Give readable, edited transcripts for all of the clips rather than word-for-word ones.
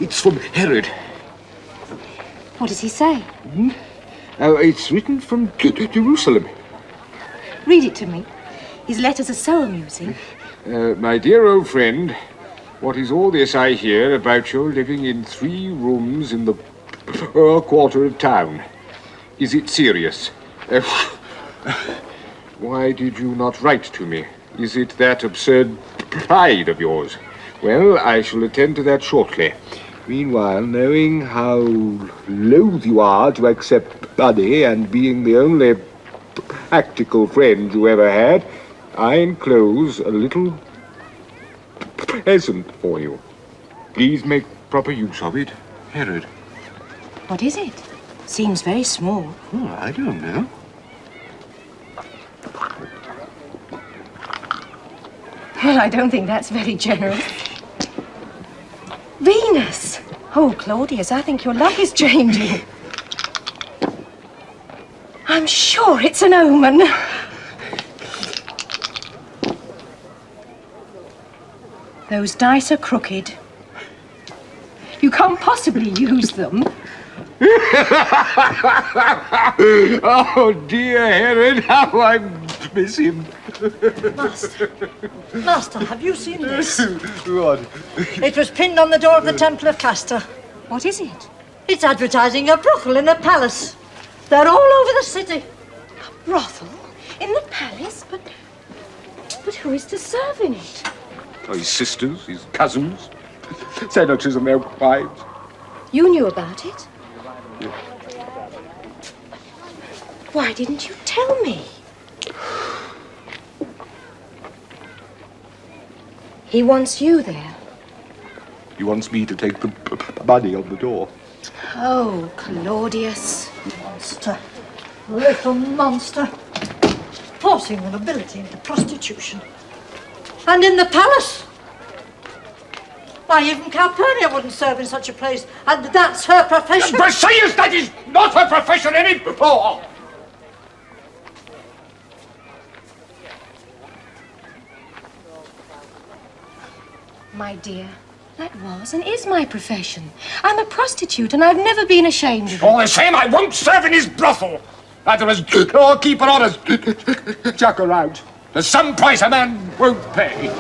It's from Herod. What does he say? It's written from Jerusalem. Read it to me. His letters are so amusing. My dear old friend, what is all this I hear about your living in 3 rooms in the quarter of town? Is it serious? Why did you not write to me? Is it that absurd pride of yours? Well, I shall attend to that shortly. Meanwhile, knowing how loath you are to accept money and being the only practical friend you ever had, I enclose a little present for you. Please make proper use of it, Herod. What is it? Seems very small. Oh, I don't know. Well, I don't think that's very generous. Venus! Oh, Claudius, I think your luck is changing. I'm sure it's an omen. Those dice are crooked. You can't possibly use them. Oh, dear Herod, how I miss him. Master, have you seen this? What? It was pinned on the door of the Temple of Castor. What is it? It's advertising a brothel in a palace. They're all over the city. A brothel? In the palace? But who is to serve in it? Oh, his sisters, his cousins, senators and their wives. You knew about it? Why didn't you tell me? He wants you there. He wants me to take the money on the door. Oh, Claudius. Monster. Little monster. Forcing the nobility into prostitution. And in the palace. Why, even Calpurnia wouldn't serve in such a place, and that's her profession. Briseis, that is not her profession anymore! My dear, that was and is my profession. I'm a prostitute, and I've never been ashamed of it. All the same, I won't serve in his brothel. Either as doorkeeper or as chuck around. There's some price a man won't pay.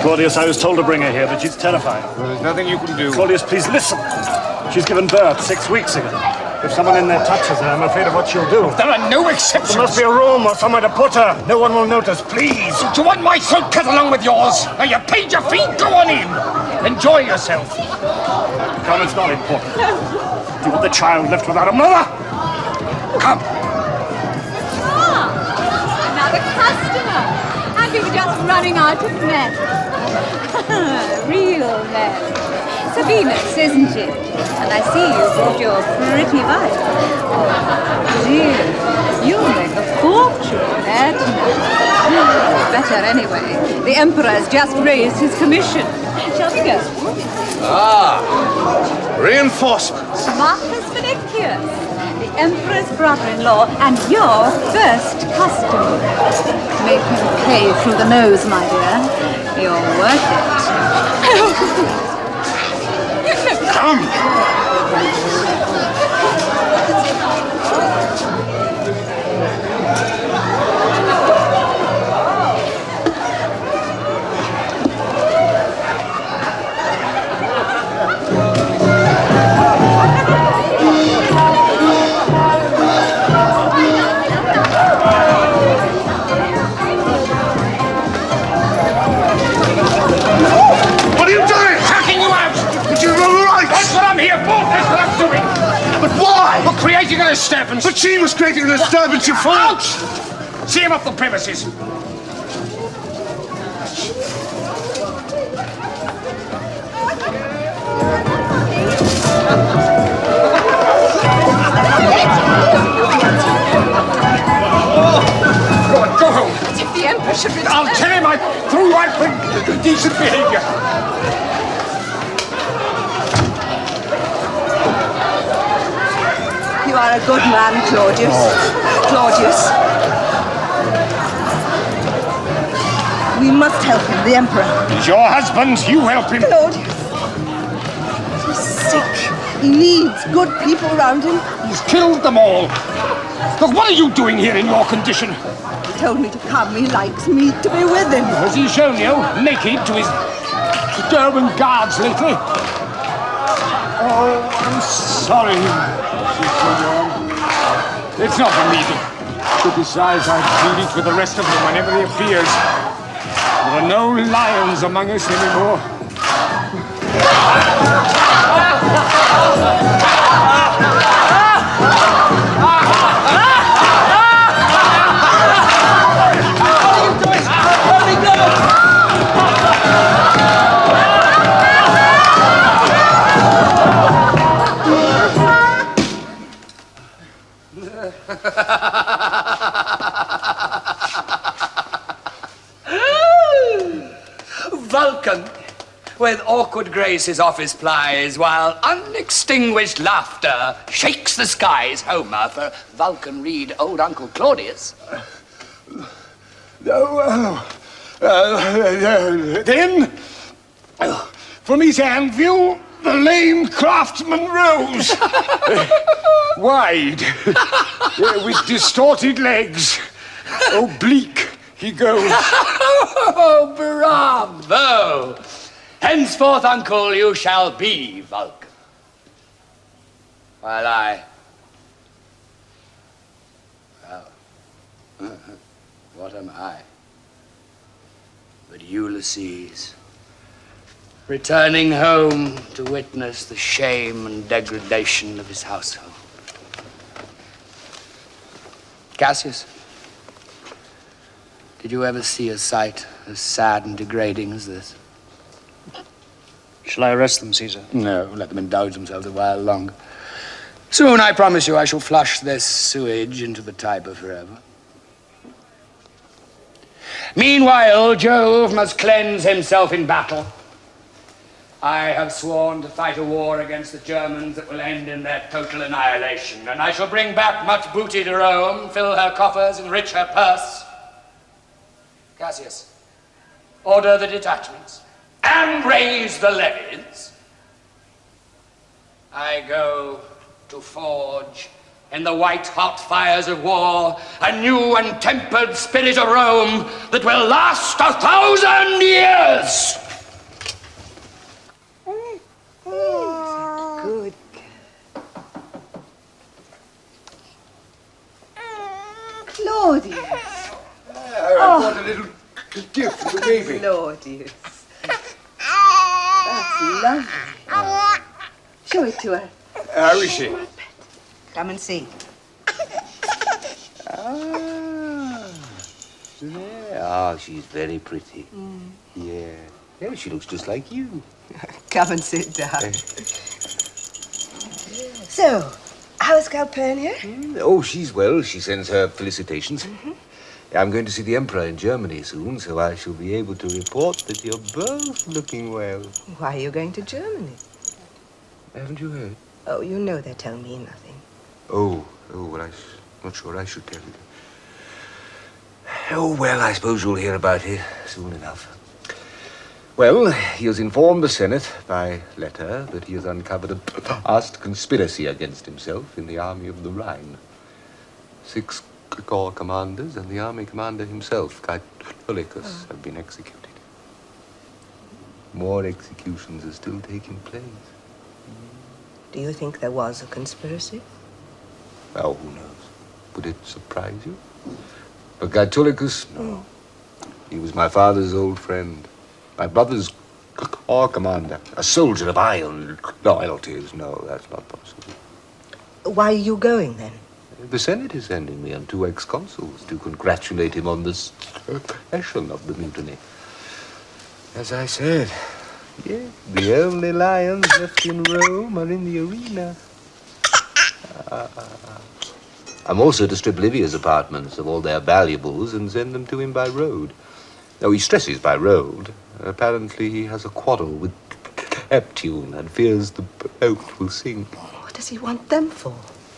Claudius, I was told to bring her here, but she's terrified. Well, there's nothing you can do. Claudius, please listen. She's given birth 6 weeks ago. If someone in there touches her, I'm afraid of what she'll do. There are no exceptions. There must be a room or somewhere to put her. No one will notice, please. Do you want my throat cut along with yours? Now you paid your fee, go on in. Enjoy yourself. Come, it's not important. Do you want the child left without a mother? Come. Another customer. And we were just running out of men. Real men. It's a Venus, isn't it? And I see you brought your pretty wife. Dear, you'll make a fortune there tonight. Better anyway. The Emperor has just raised his commission. Shall we go? Ah, reinforcements. Marcus Vinicius, the Emperor's brother-in-law, and your first customer. Make him pay through the nose, my dear. You're worth it. Come, disturbance. But she was creating a disturbance, you fool! Out! See him off the premises. Go home. If the Emperor should return... I'll tell him I threw you out for decent behavior. You are a good man, Claudius. Claudius. We must help him, the Emperor. He's your husband. You help him. Claudius. He's sick. He needs good people around him. He's killed them all. Look, what are you doing here in your condition? He told me to come. He likes me to be with him. Has he shown you naked to his German guards lately? Oh, I'm sorry. It's not for me to criticize. I plead it with the rest of them whenever he appears. There are no lions among us anymore. Vulcan, with awkward grace his office plies, while unextinguished laughter shakes the skies. Homer, for Vulcan read old Uncle Claudius. Then, from his anvil, the lame craftsman rose. Wide, with distorted legs, oblique he goes. Oh, bravo! Henceforth, uncle, you shall be Vulcan. While what am I? But Ulysses, returning home to witness the shame and degradation of his household. Cassius, did you ever see a sight as sad and degrading as this? Shall I arrest them, Caesar? No, let them indulge themselves a while longer. Soon, I promise you, I shall flush this sewage into the Tiber forever. Meanwhile, Jove must cleanse himself in battle. I have sworn to fight a war against the Germans that will end in their total annihilation, and I shall bring back much booty to Rome, fill her coffers, enrich her purse. Cassius, order the detachments and raise the levies. I go to forge in the white-hot fires of war a new and tempered spirit of Rome that will last 1,000 years. Good. Claudius. I brought a little gift for the baby. Claudius. That's lovely. Show it to her. How is she? Come and see. Oh, she's very pretty. Yeah. Yeah, she looks just like you. Come and sit down. So, how's Calpurnia? Oh, she's well. She sends her felicitations. I'm going to see the Emperor in Germany soon, so I shall be able to report that you're both looking well. Why are you going to Germany? Haven't you heard? Oh, you know that tell me nothing. Oh, well, I'm not sure I should tell you. Oh, well, I suppose you'll hear about it soon enough. Well, he has informed the Senate by letter that he has uncovered a vast conspiracy against himself in the army of the Rhine. 6 corps commanders and the army commander himself, Caligula, have been executed. More executions are still taking place. Do you think there was a conspiracy? Well, who knows? Would it surprise you? But Gaetulicus, no. He was my father's old friend. My brother's corps commander. A soldier of iron loyalties. No, that's not possible. Why are you going then? The Senate is sending me and 2 ex-consuls to congratulate him on the suppression of the mutiny. As I said, yeah, the only lions left in Rome are in the arena. I'm also to strip Livia's apartments of all their valuables and send them to him by road. Though he stresses by road. Apparently he has a quarrel with Neptune and fears the boat will sink. What does he want them for?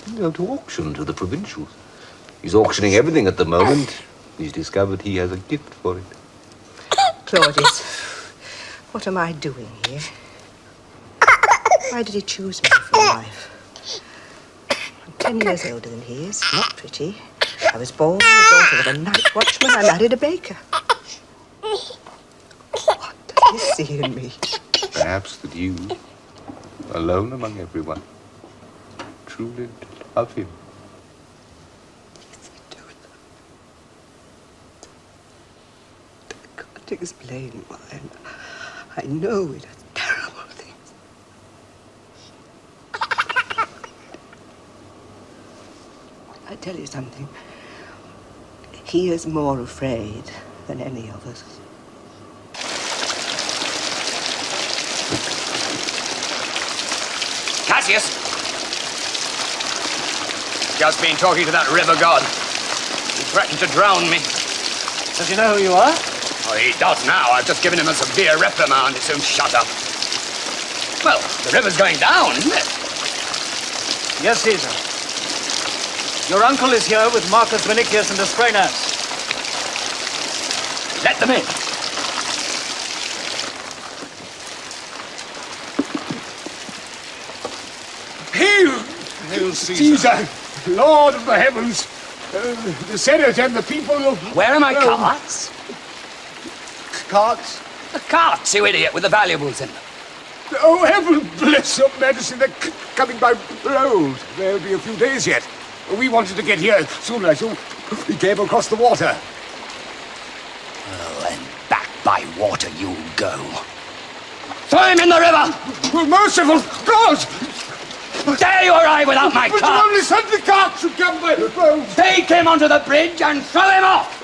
To auction to the provincials. He's auctioning everything at the moment. He's discovered he has a gift for it. Claudius, what am I doing here? Why did he choose me for wife? I'm 10 years older than he is, not pretty. I was born the daughter of a night watchman. I married a baker. What does he see in me? Perhaps that you, alone among everyone, truly love him. Yes, I do. I can't explain why. I know it has terrible things. I tell you something. He is more afraid than any of us. Cassius! Just been talking to that river god. He threatened to drown me. Does he know who you are? Oh, he does now. I've just given him a severe reprimand. He'll soon shut up. Well, the river's going down, isn't it? Yes, Caesar. Your uncle is here with Marcus Vinicius and Asprenas. Let them in. Hail, Caesar, Lord of the heavens, the Senate and the people of... Where are my carts? Carts? The carts, you idiot, with the valuables in them. Oh, heaven bless your majesty, they're coming by road. There'll be a few days yet. We wanted to get here sooner, so we came across the water. Oh, and back by water you'll go. Throw him in the river! Well, merciful God! Dare you arrive without my But you cart? only said the carts should come by the road. Take him onto the bridge and throw him off!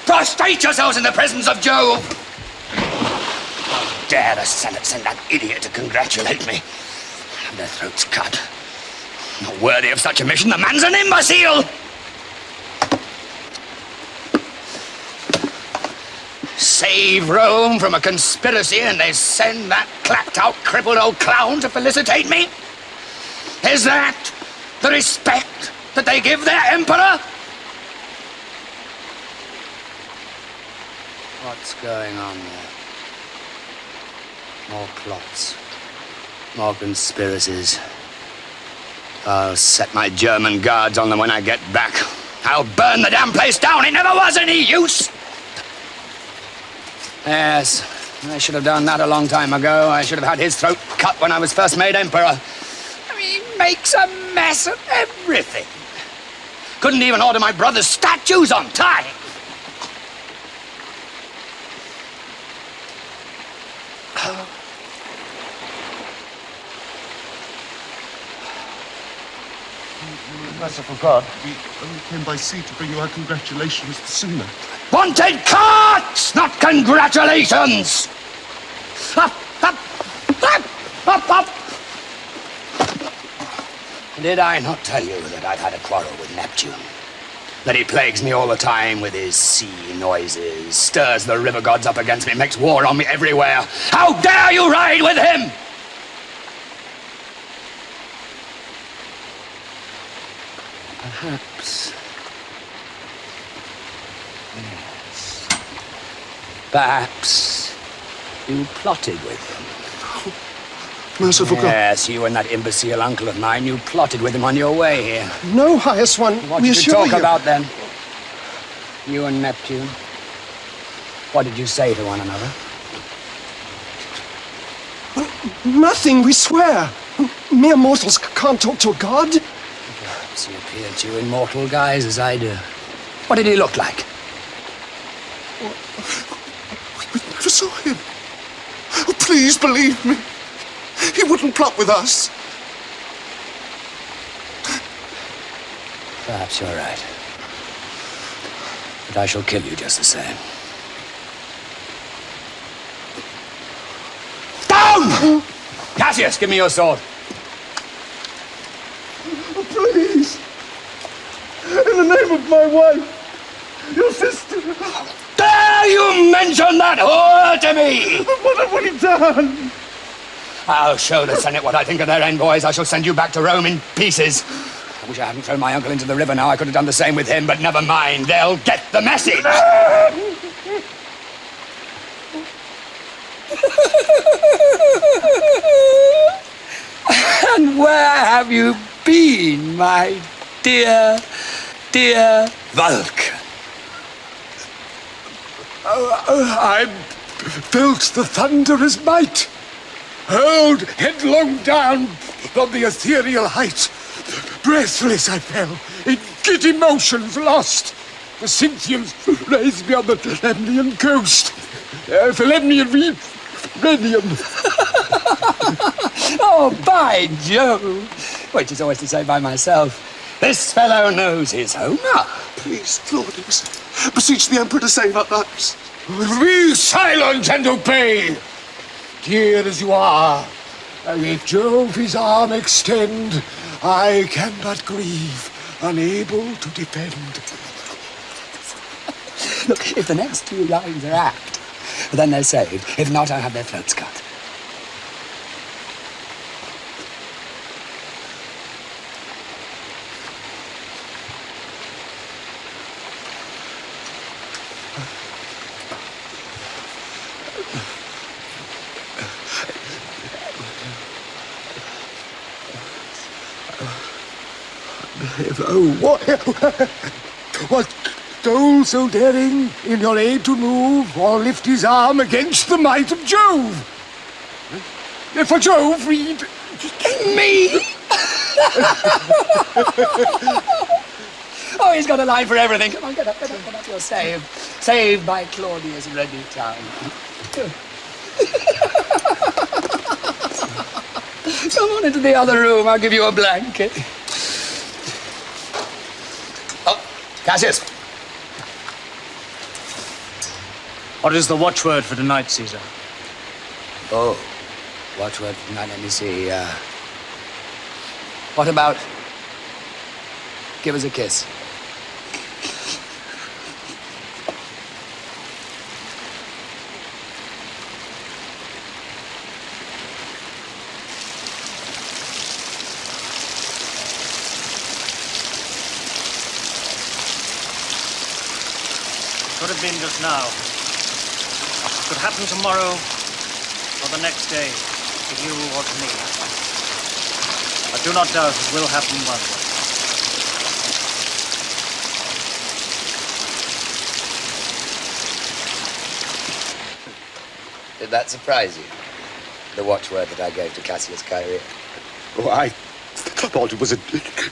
Prostrate yourselves in the presence of Jove! How dare the Senate send that idiot to congratulate me? Have their throats cut. Not worthy of such a mission, the man's an imbecile! Save Rome from a conspiracy and they send that clapped-out, crippled old clown to felicitate me? Is that the respect that they give their emperor? What's going on there? More plots. More conspiracies. I'll set my German guards on them when I get back. I'll burn the damn place down. It never was any use. Yes, I should have done that a long time ago. I should have had his throat cut when I was first made emperor. I mean, he makes a mess of everything. Couldn't even order my brother's statues on time. Merciful God, we only came by sea to bring you our congratulations the sooner. Wanted carts, not congratulations! Up, up, up, up, up! Did I not tell you that I've had a quarrel with Neptune? That he plagues me all the time with his sea noises, stirs the river gods up against me, makes war on me everywhere. How dare you ride with him? Perhaps. Yes. Perhaps you plotted with him. Merciful God. Yes, you and that imbecile uncle of mine, you plotted with him on your way here. No, highest one. What we did you assure talk about then? You and Neptune? What did you say to one another? Nothing, we swear. Mere mortals can't talk to a god. Perhaps he appeared to you in mortal guise as I do. What did he look like? We never saw him. Oh, please believe me. He wouldn't plot with us. Perhaps you're right. But I shall kill you just the same. Down! Cassius, give me your sword. Please! In the name of my wife, your sister! Dare you mention that whore to me! What have we done? I'll show the Senate what I think of their envoys. I shall send you back to Rome in pieces. I wish I hadn't thrown my uncle into the river now. I could have done the same with him, but never mind. They'll get the message. And where have you been, my dear, dear Vulcan? I felt the thunderous might, hurled headlong down from the ethereal height. Breathless I fell, in giddy motions lost. The Cynthians raised me on the Lemnian coast. Oh, by Jove! Which is always to say by myself. This fellow knows his Homer. Please, Claudius, beseech the Emperor to save us. Be silent and obey. Dear as you are, if Jove his arm extend, I cannot grieve, unable to defend. Look, if the next two lines are apt, then they're saved. If not, I'll have their throats cut. What soul so daring in your aid to move or lift his arm against the might of Jove? For Jove, read me. Oh, he's got a line for everything. Come on, get up. You're saved. Saved by Claudius ready time. Come on into the other room. I'll give you a blanket. Oh, Cassius. What is the watchword for tonight, Caesar? Oh, watchword for tonight. Let me see. What about give us a kiss? Could have been just now. Could happen tomorrow or the next day to you or to me. I do not doubt it will happen one day. Did that surprise you? The watchword that I gave to Cassius Caesar? Oh, I thought it was a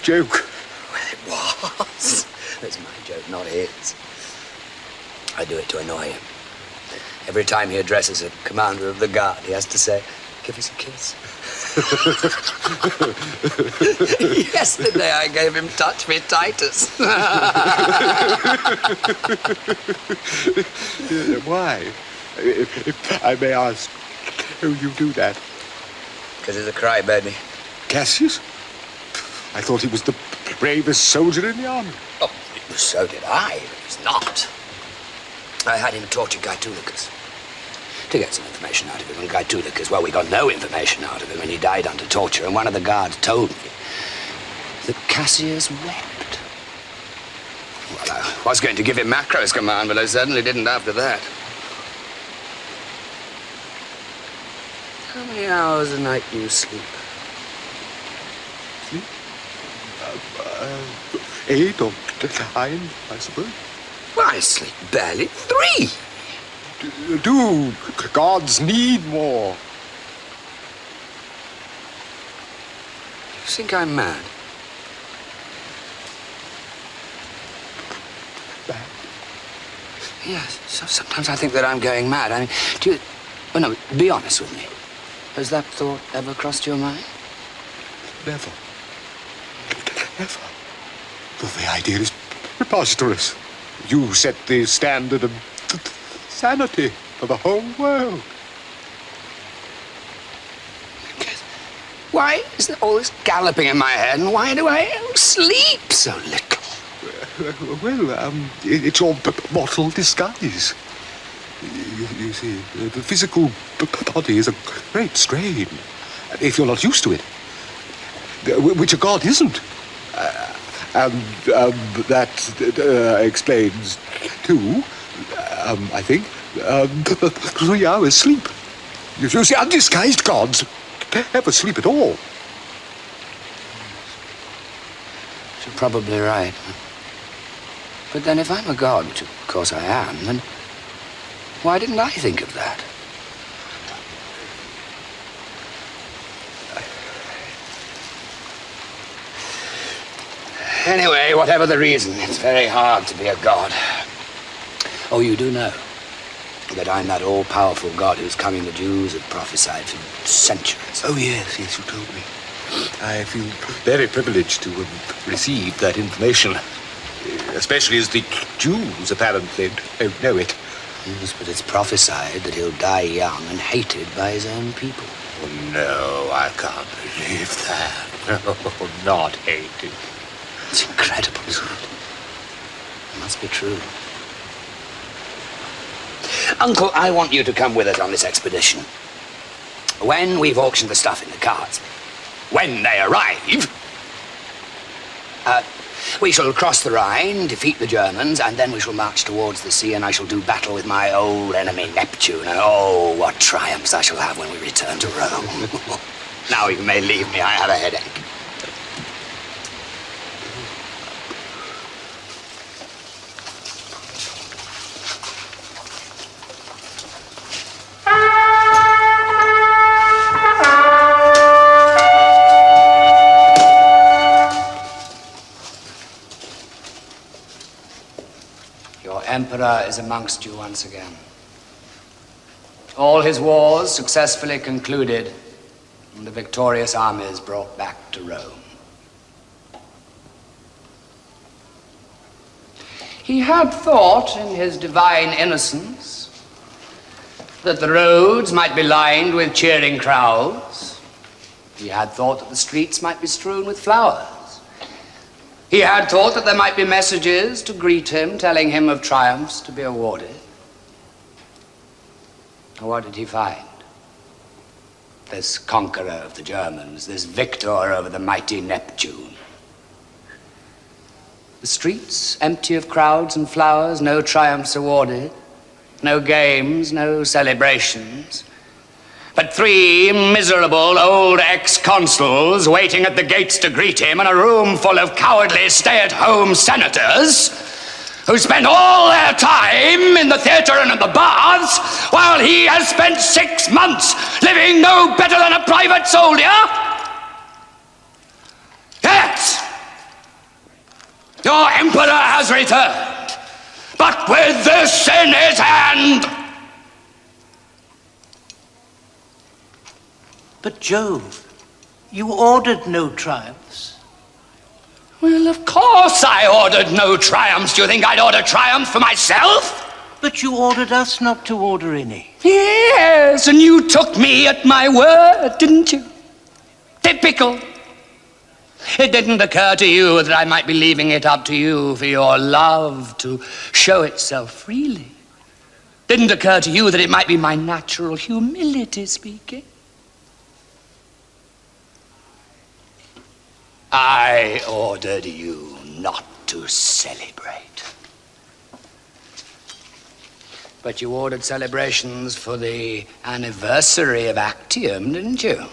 joke. Well, it was. It's my joke, not his. I do it to annoy him. Every time he addresses a commander of the guard, he has to say, give us a kiss. Yesterday I gave him touch me Titus. Why? If I may ask, how you do that? Because he's a crybaby. Cassius? I thought he was the bravest soldier in the army. Oh, so did I, but he's not. I had him torture Gaetulicus to get some information out of him. And Gaetulicus, well, we got no information out of him, and he died under torture. And one of the guards told me that Cassius wept. Well, I was going to give him Macro's command, but I certainly didn't after that. How many hours a night do you sleep? Sleep? 8 or 9, I suppose. Well, I sleep barely 3. Do gods need more? You think I'm mad? Mad? Yes, so sometimes I think that I'm going mad. I mean, do you... Well, no, be honest with me. Has that thought ever crossed your mind? Never. Never. The idea is preposterous. You set the standard of sanity for the whole world. Why is there all this galloping in my head, and why do I sleep so little? Well, it's your mortal disguise. You see, the physical body is a great strain, if you're not used to it, which a god isn't. And that explains, too, I think, 3 hours sleep. You see, undisguised gods never sleep at all. You're probably right. But then if I'm a god, which of course I am, then why didn't I think of that? Anyway, whatever the reason, it's very hard to be a god. Oh, you do know that I'm that all-powerful God whose coming the Jews have prophesied for centuries. Oh, yes, you told me. I feel very privileged to have received that information, especially as the Jews apparently don't know it. Yes, but it's prophesied that he'll die young and hated by his own people. Oh, no, I can't believe that. No, not hated. It's incredible, isn't it? It must be true. Uncle, I want you to come with us on this expedition. When we've auctioned the stuff in the carts, when they arrive, we shall cross the Rhine, defeat the Germans, and then we shall march towards the sea, and I shall do battle with my old enemy Neptune, and oh, what triumphs I shall have when we return to Rome. Now you may leave me, I have a headache. Emperor is amongst you once again. All his wars successfully concluded and the victorious armies brought back to Rome. He had thought in his divine innocence that the roads might be lined with cheering crowds. He had thought that the streets might be strewn with flowers. He had thought that there might be messages to greet him, telling him of triumphs to be awarded. And what did he find? This conqueror of the Germans, this victor over the mighty Neptune. The streets empty of crowds and flowers, no triumphs awarded, no games, no celebrations. But 3 miserable old ex-consuls waiting at the gates to greet him, and a room full of cowardly stay-at-home senators who spend all their time in the theater and in the baths, while he has spent 6 months living no better than a private soldier. Yes, your emperor has returned, but with this in his hand. But Jove, you ordered no triumphs. Well, of course I ordered no triumphs. Do you think I'd order triumph for myself? But you ordered us not to order any. Yes, and you took me at my word, didn't you? Typical. It didn't occur to you that I might be leaving it up to you for your love to show itself freely. Didn't occur to you that it might be my natural humility speaking. I ordered you not to celebrate. But you ordered celebrations for the anniversary of Actium, didn't you?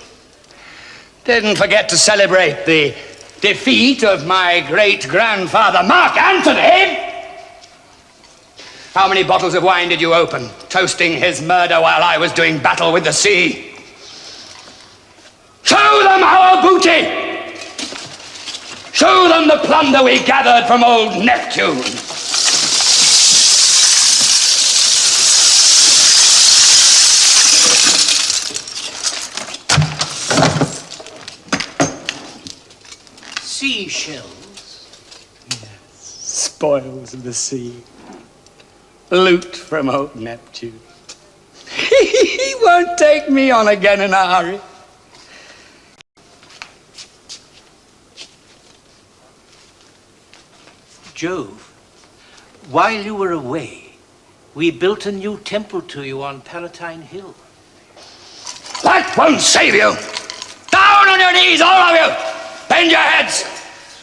Didn't forget to celebrate the defeat of my great-grandfather, Mark Antony. How many bottles of wine did you open, toasting his murder while I was doing battle with the sea? Show them our booty! Show them the plunder we gathered from old Neptune. Seashells? spoils of the sea. Loot from old Neptune. He won't take me on again in a hurry. Jove, while you were away, we built a new temple to you on Palatine Hill. That won't save you! Down on your knees, all of you! Bend your heads!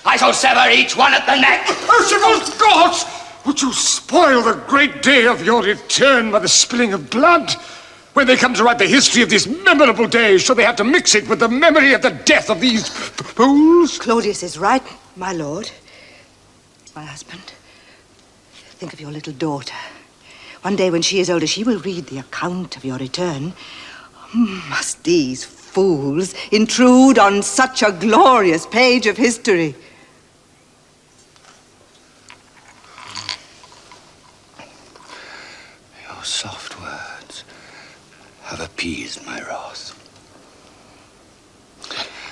I shall sever each one at the neck! Merciful gods! Would you spoil the great day of your return by the spilling of blood? When they come to write the history of this memorable day, shall they have to mix it with the memory of the death of these fools? Claudius is right, my lord. My husband. Think of your little daughter. One day when she is older, she will read the account of your return. Must these fools intrude on such a glorious page of history? Your soft words have appeased my wrath.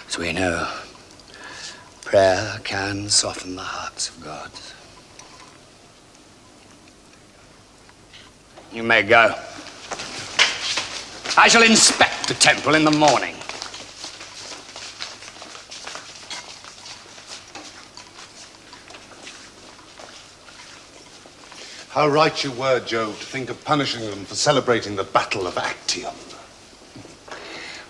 As we know, prayer can soften the hearts of gods. You may go. I shall inspect the temple in the morning. How right you were, Jove, to think of punishing them for celebrating the Battle of Actium.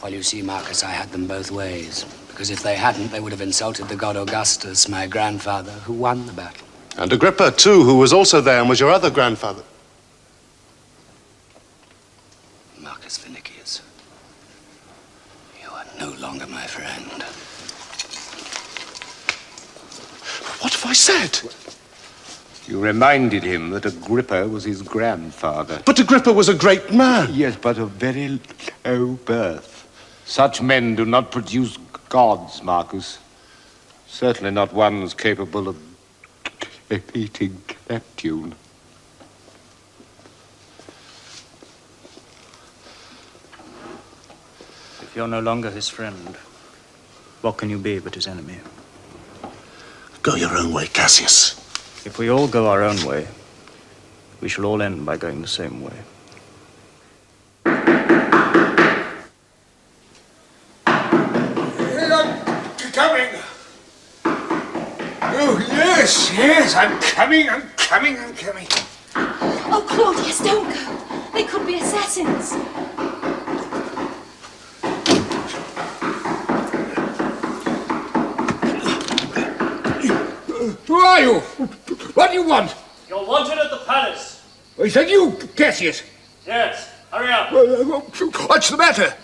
Well, you see, Marcus, I had them both ways. Because if they hadn't, they would have insulted the god Augustus, my grandfather, who won the battle. And Agrippa, too, who was also there and was your other grandfather. Marcus Vinicius, you are no longer my friend. What have I said? You reminded him that Agrippa was his grandfather. But Agrippa was a great man. Yes, but of very low birth. Such men do not produce gods, Marcus. Certainly not ones capable of defeating Neptune. If you're no longer his friend, what can you be but his enemy? Go your own way, Cassius. If we all go our own way, we shall all end by going the same way. Coming. Oh, yes, I'm coming. Oh, Claudius, don't go. They could be assassins. Who are you? What do you want? You're wanted at the palace. Is that you, Cassius? Yes, hurry up. What's the matter?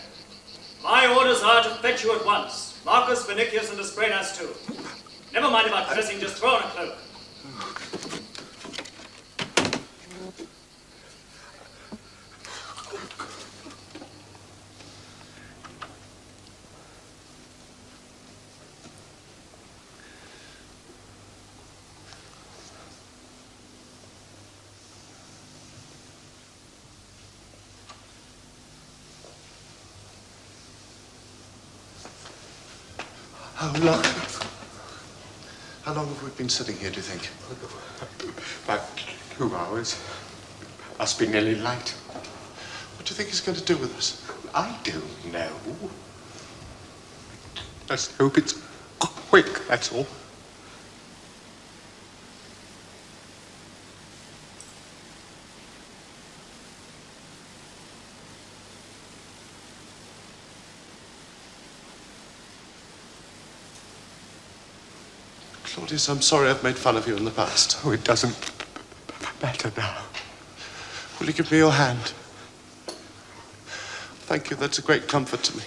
My orders are to fetch you at once. Marcus, Vinicius, and Asprenas too. Never mind about dressing, just throw on a cloak. How long have we been sitting here, do you think? About 2 hours. Must be nearly light. What do you think he's going to do with us? I don't know. Just hope it's quick, that's all. Claudius, I'm sorry I've made fun of you in the past. Oh, it doesn't matter now. Will you give me your hand? Thank you, that's a great comfort to me.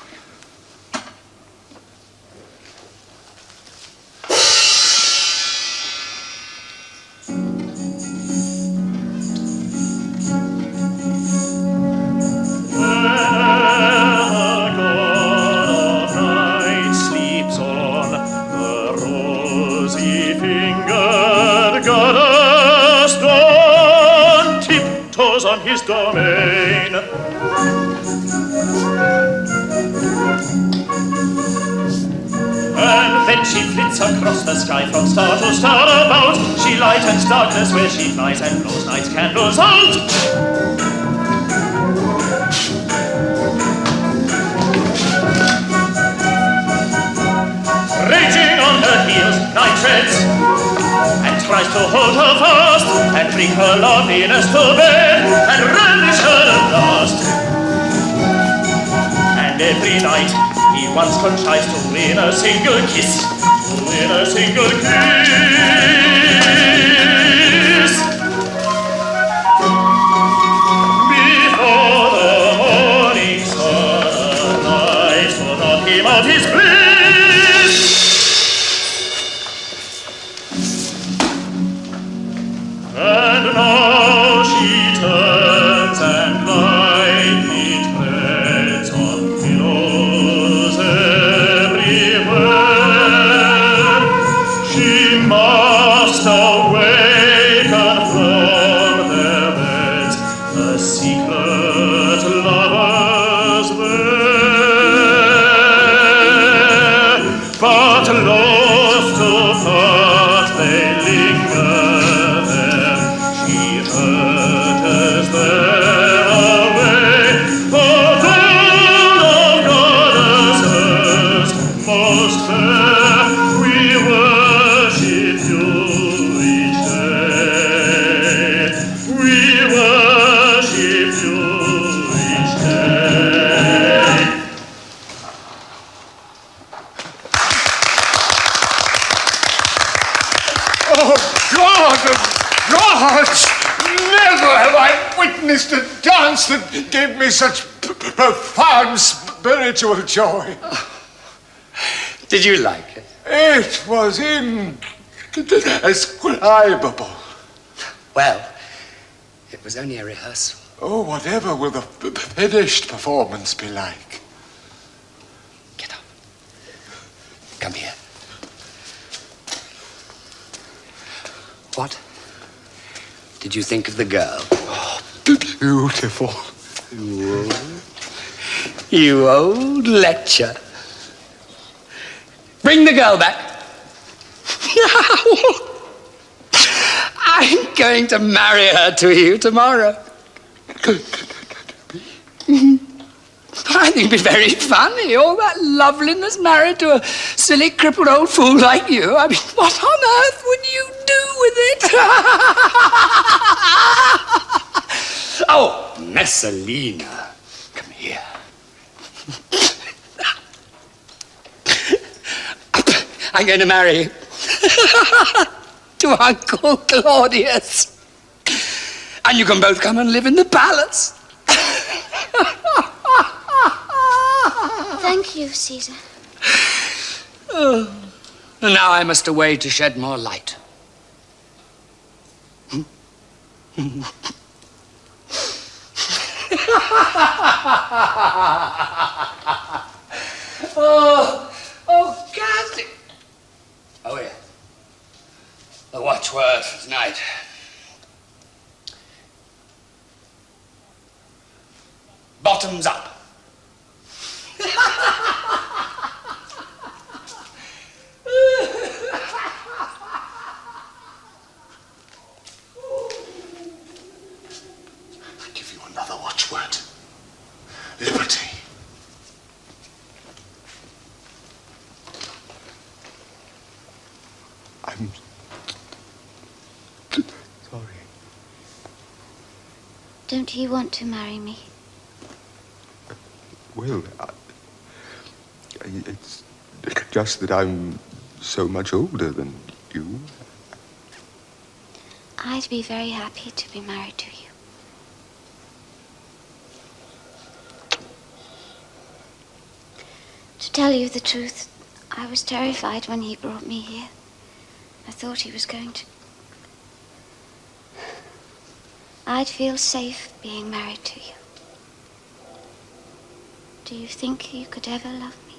His domain. And then she flits across the sky from star to star about. She lightens darkness where she flies and blows night's candles out. Raging on her heels, night treads and tries to hold her fast and bring her loveliness to bed and relish her at last. And every night he once contrives to win a single kiss, Before the morning sunlight will rob him of his bliss. And now she turns and lightly treads on pillows everywhere. She must awaken from their beds the secret lovers there. But loth to part they linger there. She urges them away. For dawn of goddesses most fair, we worship you each day. We worship you each day. Oh, God of gods! Never have I witnessed a dance that gave me such profound spiritual joy. Did you like it? It was indescribable. Well, it was only a rehearsal. Oh, whatever will the finished performance be like? Get up. Come here. What did you think of the girl? Oh, beautiful. You old lecher. Bring the girl back. I'm going to marry her to you tomorrow. I think it'd be very funny, all that loveliness married to a silly, crippled old fool like you. I mean, what on earth would you do with it? Oh, Messalina, come here. I'm going to marry you to Uncle Claudius. And you can both come and live in the palace. Thank you, Caesar. Oh. And now I must away to shed more light. Oh, Cassie. Oh, yeah. The watchword for tonight. Bottoms up. I give you another watchword. Liberty. I'm sorry. Don't you want to marry me? Well, it's just that I'm so much older than you. I'd be very happy to be married to you. To tell you the truth, I was terrified when he brought me here. I thought he was going to... I'd feel safe being married to you. Do you think you could ever love me?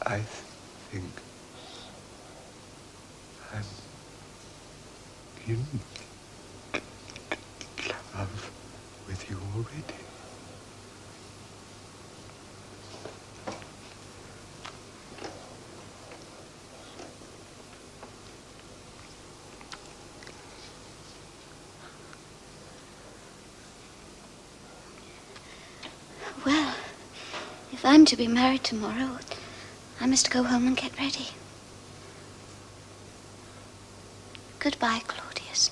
I think I'm in love with you already. Well, if I'm to be married tomorrow, I must go home and get ready. Goodbye, Claudius.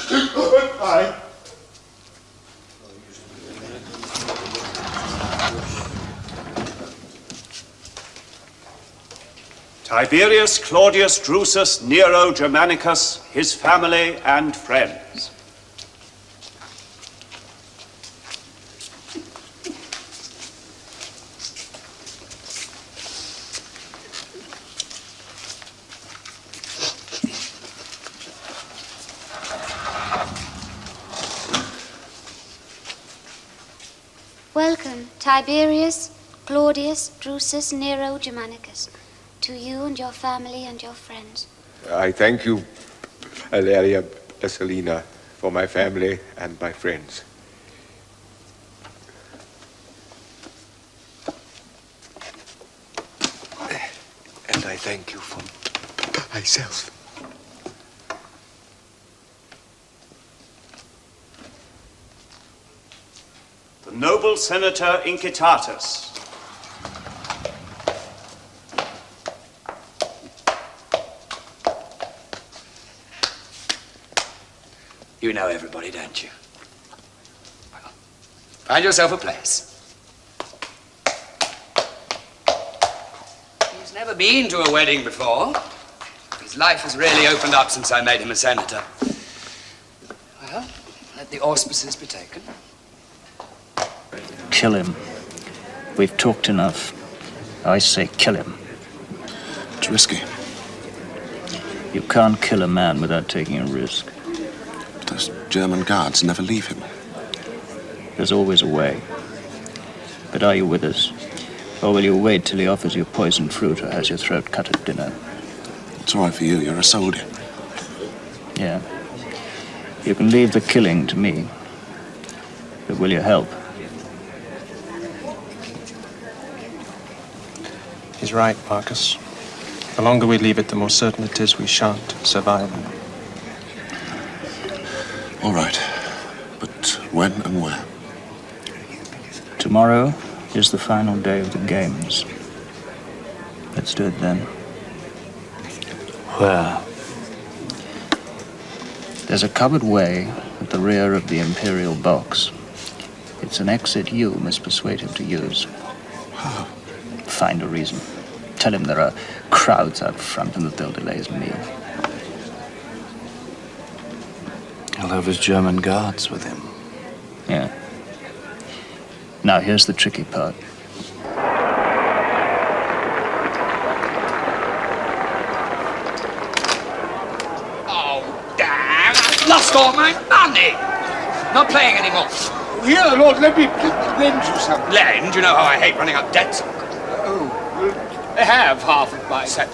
Goodbye. Tiberius Claudius Drusus Nero Germanicus, his family and friends. Welcome, Tiberius Claudius Drusus Nero Germanicus, to you and your family and your friends. I thank you, Valeria Messalina, for my family and my friends. And I thank you for myself. The noble Senator Incitatus. You know everybody, don't you? Well, find yourself a place. He's never been to a wedding before. His life has really opened up since I made him a senator. Well, let the auspices be taken. Kill him. We've talked enough. I say kill him. It's risky. You can't kill a man without taking a risk. Those German guards never leave him. There's always a way. But are you with us? Or will you wait till he offers you poisoned fruit or has your throat cut at dinner? It's all right for you. You're a soldier. Yeah. You can leave the killing to me. But will you help? He's right, Marcus. The longer we leave it, the more certain it is we shan't survive. All right. But when and where? Tomorrow is the final day of the games. Let's do it then. Where? There's a covered way at the rear of the Imperial box. It's an exit you must persuade him to use. How? Find a reason. Tell him there are crowds out front and that they'll delay his meal. He'll have his German guards with him. Yeah. Now here's the tricky part. Oh, damn! I've lost all my money! Not playing anymore. Here, Lord, let me lend you something. Lend? You know how I hate running up debts. Have half of my set.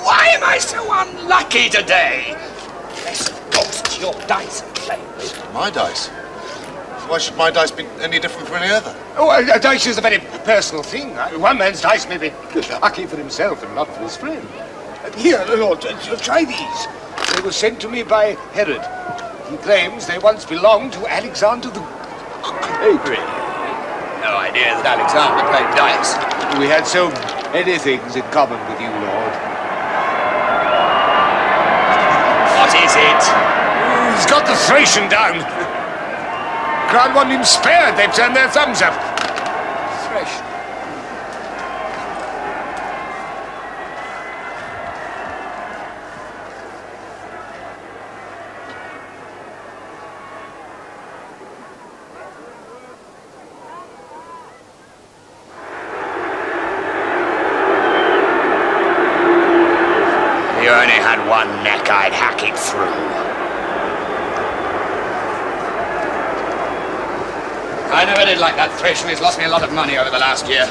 Why am I so unlucky today? Let's lost your dice and play. My dice? Why should my dice be any different from any other? Oh, a dice is a very personal thing. One man's dice may be lucky for himself and not for his friend. Here, Lord, try these. They were sent to me by Herod. He claims they once belonged to Alexander the Great. No idea that Alexander played dice. We had so many things in common with you, Lord. What is it? He's got the Thracian down. Crowd want him spared. They've turned their thumbs up. Thracian. If you only had one neck, I'd hack it through. I never did like that Thracian. He's lost me a lot of money over the last year.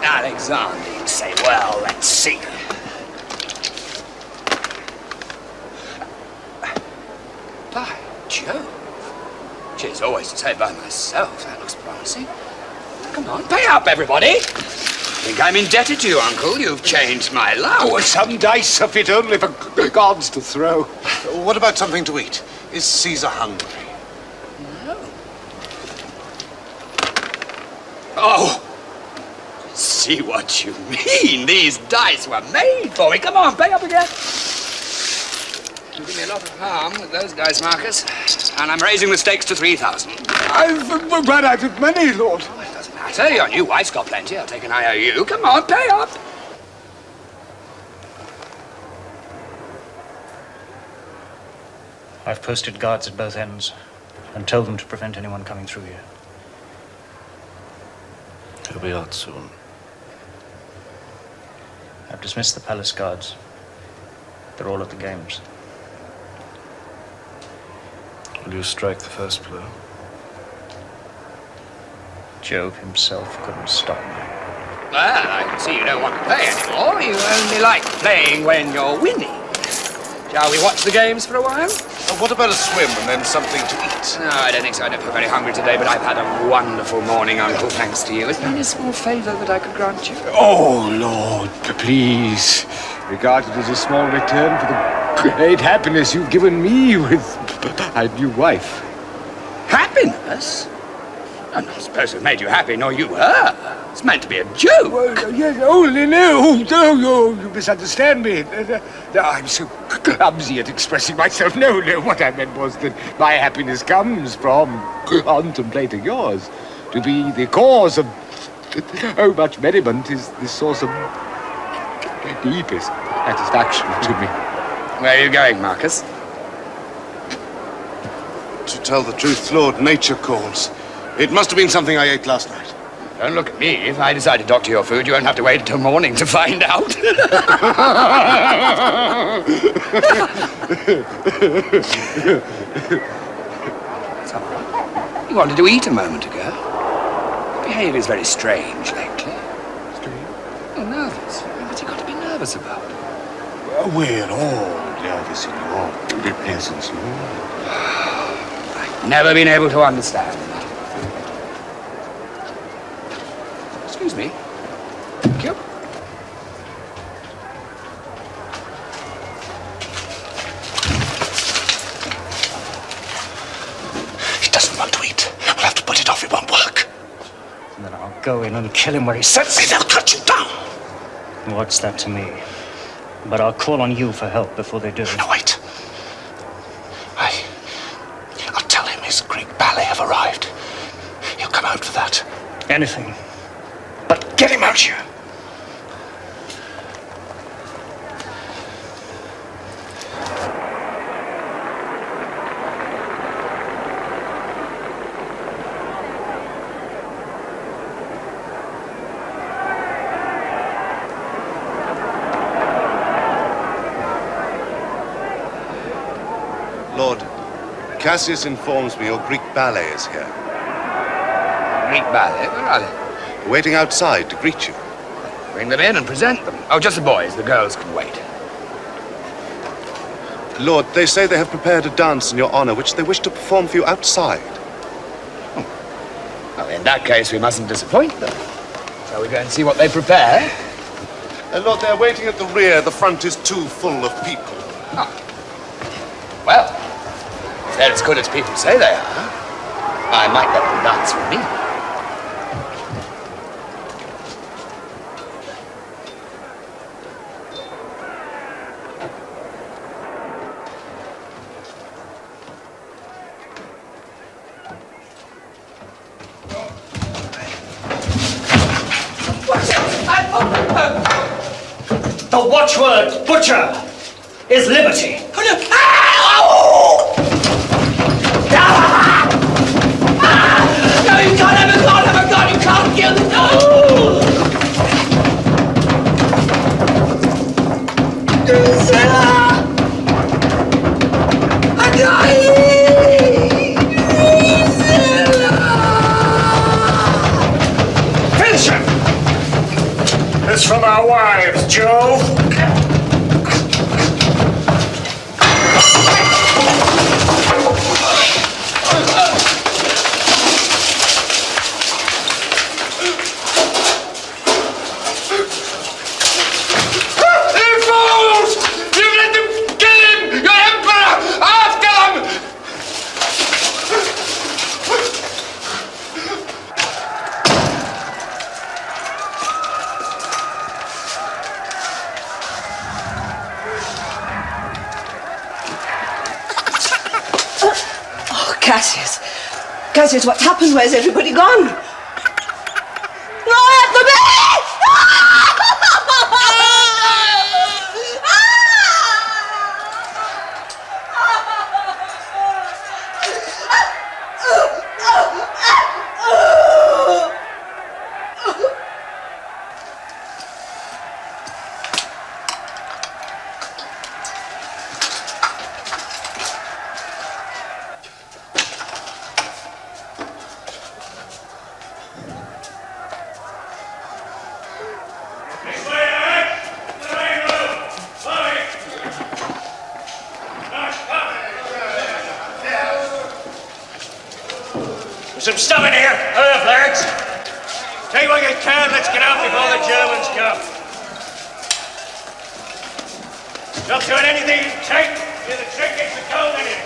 Alexander, you say, well, let's see. By Jove. Geez, always to say it by myself. That looks promising. Come on, pay up, everybody. I think I'm indebted to you, Uncle. You've changed my life. Oh, some dice, if it only for gods to throw. What about something to eat? Is Caesar hungry? No. Oh, see what you mean. These dice were made for me. Come on, pay up again. You did me a lot of harm with those dice, Marcus. And I'm raising the stakes to 3,000. I've run out of money, Lord. Oh, it doesn't matter. Your new wife's got plenty. I'll take an IOU. Come on, pay up. I've posted guards at both ends and told them to prevent anyone coming through here. He'll be out soon. I've dismissed the palace guards. They're all at the games. Will you strike the first blow? Jove himself couldn't stop me. Well, I can see you don't want to play anymore. You only like playing when you're winning. Shall we watch the games for a while? What about a swim and then something to eat? No, I don't think so. I don't feel very hungry today, but I've had a wonderful morning, Uncle, thanks to you. Is there any small favour that I could grant you? Oh, Lord, please. Regard it as a small return for the great happiness you've given me with my new wife. Happiness? I don't suppose it made you happy, nor you her. It's meant to be a joke. Well, yes, only no, you misunderstand me. I'm so clumsy at expressing myself. No, what I meant was that my happiness comes from contemplating yours. To be the cause of so much merriment is the source of deepest satisfaction to me. Where are you going, Marcus? To tell the truth, Lord, nature calls. It must have been something I ate last night. Don't look at me. If I decide to doctor your food, you won't have to wait until morning to find out. You wanted to eat a moment ago. Your behaviour's very strange lately. Strange? You're nervous. What's you got to be nervous about? We're all nervous in your presence, Lord. I've never been able to understand. Excuse me. Thank you. He doesn't want to eat. We'll have to put it off. It won't work. And then I'll go in and kill him where he sits. They'll cut you down. What's that to me? But I'll call on you for help before they do. No, wait. I'll tell him his Greek ballet have arrived. He'll come out for that. Anything. But get him out here. Lord, Cassius informs me your Greek ballet is here. Greek ballet? Where are they? Waiting outside to greet you. Bring them in and present them. Oh, just the boys. The girls can wait. Lord, they say they have prepared a dance in your honor, which they wish to perform for you outside. Well, in that case, we mustn't disappoint them. Shall we go and see what they prepare? Lord, they're waiting at the rear. The front is too full of people. Oh. Well, if they're as good as people say they are, I might let them dance with me. The watchword, butcher, is liberty. Oh, no. No, you can't have a god, you can't kill the dog! Drusilla! I'm dying! Drusilla! Finish him! Jove! Cassius, what happened? Where's everybody gone? No, help me! Some stuff in here. Hurry up, lads. Take what you can. Let's get out before the Germans come. Not doing anything you take. You're the trinkets that gold in it.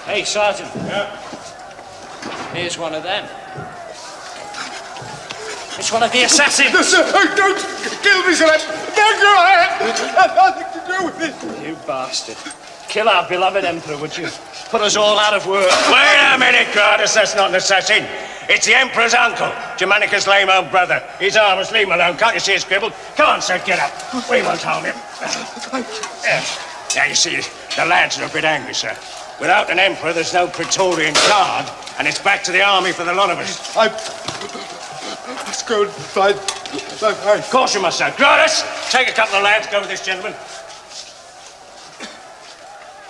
Hey, Sergeant. Yeah? Here's one of them. It's one of the assassins. No, sir, don't kill me, sir. I have nothing to do with it. You bastard. Kill our beloved Emperor, would you? Put us all out of work. Wait a minute, Claudius. That's not an assassin. It's the Emperor's uncle, Germanicus' lame old brother. He's harmless. Leave him alone. Can't you see he's scribbled? Come on, sir, get up. We won't harm him. Now, you see, the lads are a bit angry, sir. Without an emperor, there's no Praetorian Guard, and it's back to the army for the lot of us. Let's go and find. Of course you must, sir. Claudius, take a couple of lads, go with this gentleman.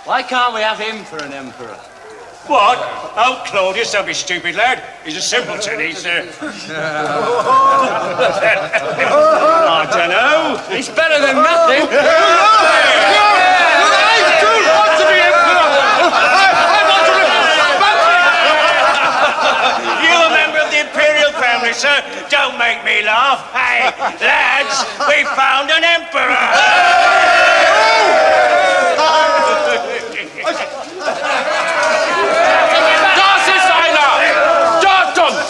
Why can't we have him for an emperor? What? Oh, Claudius, don't be stupid, lad. He's a simpleton. He's, I don't know. He's better than nothing. Sir, don't make me laugh. Hey, lads, we found an emperor.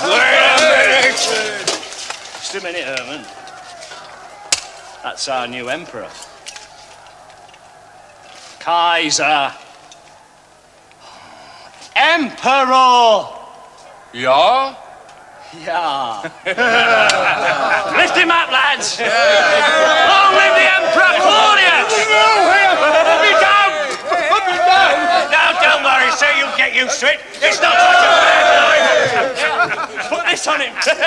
Wait a minute. Just a minute, Herman. That's our new emperor. Kaiser. Emperor. Yeah? Yeah. Lift him up, lads. Long live the Emperor Claudius! Put me down! Put me down! Now, don't worry, sir. You'll get used to it. It's not such a bad life. Put this on him. Put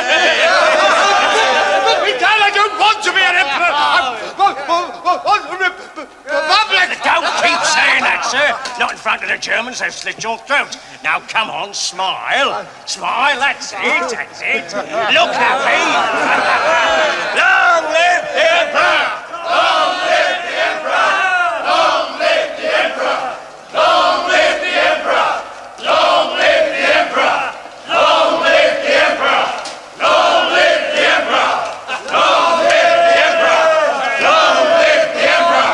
me down. I don't want to be an emperor. Don't keep saying that, sir. Not in front of the Germans. They'll slit your throat. Now, come on, smile. Smile, that's it, that's it. Look happy. Long live the Emperor! Long live the Emperor! Long live the Emperor! Long live the Emperor! Long live the Emperor! Long live the Emperor! Long live the Emperor! Long live the Emperor! Long live the Emperor!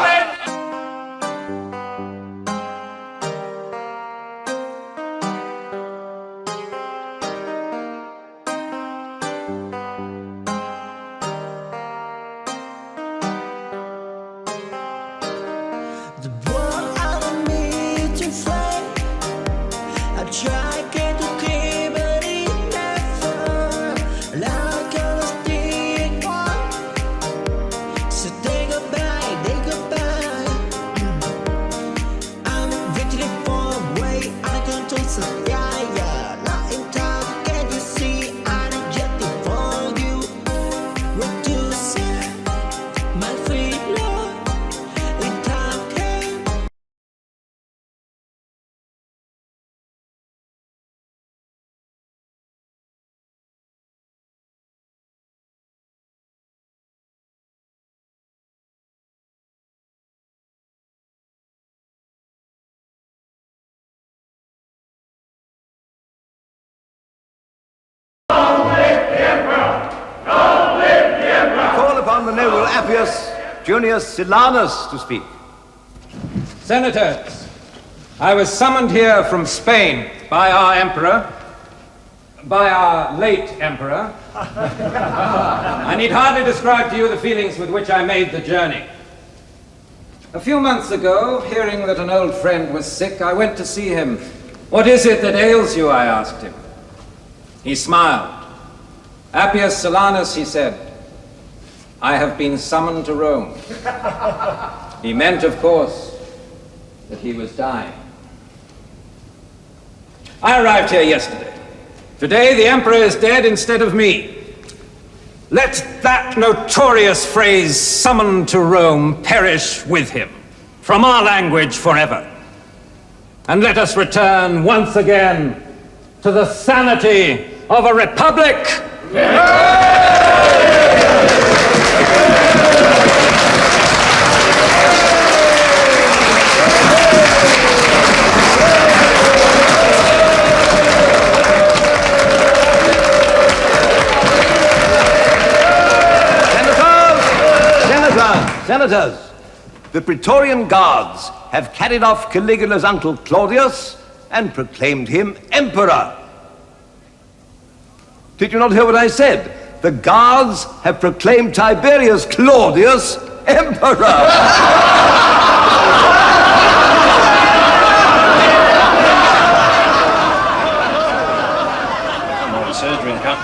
My free love. upon the noble Appius Junius Silanus to speak. Senators, I was summoned here from Spain by our emperor, by our late emperor. I need hardly describe to you the feelings with which I made the journey. A few months ago, hearing that an old friend was sick, I went to see him. "What is it that ails you?" I asked him. He smiled. "Appius Silanus," he said, "I have been summoned to Rome." He meant, of course, that he was dying. I arrived here yesterday. Today, the emperor is dead instead of me. Let that notorious phrase, "summoned to Rome," perish with him, from our language forever. And let us return once again to the sanity of a republic. Senators, the Praetorian Guards have carried off Caligula's uncle Claudius and proclaimed him emperor. Did you not hear what I said? The Guards have proclaimed Tiberius Claudius emperor. Come on, sir, drink up.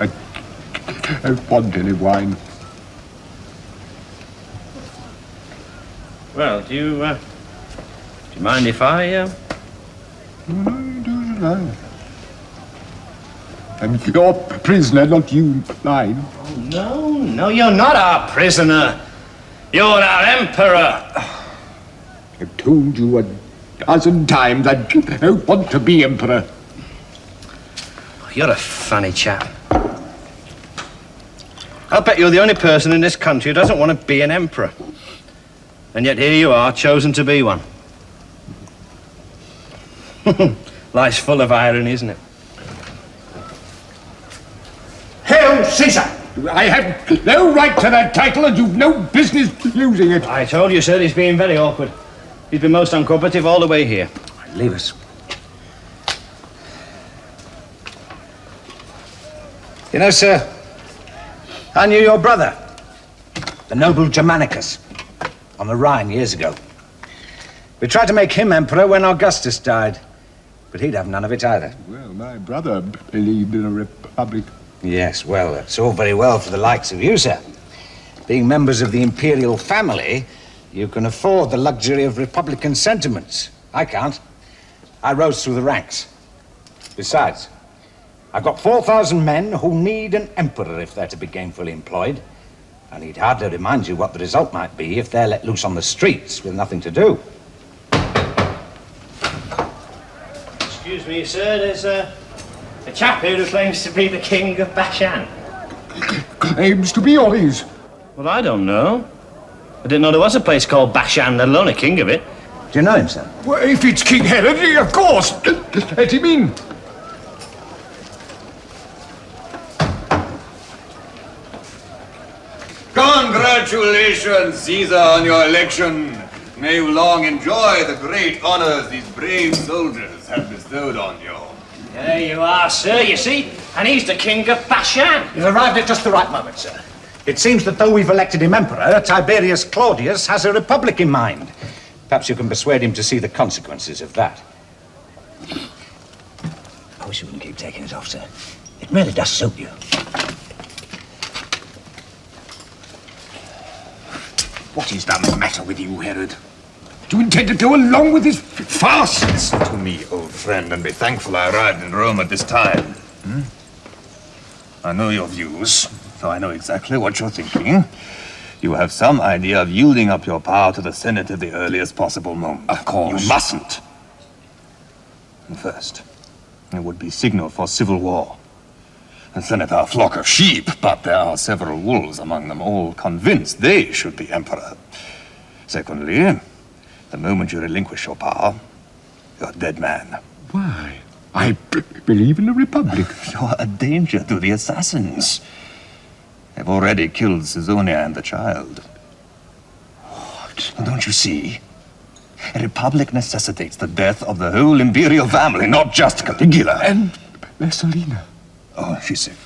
I don't want any wine. Well, do you mind if I, I'm your prisoner, not you mine. Oh, no, you're not our prisoner. You're our emperor. I've told you a dozen times I don't want to be emperor. You're a funny chap. I'll bet you're the only person in this country who doesn't want to be an emperor. And yet here you are, chosen to be one. Life's full of irony, isn't it? Hail Caesar! I have no right to that title and you've no business using it. I told you, sir, he's being very awkward. He's been most uncooperative all the way here. Leave us. You know, sir, I knew your brother, the noble Germanicus, on the Rhine years ago. We tried to make him emperor when Augustus died, but he'd have none of it either. Well, my brother believed in a republic. Yes, well, it's all very well for the likes of you, sir. Being members of the imperial family, you can afford the luxury of republican sentiments. I can't. I rose through the ranks. Besides, I've got 4,000 men who need an emperor if they're to be gainfully employed. I need hardly remind you what the result might be if they're let loose on the streets with nothing to do. Excuse me, sir, there's a chap here who claims to be the king of Bashan. Claims to be or is? Well, I don't know. I didn't know there was a place called Bashan, let alone a king of it. Do you know him, sir? Well, if it's King Herod, of course. Let him in. Congratulations, Caesar, on your election. May you long enjoy the great honors these brave soldiers have bestowed on you. There you are, sir, you see? And he's the king of Bashan. You've arrived at just the right moment, sir. It seems that though we've elected him emperor, Tiberius Claudius has a republic in mind. Perhaps you can persuade him to see the consequences of that. I wish you wouldn't keep taking it off, sir. It really does suit you. What is the matter with you, Herod? Do you intend to go along with this farce? Listen to me, old friend, and be thankful I arrived in Rome at this time. I know your views, so I know exactly what you're thinking. You have some idea of yielding up your power to the Senate at the earliest possible moment. Of course. You mustn't. And first, it would be signal for civil war. The Senate are a flock of sheep, but there are several wolves among them, all convinced they should be emperor. Secondly, the moment you relinquish your power, you're a dead man. Why? I believe in a republic. You're a danger to the assassins. They've already killed Caesonia and the child. What? Don't you see? A republic necessitates the death of the whole imperial family, not just Caligula. And Messalina. Oh, she's sick.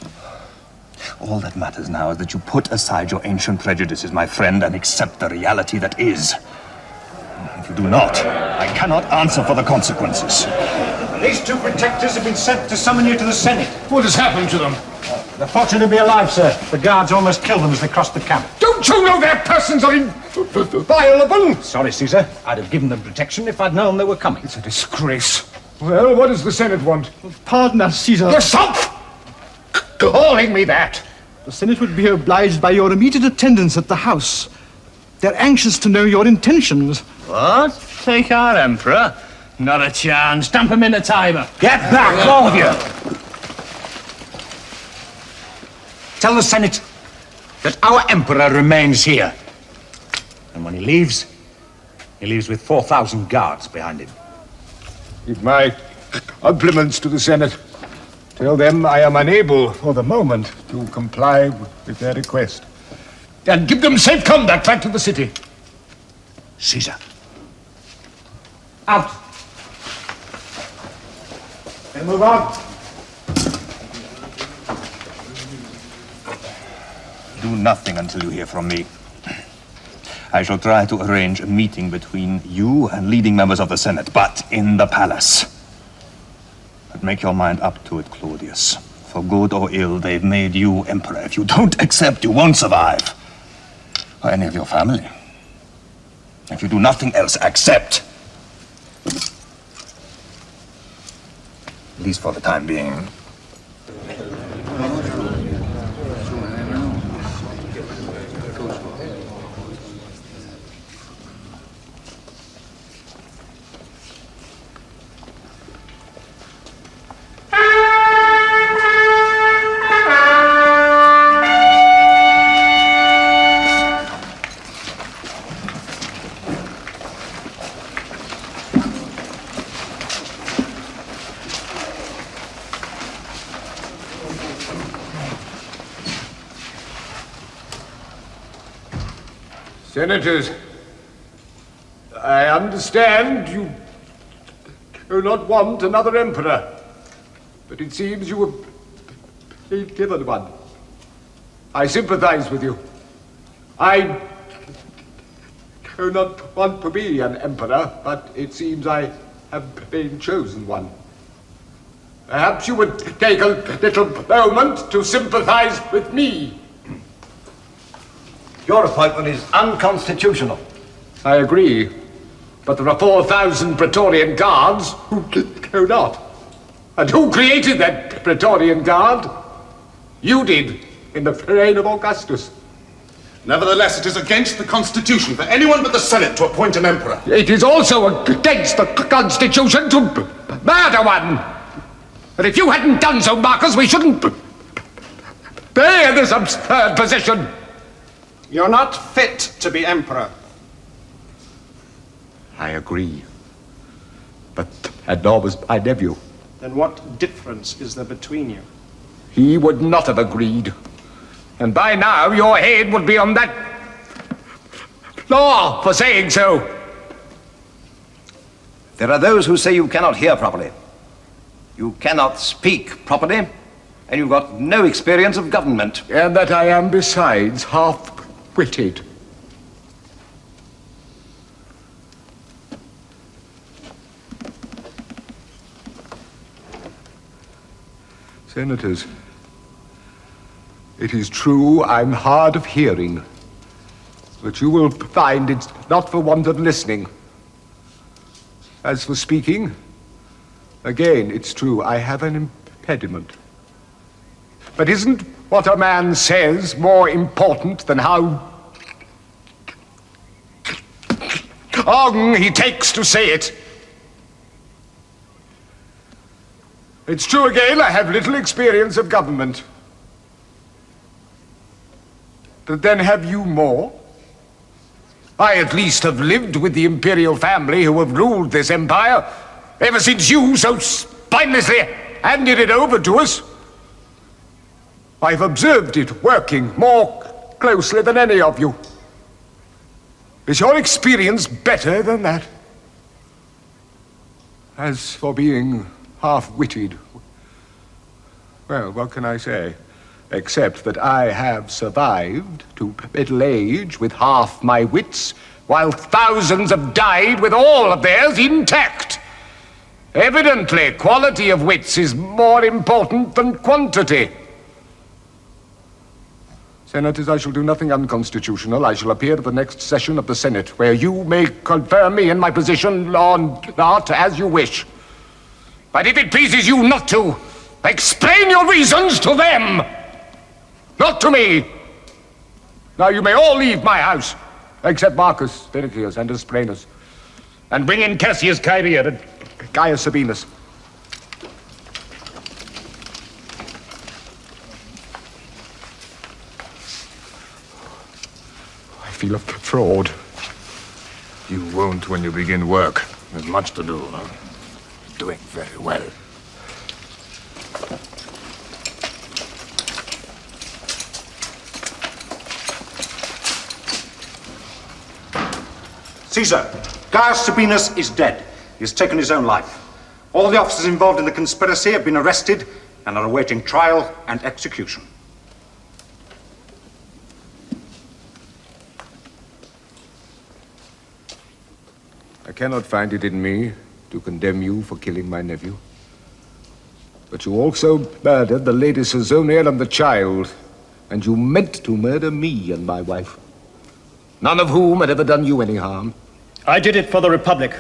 All that matters now is that you put aside your ancient prejudices, my friend, and accept the reality that is. If you do not, I cannot answer for the consequences. These two protectors have been sent to summon you to the Senate. What has happened to them? They're fortunate to be alive, sir. The guards almost killed them as they crossed the camp. Don't you know their persons are inviolable? Sorry, Caesar. I'd have given them protection if I'd known they were coming. It's a disgrace. Well, what does the Senate want? Pardon us, Caesar. You stop calling me that! The Senate would be obliged by your immediate attendance at the House. They're anxious to know your intentions. What? Take our Emperor? Not a chance. Dump him in the Tiber. Get back, all of you! Tell the Senate that our Emperor remains here. And when he leaves with 4,000 guards behind him. Give my compliments to the Senate. Tell them I am unable, for the moment, to comply with their request. And give them safe conduct back to the city. Caesar. Out. And move on. Do nothing until you hear from me. I shall try to arrange a meeting between you and leading members of the Senate, but in the palace. But make your mind up to it, Claudius. For good or ill, they've made you emperor. If you don't accept, you won't survive. Or any of your family. If you do nothing else, accept. At least for the time being. Senators, I understand you do not want another emperor, but it seems you have been given one. I sympathize with you. I do not want to be an emperor, but it seems I have been chosen one. Perhaps you would take a little moment to sympathize with me. Your appointment is unconstitutional. I agree, but there are 4,000 Praetorian guards who do not. And who created that Praetorian Guard? You did, in the reign of Augustus. Nevertheless, it is against the Constitution for anyone but the Senate to appoint an emperor. It is also against the Constitution to murder one. And if you hadn't done so, Marcus, we shouldn't be in this absurd position. You're not fit to be emperor. I agree. But Ador was my nephew. Then what difference is there between you? He would not have agreed. And by now, your head would be on that floor for saying so. There are those who say you cannot hear properly. You cannot speak properly, and you've got no experience of government. And that I am, besides, half-witted. Senators, it is true I'm hard of hearing, but you will find it's not for want of listening. As for speaking, again, it's true, I have an impediment. But isn't what a man says more important than how long he takes to say it? It's true again, I have little experience of government. But then have you more? I at least have lived with the imperial family who have ruled this empire ever since you so spinelessly handed it over to us. I've observed it working more closely than any of you. Is your experience better than that? As for being half-witted, well, what can I say? Except that I have survived to middle age with half my wits, while thousands have died with all of theirs intact. Evidently, quality of wits is more important than quantity. Senators, I shall do nothing unconstitutional. I shall appear at the next session of the Senate, where you may confirm me in my position or not, as you wish. But if it pleases you not to, explain your reasons to them, not to me. Now you may all leave my house, except Marcus, Vinicius, and Asprenas, and bring in Cassius Caesar and Gaius Sabinus. I feel a fraud. You won't when you begin work. There's much to do. Huh? Doing very well. Caesar, Gaius Sabinus is dead. He has taken his own life. All the officers involved in the conspiracy have been arrested and are awaiting trial and execution. I cannot find it in me to condemn you for killing my nephew. But you also murdered the Lady Caesonia and the child, and you meant to murder me and my wife, none of whom had ever done you any harm. I did it for the Republic,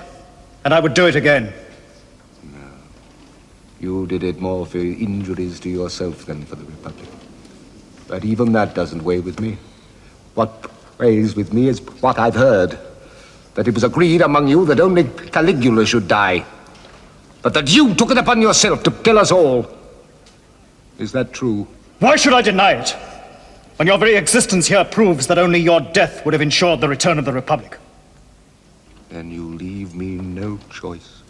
and I would do it again. No. You did it more for injuries to yourself than for the Republic. But even that doesn't weigh with me. What weighs with me is what I've heard. That it was agreed among you that only Caligula should die. But that you took it upon yourself to kill us all. Is that true? Why should I deny it? When your very existence here proves that only your death would have ensured the return of the Republic. Then you leave me no choice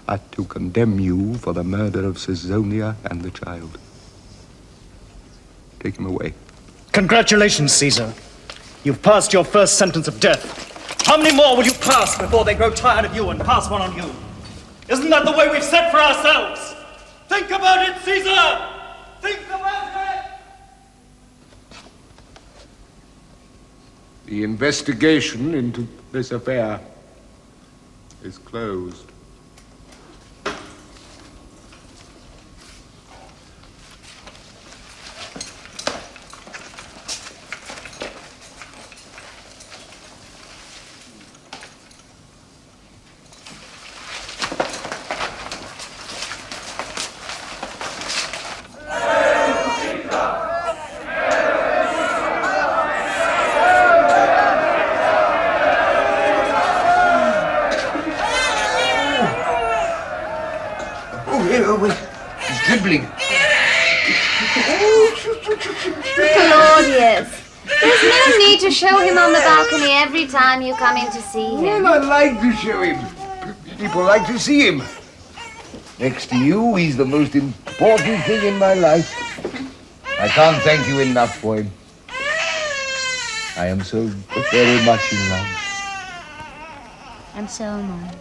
but to condemn you for the murder of Caesonia and the child. Take him away. Congratulations, Caesar. You've passed your first sentence of death. How many more will you pass before they grow tired of you and pass one on you? Isn't that the way we've set for ourselves? Think about it, Caesar! Think about it! The investigation into this affair is closed. Claudius, there's no need to show him on the balcony every time you come in to see him. Well, I like to show him. People like to see him. Next to you, he's the most important thing in my life. I can't thank you enough for him. I am so very much in love. And so am I.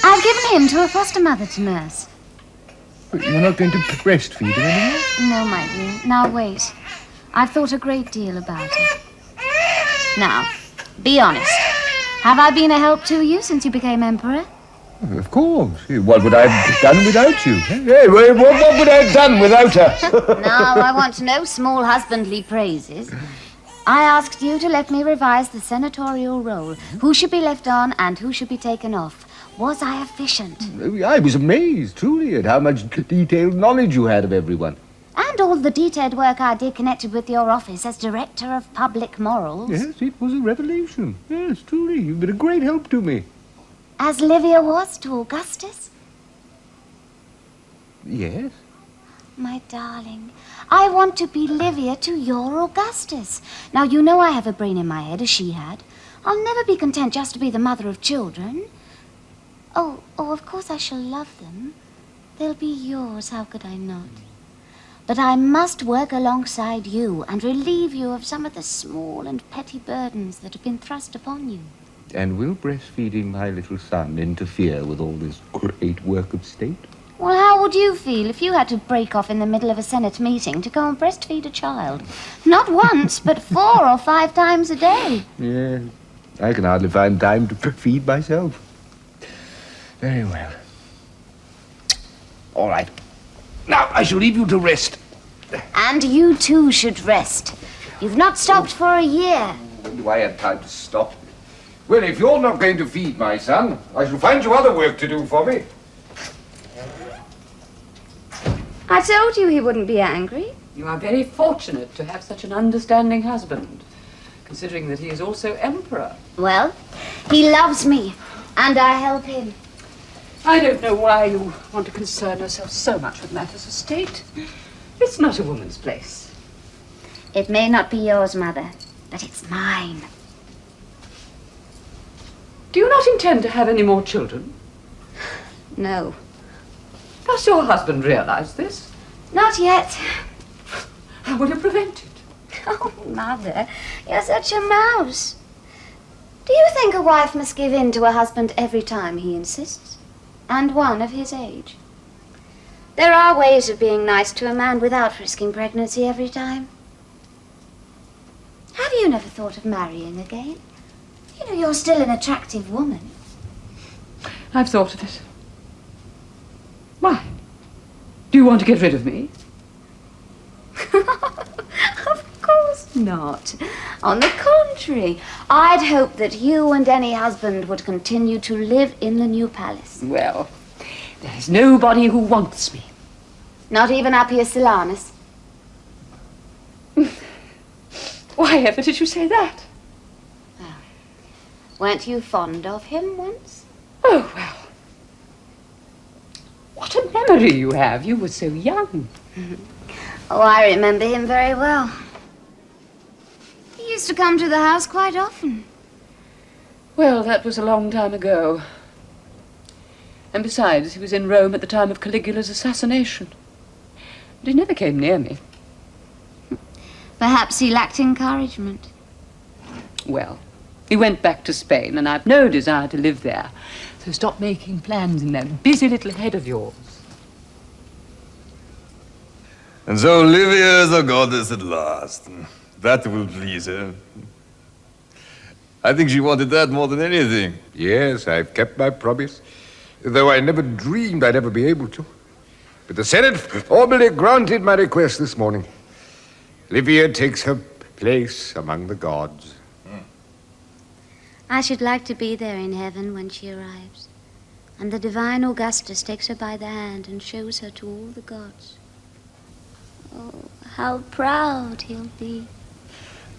I've given him to a foster mother to nurse. But you're not going to breastfeed him anymore? No, my dear. Now, wait. I've thought a great deal about it. Now, be honest. Have I been a help to you since you became emperor? Of course. What would I have done without you? Hey, what would I have done without her? Now, I want no small husbandly praises. I asked you to let me revise the senatorial roll. Who should be left on and who should be taken off. Was I efficient? I was amazed, truly, at how much detailed knowledge you had of everyone. And all the detailed work I did connected with your office as Director of Public Morals. Yes, it was a revelation. Yes, truly, you've been a great help to me. As Livia was to Augustus? Yes? My darling, I want to be Livia to your Augustus. Now, you know I have a brain in my head, as she had. I'll never be content just to be the mother of children. Oh, of course I shall love them. They'll be yours, how could I not? But I must work alongside you and relieve you of some of the small and petty burdens that have been thrust upon you. And will breastfeeding my little son interfere with all this great work of state? Well, how would you feel if you had to break off in the middle of a Senate meeting to go and breastfeed a child? Not once, but 4 or 5 times a day. Yeah, I can hardly find time to feed myself. Very well. All right. Now, I shall leave you to rest. And you too should rest. You've not stopped for a year. When do I have time to stop? Well, if you're not going to feed my son, I shall find you other work to do for me. I told you he wouldn't be angry. You are very fortunate to have such an understanding husband, considering that he is also emperor. Well, he loves me, and I help him. I don't know why you want to concern yourself so much with matters of state. It's not a woman's place. It may not be yours, Mother, but it's mine. Do you not intend to have any more children? No. Does your husband realize this? Not yet. How will you prevent it? Oh, Mother, you're such a mouse. Do you think a wife must give in to a husband every time he insists? And one of his age? There are ways of being nice to a man without risking pregnancy every time. Have you never thought of marrying again? You know, you're still an attractive woman. I've thought of it. Why? Do you want to get rid of me? Of course not. On the contrary, I'd hope that you and any husband would continue to live in the new palace. Well, there's nobody who wants me. Not even Appius Silanus? Why ever did you say that? Weren't you fond of him once? Oh, well. What a memory you have. You were so young. Oh, I remember him very well. He used to come to the house quite often. Well, that was a long time ago. And besides, he was in Rome at the time of Caligula's assassination. But he never came near me. Perhaps he lacked encouragement. Well, he went back to Spain, and I've no desire to live there. So stop making plans in that busy little head of yours. And so Livia is a goddess at last. That will please her. I think she wanted that more than anything. Yes, I've kept my promise, though I never dreamed I'd ever be able to. But the Senate formally granted my request this morning. Livia takes her place among the gods. I should like to be there in heaven when she arrives, and the divine Augustus takes her by the hand and shows her to all the gods. Oh, how proud he'll be.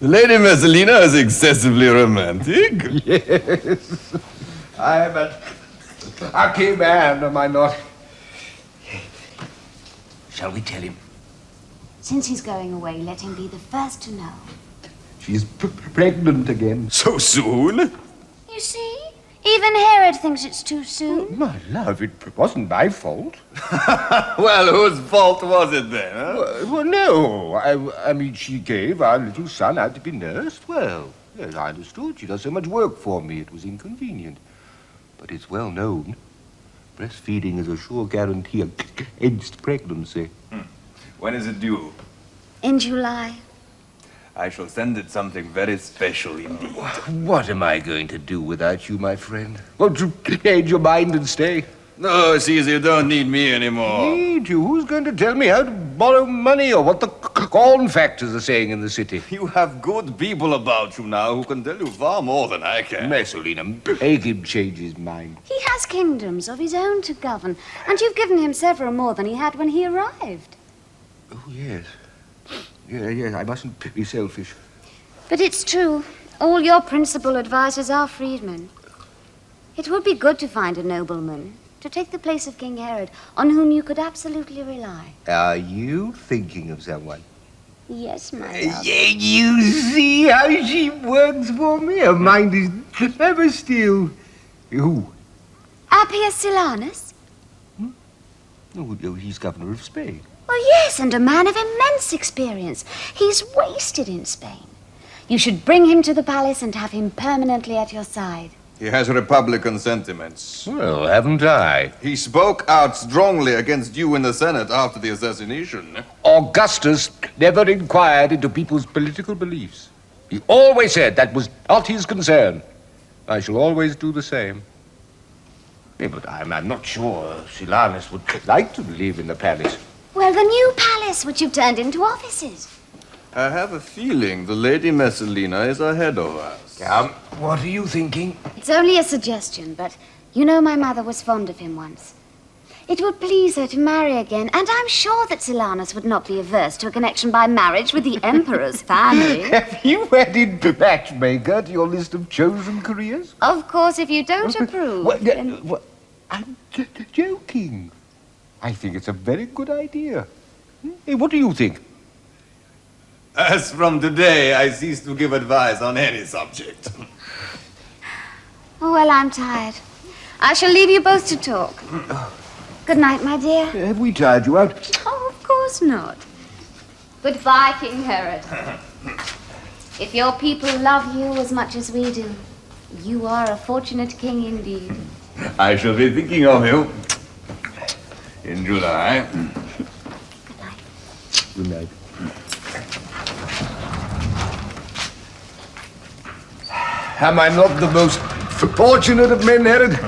The Lady Messalina is excessively romantic. Yes. I'm a lucky man, am I not? Shall we tell him? Since he's going away, let him be the first to know. She's pregnant again. So soon? You see? Even Herod thinks it's too soon. My love, it wasn't my fault. Well, whose fault was it then, huh? Well, no. I mean, she gave our little son out to be nursed. Well, yes, I understood. She does so much work for me, it was inconvenient. But it's well known. Breastfeeding is a sure guarantee against pregnancy. When is it due? In July. I shall send it something very special indeed. What am I going to do without you, my friend? Won't you change your mind and stay? No, Caesar, you don't need me anymore. Need you? Who's going to tell me how to borrow money or what the corn factors are saying in the city? You have good people about you now who can tell you far more than I can. Messalina, make him change his mind. He has kingdoms of his own to govern, and you've given him several more than he had when he arrived. Oh, yes. Yes, I mustn't be selfish. But it's true. All your principal advisors are freedmen. It would be good to find a nobleman to take the place of King Herod, on whom you could absolutely rely. Are you thinking of someone? Yes, my love. You see how she works for me? Her mind is never still. Who? Appius Silanus? Oh, he's governor of Spain. Well, yes, and a man of immense experience. He's wasted in Spain. You should bring him to the palace and have him permanently at your side. He has Republican sentiments. Well, haven't I? He spoke out strongly against you in the Senate after the assassination. Augustus never inquired into people's political beliefs. He always said that was not his concern. I shall always do the same. Yeah, but I'm not sure Silanus would like to live in the palace. Well, the new palace, which you've turned into offices. I have a feeling the Lady Messalina is ahead of us. Come, what are you thinking? It's only a suggestion, but you know my mother was fond of him once. It would please her to marry again, and I'm sure that Silanus would not be averse to a connection by marriage with the Emperor's family. Have you added matchmaker to your list of chosen careers? Of course, if you don't approve. then... I'm joking. I think it's a very good idea. Hey, what do you think? As from today, I cease to give advice on any subject. Oh, well, I'm tired. I shall leave you both to talk. Good night, my dear. Have we tired you out? Oh, of course not. Goodbye, King Herod. If your people love you as much as we do, you are a fortunate king indeed. I shall be thinking of you in July. Good night. Am I not the most fortunate of men, Herod?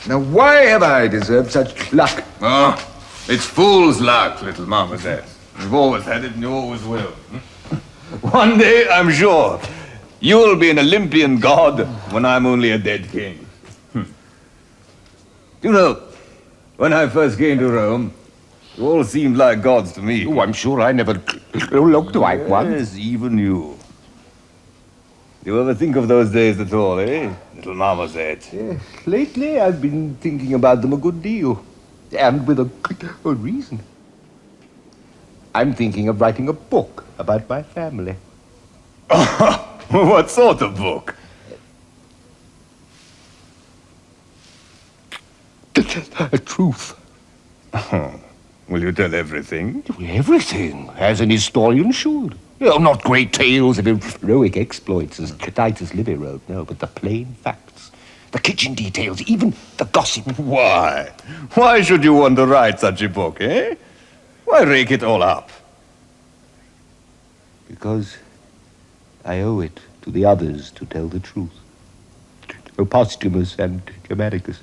Now, why have I deserved such luck? Oh, it's fool's luck, little marmoset. You've always had it and you always will. One day, I'm sure, you'll be an Olympian god when I'm only a dead king. You know, when I first came to Rome, you all seemed like gods to me. Oh, I'm sure I never looked like one. Yes, even you. Do you ever think of those days at all, eh, little marmoset? Yes, lately I've been thinking about them a good deal, and with a reason. I'm thinking of writing a book about my family. What sort of book? A truth. Will you tell everything? Everything, as an historian should. No, not great tales of heroic exploits, as Titus Livia wrote, no, but the plain facts. The kitchen details, even the gossip. Why? Why should you want to write such a book, eh? Why rake it all up? Because I owe it to the others to tell the truth. To Posthumus and Germanicus.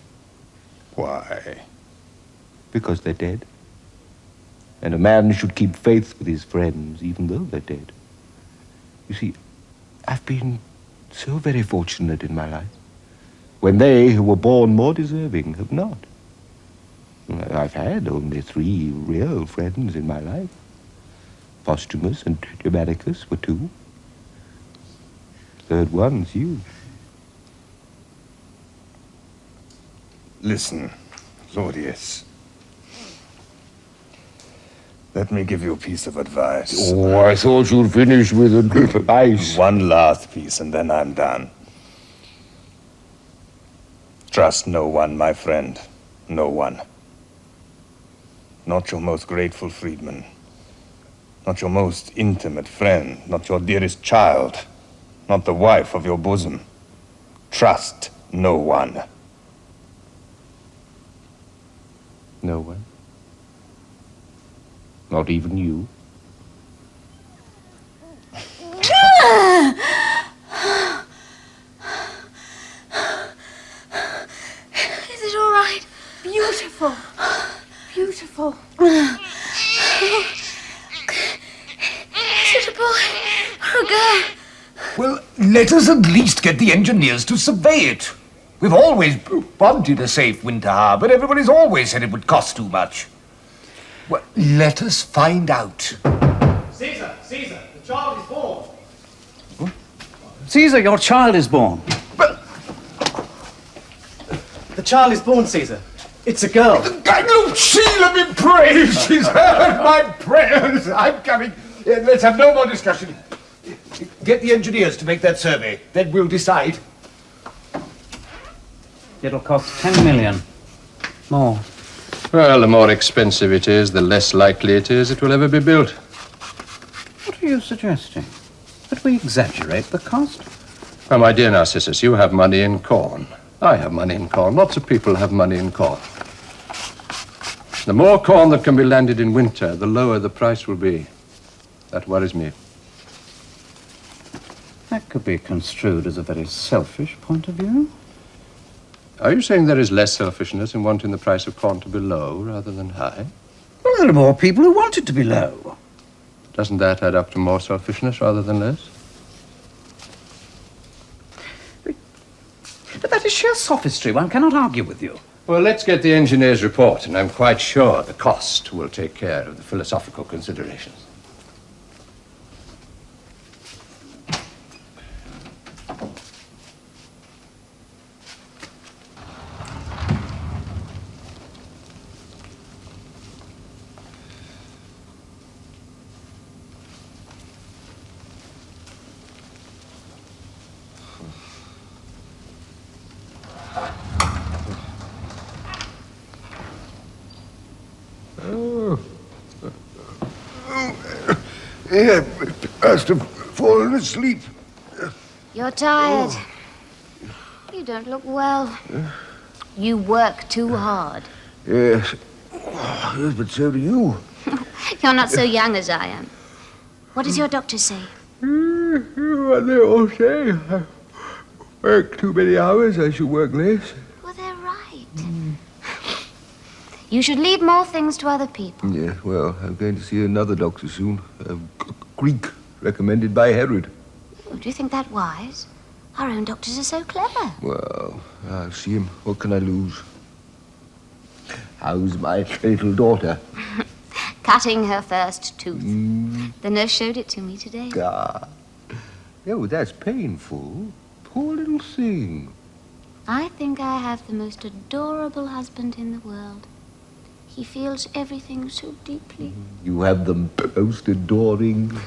Why? Because they're dead. And a man should keep faith with his friends, even though they're dead. You see, I've been so very fortunate in my life, when they who were born more deserving have not. I've had only 3 real friends in my life. Posthumus and Germanicus were 2. Third one's you. Listen, Claudius. Let me give you a piece of advice. Oh, I thought you'd finish with advice. One last piece, and then I'm done. Trust no one, my friend. No one. Not your most grateful freedman. Not your most intimate friend. Not your dearest child. Not the wife of your bosom. Trust no one. No one? Not even you? Is it all right? Beautiful. Beautiful. Is it a boy or a girl? Well, let us at least get the engineers to survey it. We've always wanted a safe winter harbour. Everybody's always said it would cost too much. Well, let us find out. Caesar, the child is born. Caesar, your child is born. The child is born, Caesar. It's a girl. Sheila be praised! She's heard my prayers. I'm coming. Let's have no more discussion. Get the engineers to make that survey. Then we'll decide. It'll cost 10 million. More. Well, the more expensive it is, the less likely it is it will ever be built. What are you suggesting? That we exaggerate the cost? Well, my dear Narcissus, you have money in corn. I have money in corn. Lots of people have money in corn. The more corn that can be landed in winter, the lower the price will be. That worries me. That could be construed as a very selfish point of view. Are you saying there is less selfishness in wanting the price of corn to be low rather than high? Well, there are more people who want it to be low. Doesn't that add up to more selfishness rather than less? But that is sheer sophistry. One cannot argue with you. Well, let's get the engineer's report, and I'm quite sure the cost will take care of the philosophical considerations. Yeah, must have fallen asleep. You're tired. You don't look well. You work too hard. Yes. Yes, but so do you. You're not so young as I am. What does your doctor say? What they all say. I work too many hours, I should work less. Well, they're right. You should leave more things to other people. Yeah, well, I'm going to see another doctor soon. A Greek, recommended by Herod. Oh, do you think that wise? Our own doctors are so clever. Well, I'll see him. What can I lose? How's my little daughter? Cutting her first tooth. The nurse showed it to me today. God. Oh, that's painful. Poor little thing. I think I have the most adorable husband in the world. He feels everything so deeply. You have the most adoring...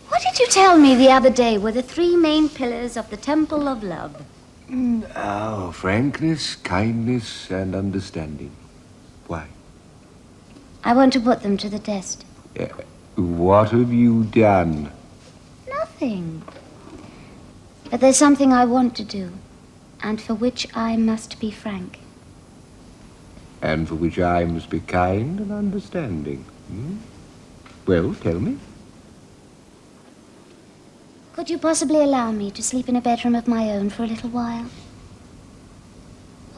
What did you tell me the other day were the three main pillars of the Temple of Love? Oh, frankness, kindness, and understanding. Why? I want to put them to the test. What have you done? Nothing. But there's something I want to do, and for which I must be frank. And for which I must be kind and understanding. Well, tell me. Could you possibly allow me to sleep in a bedroom of my own for a little while?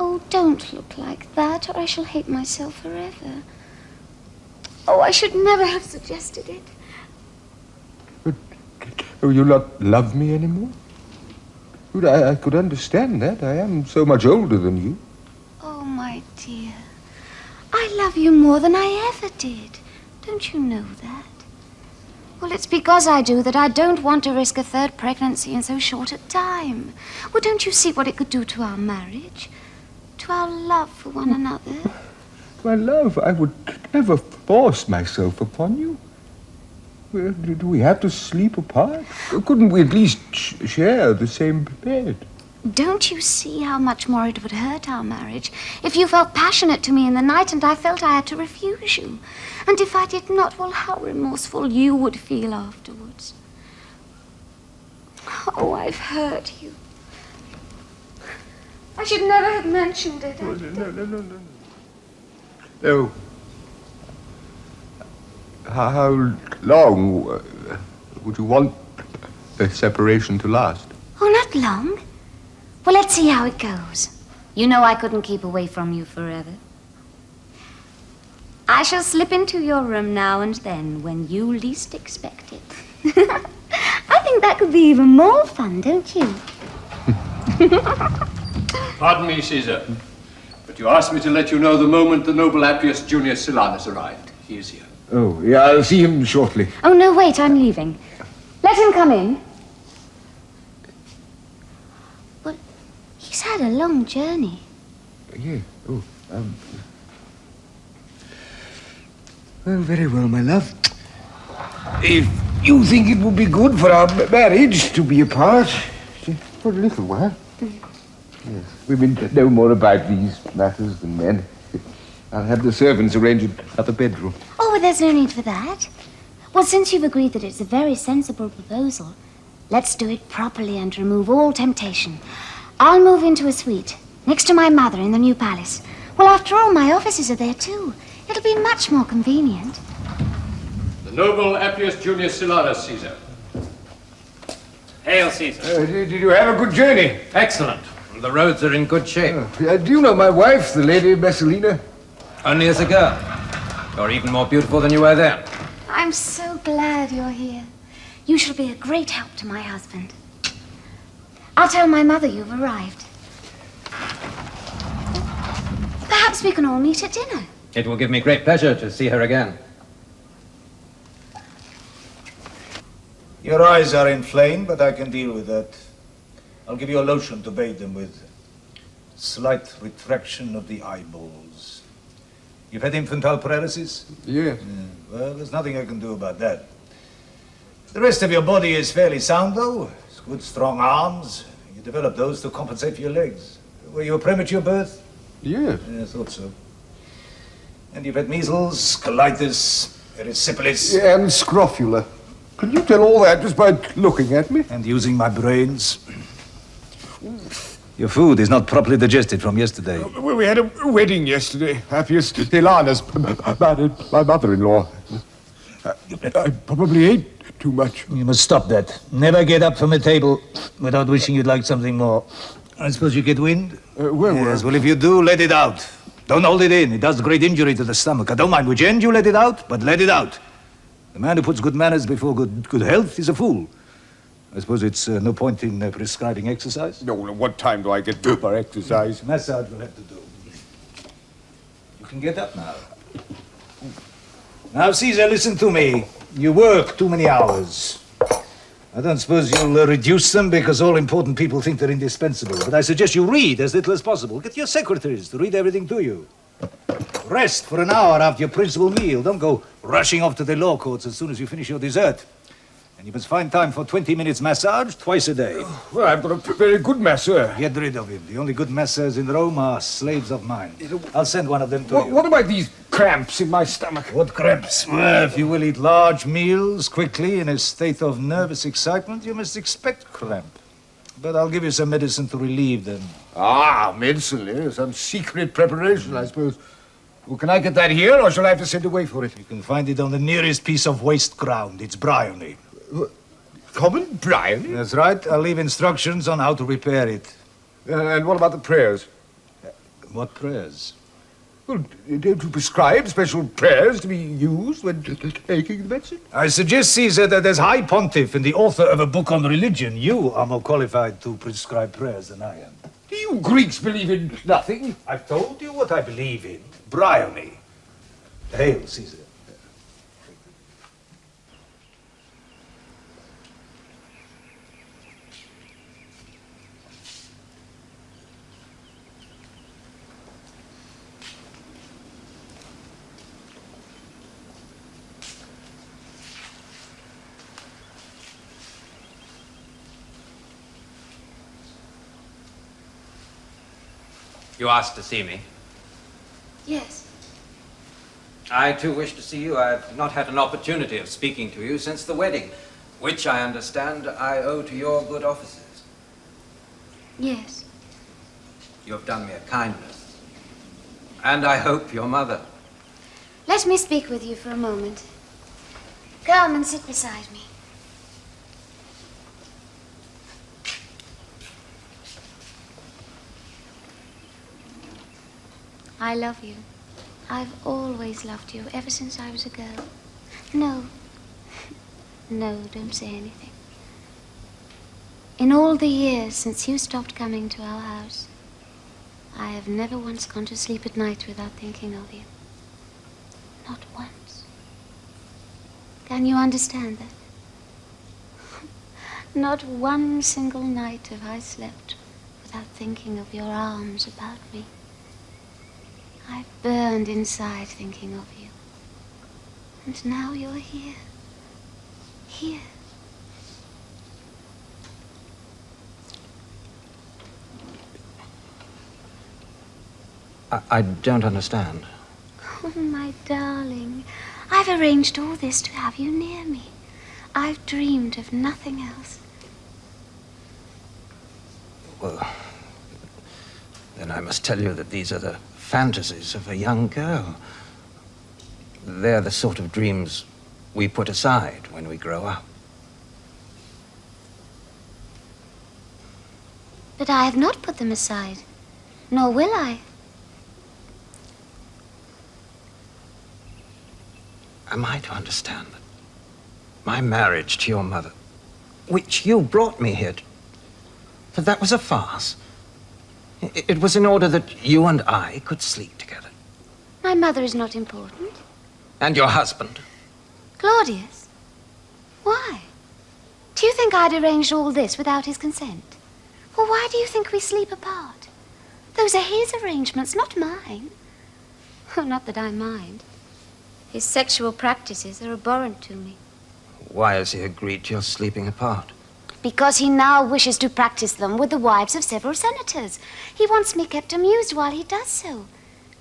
Oh, don't look like that, or I shall hate myself forever. Oh, I should never have suggested it. Oh, you not love me anymore? Good, I could understand that. I am so much older than you. Oh, my dear. I love you more than I ever did. Don't you know that? Well, it's because I do that I don't want to risk a third pregnancy in so short a time. Well, don't you see what it could do to our marriage? To our love for one another? My love, I would never force myself upon you. Well, do we have to sleep apart? Couldn't we at least share the same bed? Don't you see how much more it would hurt our marriage if you felt passionate to me in the night and I felt I had to refuse you? And if I did not, well, how remorseful you would feel afterwards. Oh, I've hurt you. I should never have mentioned it. No. Oh. How long would you want the separation to last? Oh, not long. Well, let's see how it goes. You know I couldn't keep away from you forever. I shall slip into your room now and then when you least expect it. I think that could be even more fun, don't you? Pardon me, Caesar, but you asked me to let you know the moment the noble Appius Junius Silanus arrived. He is here. Oh, yeah, I'll see him shortly. Oh, no, wait, I'm leaving. Let him come in. Well, he's had a long journey. Yeah, Well, very well, my love. If you think it would be good for our marriage to be apart, for a little while. Yes, women know more about these matters than men. I'll have the servants arrange another bedroom. Oh, well, there's no need for that. Well, since you've agreed that it's a very sensible proposal, let's do it properly and remove all temptation. I'll move into a suite, next to my mother in the new palace. Well, after all, my offices are there too. It'll be much more convenient. The noble Appius Junius Silanus, Caesar. Hail, Caesar. Did you have a good journey? Excellent. The roads are in good shape. Do you know my wife, the Lady Messalina? Only as a girl. You're even more beautiful than you were then. I'm so glad you're here. You shall be a great help to my husband. I'll tell my mother you've arrived. Perhaps we can all meet at dinner. It will give me great pleasure to see her again. Your eyes are inflamed, but I can deal with that. I'll give you a lotion to bathe them with. Slight retraction of the eyeballs. You've had infantile paralysis? Yes. Well, there's nothing I can do about that. The rest of your body is fairly sound, though. It's good, strong arms. You developed those to compensate for your legs. Were you a premature birth? Yes. Yeah, I thought so. And you've had measles, colitis, erysipelas. Yeah, and scrofula. Can you tell all that just by looking at me? And using my brains. Your food is not properly digested from yesterday. Well, we had a wedding yesterday. Appius Silanus married my mother-in-law. I probably ate too much. You must stop that. Never get up from a table without wishing you'd like something more. I suppose you get wind? Yes, well, if you do, let it out. Don't hold it in. It does great injury to the stomach. I don't mind which end you let it out, but let it out. The man who puts good manners before good health is a fool. I suppose it's no point in prescribing exercise? No, what time do I get to for exercise? Massage will have to do. You can get up now. Now, Caesar, listen to me. You work too many hours. I don't suppose you'll reduce them because all important people think they're indispensable. But I suggest you read as little as possible. Get your secretaries to read everything to you. Rest for an hour after your principal meal. Don't go rushing off to the law courts as soon as you finish your dessert. And you must find time for 20 minutes massage twice a day. Well, I've got a very good masseur. Get rid of him. The only good masseurs in Rome are slaves of mine. I'll send one of them to you. What about these cramps in my stomach? What cramps? Well, if you will eat large meals quickly in a state of nervous excitement, you must expect cramp. But I'll give you some medicine to relieve them. Ah, medicine, yes. Some secret preparation, I suppose. Well, can I get that here, or shall I have to send away for it? You can find it on the nearest piece of waste ground. It's bryony. Common bryony? That's right. I'll leave instructions on how to repair it. And what about the prayers? What prayers? Well, don't you prescribe special prayers to be used when taking the medicine? I suggest, Caesar, that as High Pontiff and the author of a book on religion, you are more qualified to prescribe prayers than I am. Do you Greeks believe in nothing? I've told you what I believe in. Bryony. Hail, Caesar. You asked to see me. Yes. I too wish to see you. I've not had an opportunity of speaking to you since the wedding, which I understand I owe to your good offices. Yes. You have done me a kindness. And I hope your mother. Let me speak with you for a moment. Come and sit beside me. I love you. I've always loved you, ever since I was a girl. No. No, don't say anything. In all the years since you stopped coming to our house, I have never once gone to sleep at night without thinking of you. Not once. Can you understand that? Not one single night have I slept without thinking of your arms about me. I've burned inside thinking of you. And now you're here. Here. I don't understand. Oh, my darling. I've arranged all this to have you near me. I've dreamed of nothing else. Well, then I must tell you that these are the fantasies of a young girl. They're the sort of dreams we put aside when we grow up. But I have not put them aside, nor will I. Am I to understand that my marriage to your mother, which you brought me here to, that was a farce? It was in order that you and I could sleep together. My mother is not important. And your husband? Claudius? Why? Do you think I'd arranged all this without his consent? Well, why do you think we sleep apart? Those are his arrangements, not mine. Oh, not that I mind. His sexual practices are abhorrent to me. Why has he agreed to your sleeping apart? Because he now wishes to practice them with the wives of several senators. He wants me kept amused while he does so.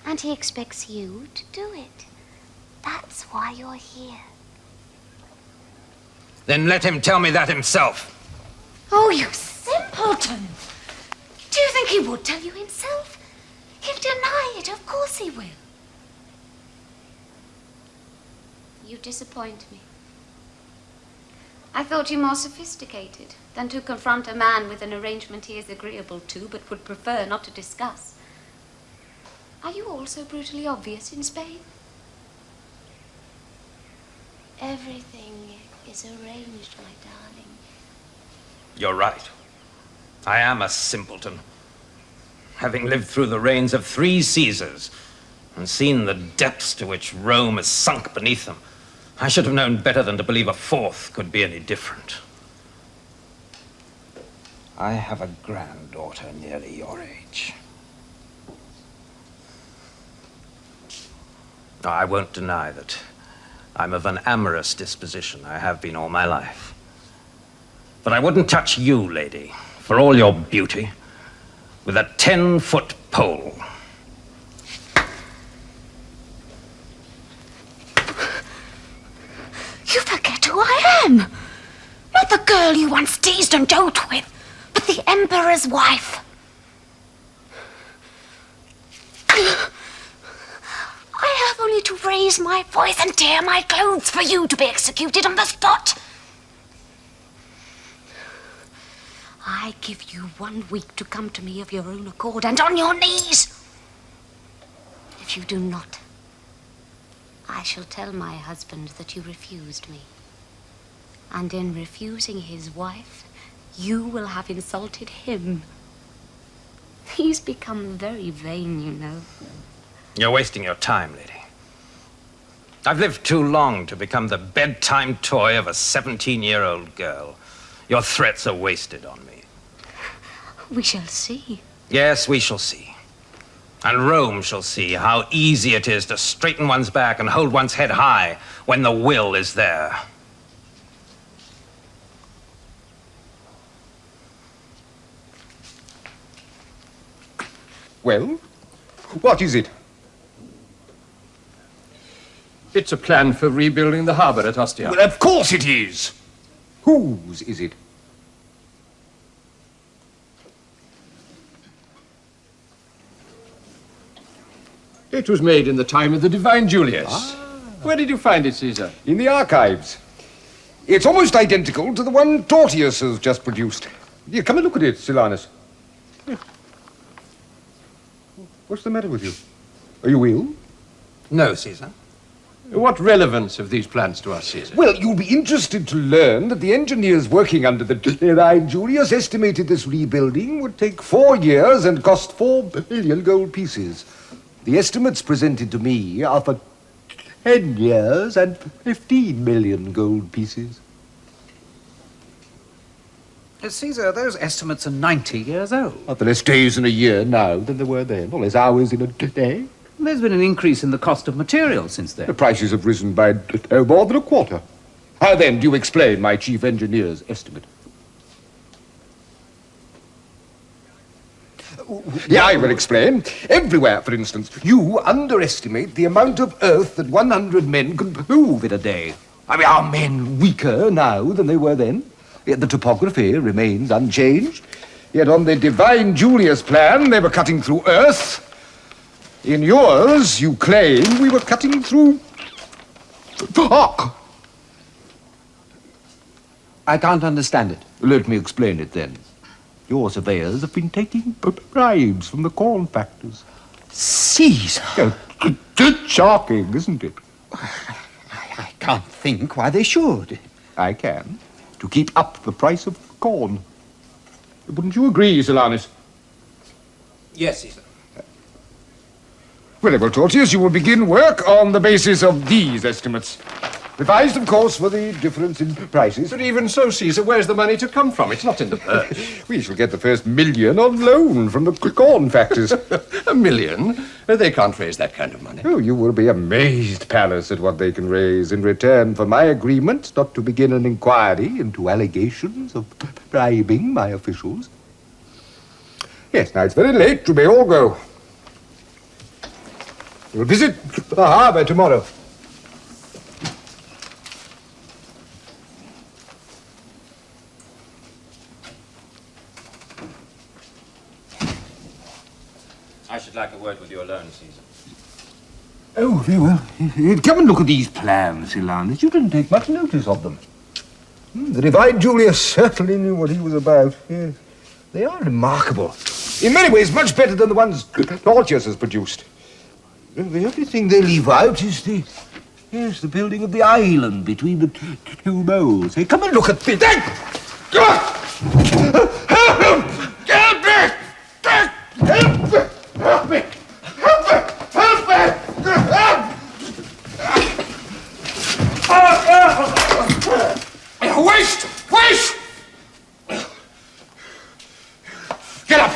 And he expects you to do it. That's why you're here. Then let him tell me that himself. Oh, you simpleton! Do you think he would tell you himself? He'll deny it, of course he will. You disappoint me. I thought you more sophisticated than to confront a man with an arrangement he is agreeable to but would prefer not to discuss. Are you also brutally obvious in Spain? Everything is arranged, my darling. You're right. I am a simpleton. Having lived through the reigns of 3 Caesars and seen the depths to which Rome has sunk beneath them, I should have known better than to believe a 4th could be any different. I have a granddaughter nearly your age. I won't deny that I'm of an amorous disposition. I have been all my life. But I wouldn't touch you, lady, for all your beauty, with a 10-foot pole. You forget who I am. Not the girl you once teased and joked with, but the Emperor's wife. I have only to raise my voice and tear my clothes for you to be executed on the spot. I give you 1 week to come to me of your own accord and on your knees. If you do not, I shall tell my husband that you refused me. And in refusing his wife, you will have insulted him. He's become very vain, you know. You're wasting your time, lady. I've lived too long to become the bedtime toy of a 17-year-old girl. Your threats are wasted on me. We shall see. Yes, we shall see. And Rome shall see how easy it is to straighten one's back and hold one's head high when the will is there. Well, what is it? It's a plan for rebuilding the harbor at Ostia. Well, of course it is. Whose is it? It was made in the time of the divine Julius. Where did you find it, Caesar? In the archives. It's almost identical to the one Tortius has just produced. Here, come and look at it, Silanus. What's the matter with you? Are you ill? No, Caesar. What relevance have these plans to us, Caesar? Well, you'll be interested to learn that the engineers working under the divine Julius estimated this rebuilding would take 4 years and cost 4 billion gold pieces. The estimates presented to me are for 10 years and 15 million gold pieces. Caesar, those estimates are 90 years old. Are there less days in a year now than there were then, or less hours in a day? There's been an increase in the cost of materials since then. The prices have risen by more than a quarter. How then do you explain my chief engineer's estimate? Yeah, I will explain. Everywhere, for instance, you underestimate the amount of earth that 100 men could move in a day. I mean, are men weaker now than they were then? Yet the topography remains unchanged. Yet on the divine Julius plan, they were cutting through earth. In yours, you claim we were cutting through rock. I can't understand it. Let me explain it then. Your surveyors have been taking bribes from the corn factors. Caesar! It's shocking, isn't it? I can't think why they should. I can. To keep up the price of corn. Wouldn't you agree, Silanus? Yes, Caesar. Very well, Tortius, you will begin work on the basis of these estimates. Revised, of course, for the difference in prices. But even so, Caesar, where's the money to come from? It's not in the purse. We shall get the first $1 million on loan from the corn factors. $1 million? They can't raise that kind of money. Oh, you will be amazed, Pallas, at what they can raise in return for my agreement not to begin an inquiry into allegations of bribing my officials. Yes, now it's very late. You may all go. We'll visit the harbour tomorrow. I should like a word with you alone, Caesar. Oh, very well. Come and look at these plans, Silanus. You didn't take much notice of them. The divine Julius certainly knew what he was about. Yes. They are remarkable. In many ways, much better than the ones Claudius has produced. The only thing they leave out is the building of the island between the two moles. Hey, come and look at this. Help me! Waste! Get up!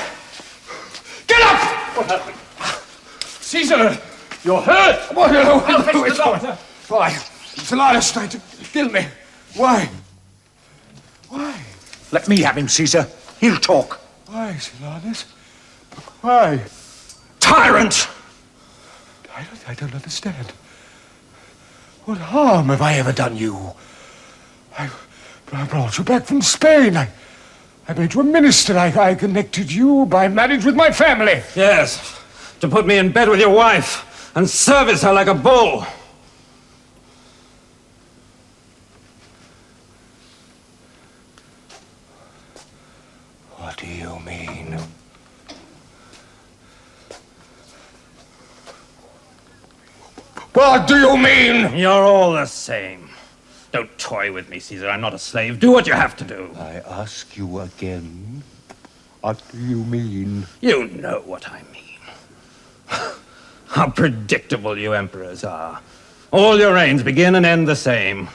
Get up! What happened? Caesar, you're hurt! What? I'll fetch the doctor. Why? Silanus tried to kill me. Why? Why? Let me have him, Caesar. He'll talk. Why, Silanus? Why? Tyrant! I don't understand. What harm have I ever done you? I brought you back from Spain. I made you a minister. I connected you by marriage with my family. Yes, to put me in bed with your wife and service her like a bull. What do you mean? What do you mean? You're all the same. Don't toy with me, Caesar. I'm not a slave. Do what you have to do. I ask you again. What do you mean? You know what I mean. How predictable you emperors are. All your reigns begin and end the same.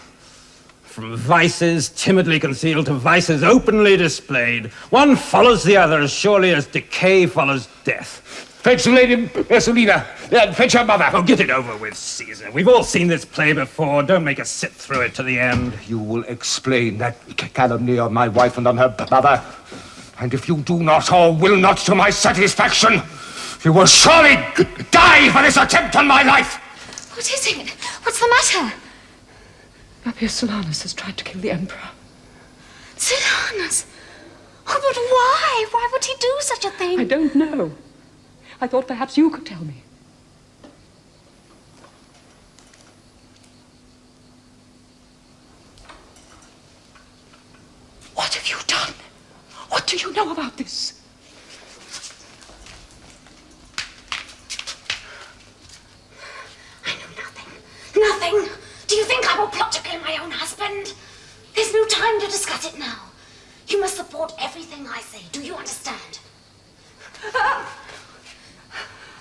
From vices timidly concealed to vices openly displayed. One follows the other as surely as decay follows death. Fetch the lady Messalina. Fetch her mother. Oh, get it over with, Caesar. We've all seen this play before. Don't make us sit through it to the end. You will explain that calumny on my wife and on her mother. And if you do not or will not to my satisfaction, you will surely die for this attempt on my life. What is it? What's the matter? Appius Silanus has tried to kill the Emperor. Silanus? Oh, but why? Why would he do such a thing? I don't know. I thought perhaps you could tell me. What have you done? What do you know about this? I know nothing. Nothing. Do you think I will plot to kill my own husband? There's no time to discuss it now. You must support everything I say. Do you understand?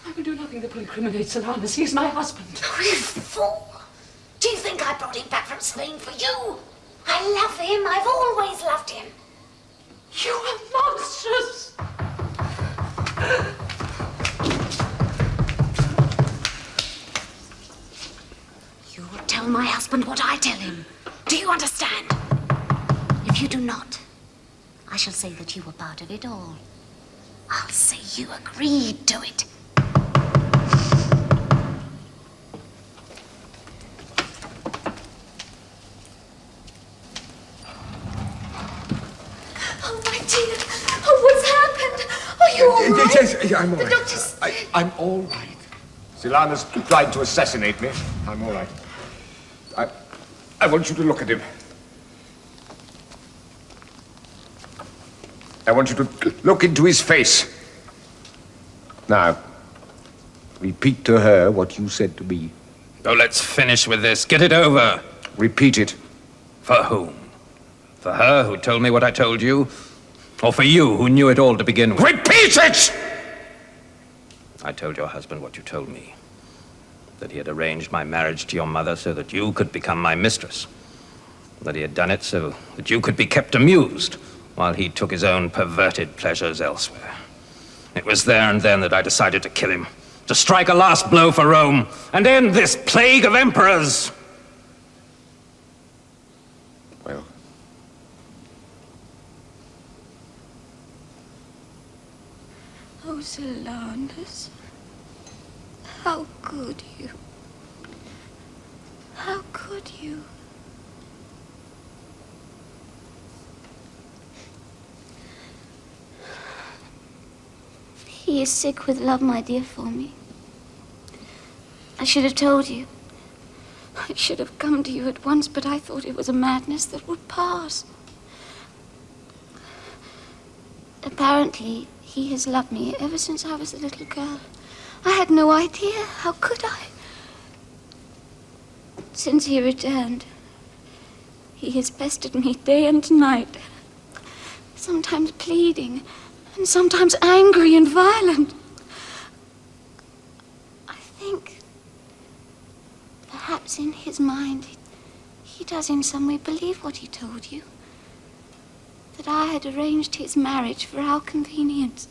I will do nothing that will incriminate Silanus. He's my husband. Oh, you fool! Do you think I brought him back from Spain for you? I love him. I've always loved him. You are monstrous! You will tell my husband what I tell him. Do you understand? If you do not, I shall say that you were part of it all. I'll say you agreed to it. Oh, my dear. Oh, what's happened? Are you all right? Yes, I'm all The right. doctor's... I'm all right. Silanus tried to assassinate me. I'm all right. I want you to look at him. I want you to look into his face. Now, repeat to her what you said to me. Oh, let's finish with this. Get it over. Repeat it. For whom? For her who told me what I told you? Or for you who knew it all to begin with? Repeat it! I told your husband what you told me. That he had arranged my marriage to your mother so that you could become my mistress. That he had done it so that you could be kept amused while he took his own perverted pleasures elsewhere. It was there and then that I decided to kill him, to strike a last blow for Rome, and end this plague of emperors. Well. Oh, Silanus. How could you? How could you? He is sick with love, my dear, for me. I should have told you. I should have come to you at once, but I thought it was a madness that would pass. Apparently, he has loved me ever since I was a little girl. I had no idea. How could I? Since he returned, he has pestered me day and night, sometimes pleading, and sometimes angry and violent. I think perhaps in his mind he does in some way believe what he told you, that I had arranged his marriage for our convenience.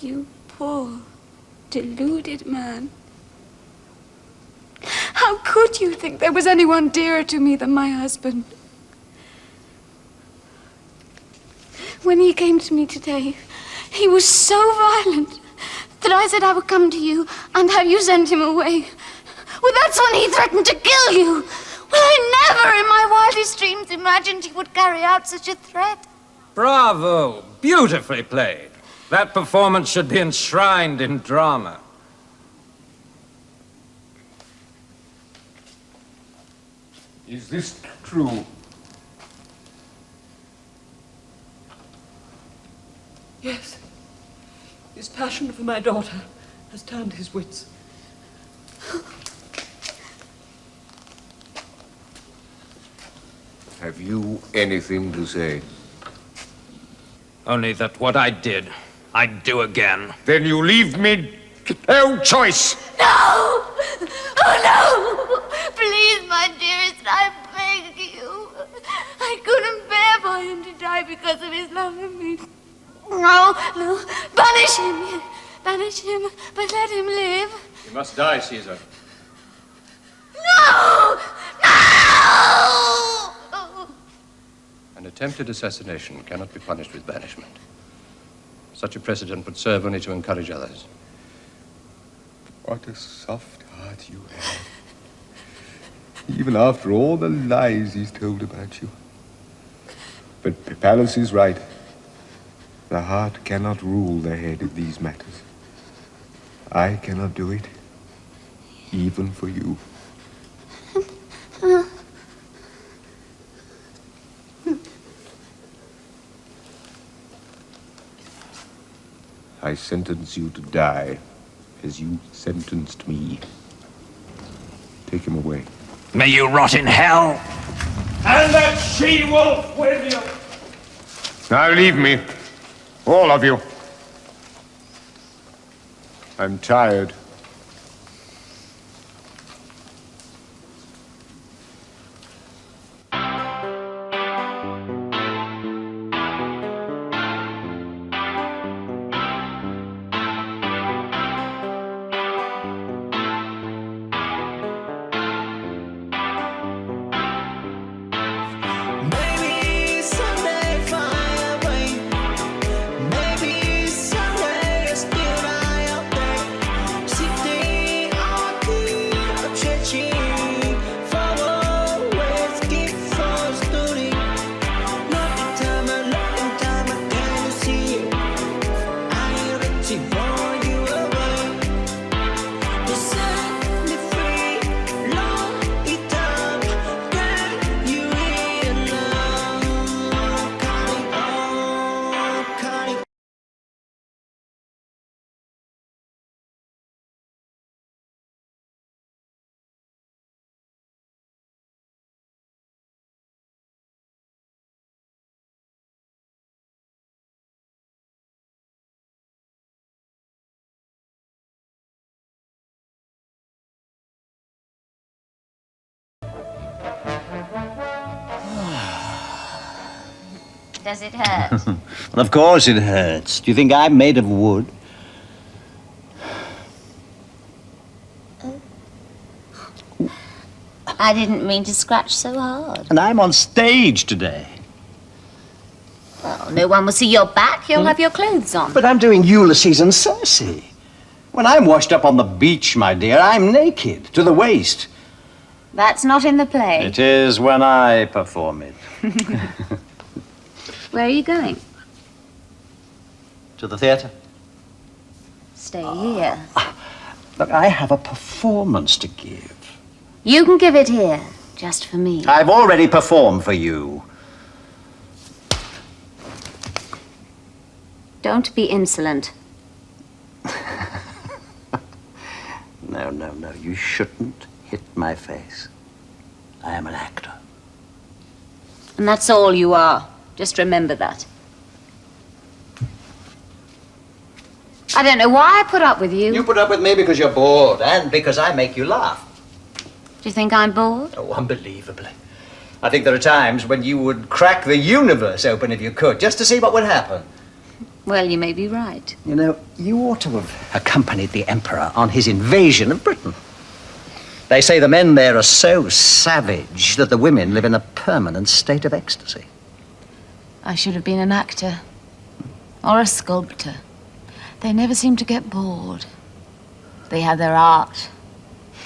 You poor, deluded man. How could you think there was anyone dearer to me than my husband? When he came to me today, he was so violent that I said I would come to you and have you send him away. Well, that's when he threatened to kill you. Well, I never in my wildest dreams imagined he would carry out such a threat. Bravo! Beautifully played. That performance should be enshrined in drama. Is this true? Yes. His passion for my daughter has turned his wits. Have you anything to say? Only that what I did, I'd do again. Then you leave me no choice. No! Oh, no! Please, my dearest, I beg you. I couldn't bear for him to die because of his love of me. No, no. Banish him. Banish him, but let him live. He must die, Caesar. No! No! An attempted assassination cannot be punished with banishment. Such a precedent would serve only to encourage others. What a soft heart you have. Even after all the lies he's told about you. But Pallas is right. The heart cannot rule the head of these matters. I cannot do it, even for you. I sentence you to die, as you sentenced me. Take him away. May you rot in hell! And that she-wolf with you! Now leave me, all of you. I'm tired. Does it hurt? Well, of course it hurts. Do you think I'm made of wood? I didn't mean to scratch so hard. And I'm on stage today. Well, no one will see your back. You'll have your clothes on. But I'm doing Ulysses and Circe. When I'm washed up on the beach, my dear, I'm naked to the waist. That's not in the play. It is when I perform it. Where are you going? To the theatre. Stay here. Look, I have a performance to give. You can give it here, just for me. I've already performed for you. Don't be insolent. No, no, no. You shouldn't hit my face. I am an actor. And that's all you are. Just remember that. I don't know why I put up with you. You put up with me because you're bored and because I make you laugh. Do you think I'm bored? Oh, unbelievably. I think there are times when you would crack the universe open if you could, just to see what would happen. Well, you may be right. You know, you ought to have accompanied the Emperor on his invasion of Britain. They say the men there are so savage that the women live in a permanent state of ecstasy. I should have been an actor. Or a sculptor. They never seem to get bored. They have their art.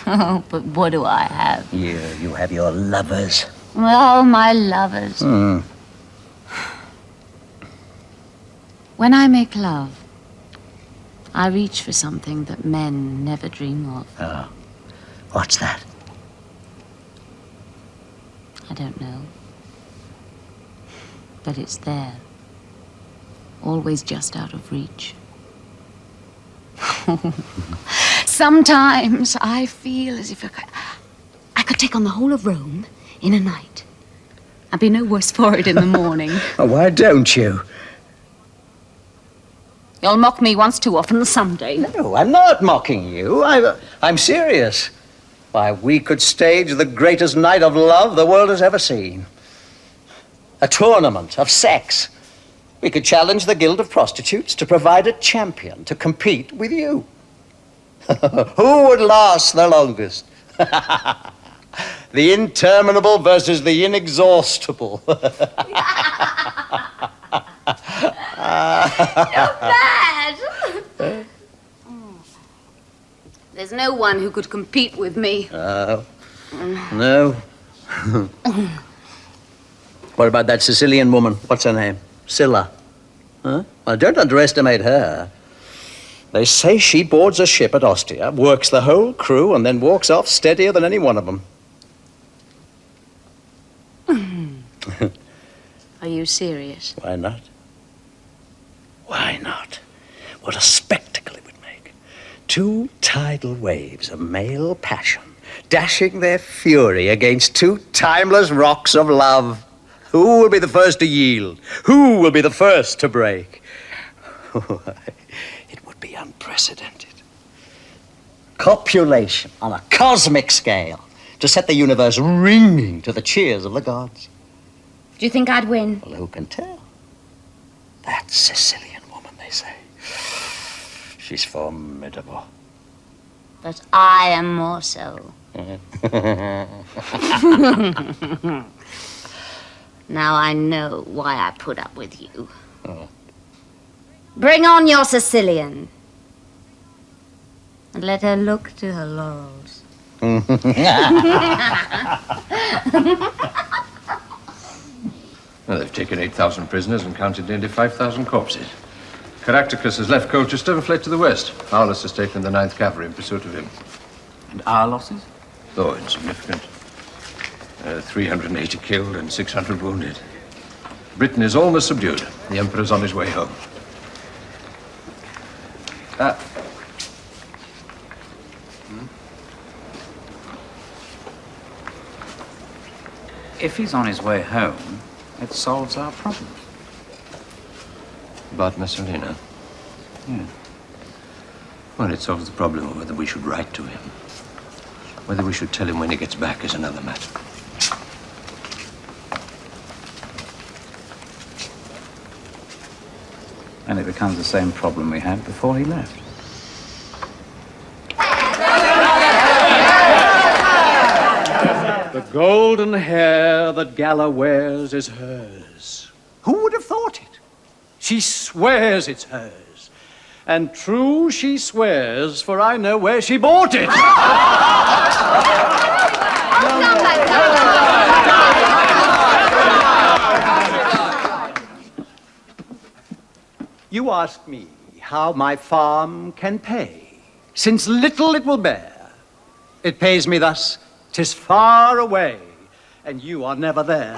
Oh, but what do I have? You have your lovers. Oh, my lovers. When I make love, I reach for something that men never dream of. Oh, what's that? I don't know. But it's there. Always just out of reach. Sometimes I feel as if I could take on the whole of Rome in a night. I'd be no worse for it in the morning. Oh, why don't you? You'll mock me once too often someday. No, I'm not mocking you. I'm serious. Why, we could stage the greatest night of love the world has ever seen. A tournament of sex. We could challenge the Guild of Prostitutes to provide a champion to compete with you. Who would last the longest? The interminable versus the inexhaustible. You're bad. There's no one who could compete with me. No. What about that Sicilian woman? What's her name? Scylla. Huh? Well, don't underestimate her. They say she boards a ship at Ostia, works the whole crew, and then walks off steadier than any one of them. Are you serious? Why not? Why not? What a spectacle it would make. 2 tidal waves of male passion dashing their fury against 2 timeless rocks of love. Who will be the first to yield? Who will be the first to break? It would be unprecedented. Copulation on a cosmic scale to set the universe ringing to the cheers of the gods. Do you think I'd win? Well, who can tell? That Sicilian woman, they say. She's formidable. But I am more so. Now I know why I put up with you. Oh. Bring on your Sicilian. And let her look to her laurels. Well, they've taken 8,000 prisoners and counted nearly 5,000 corpses. Caractacus has left Colchester and fled to the west. Aulus has taken the 9th Cavalry in pursuit of him. And our losses? Though insignificant. 380 killed and 600 wounded. Britain is almost subdued. The Emperor's on his way home. If he's on his way home, it solves our problem. About Messalina? Yeah. Well, it solves the problem of whether we should write to him. Whether we should tell him when he gets back is another matter. And it becomes the same problem we had before he left. The golden hair that Galla wears is hers. Who would have thought it? She swears it's hers. And true she swears, for I know where she bought it. You ask me how my farm can pay, since little it will bear. It pays me thus, 'tis far away, and you are never there.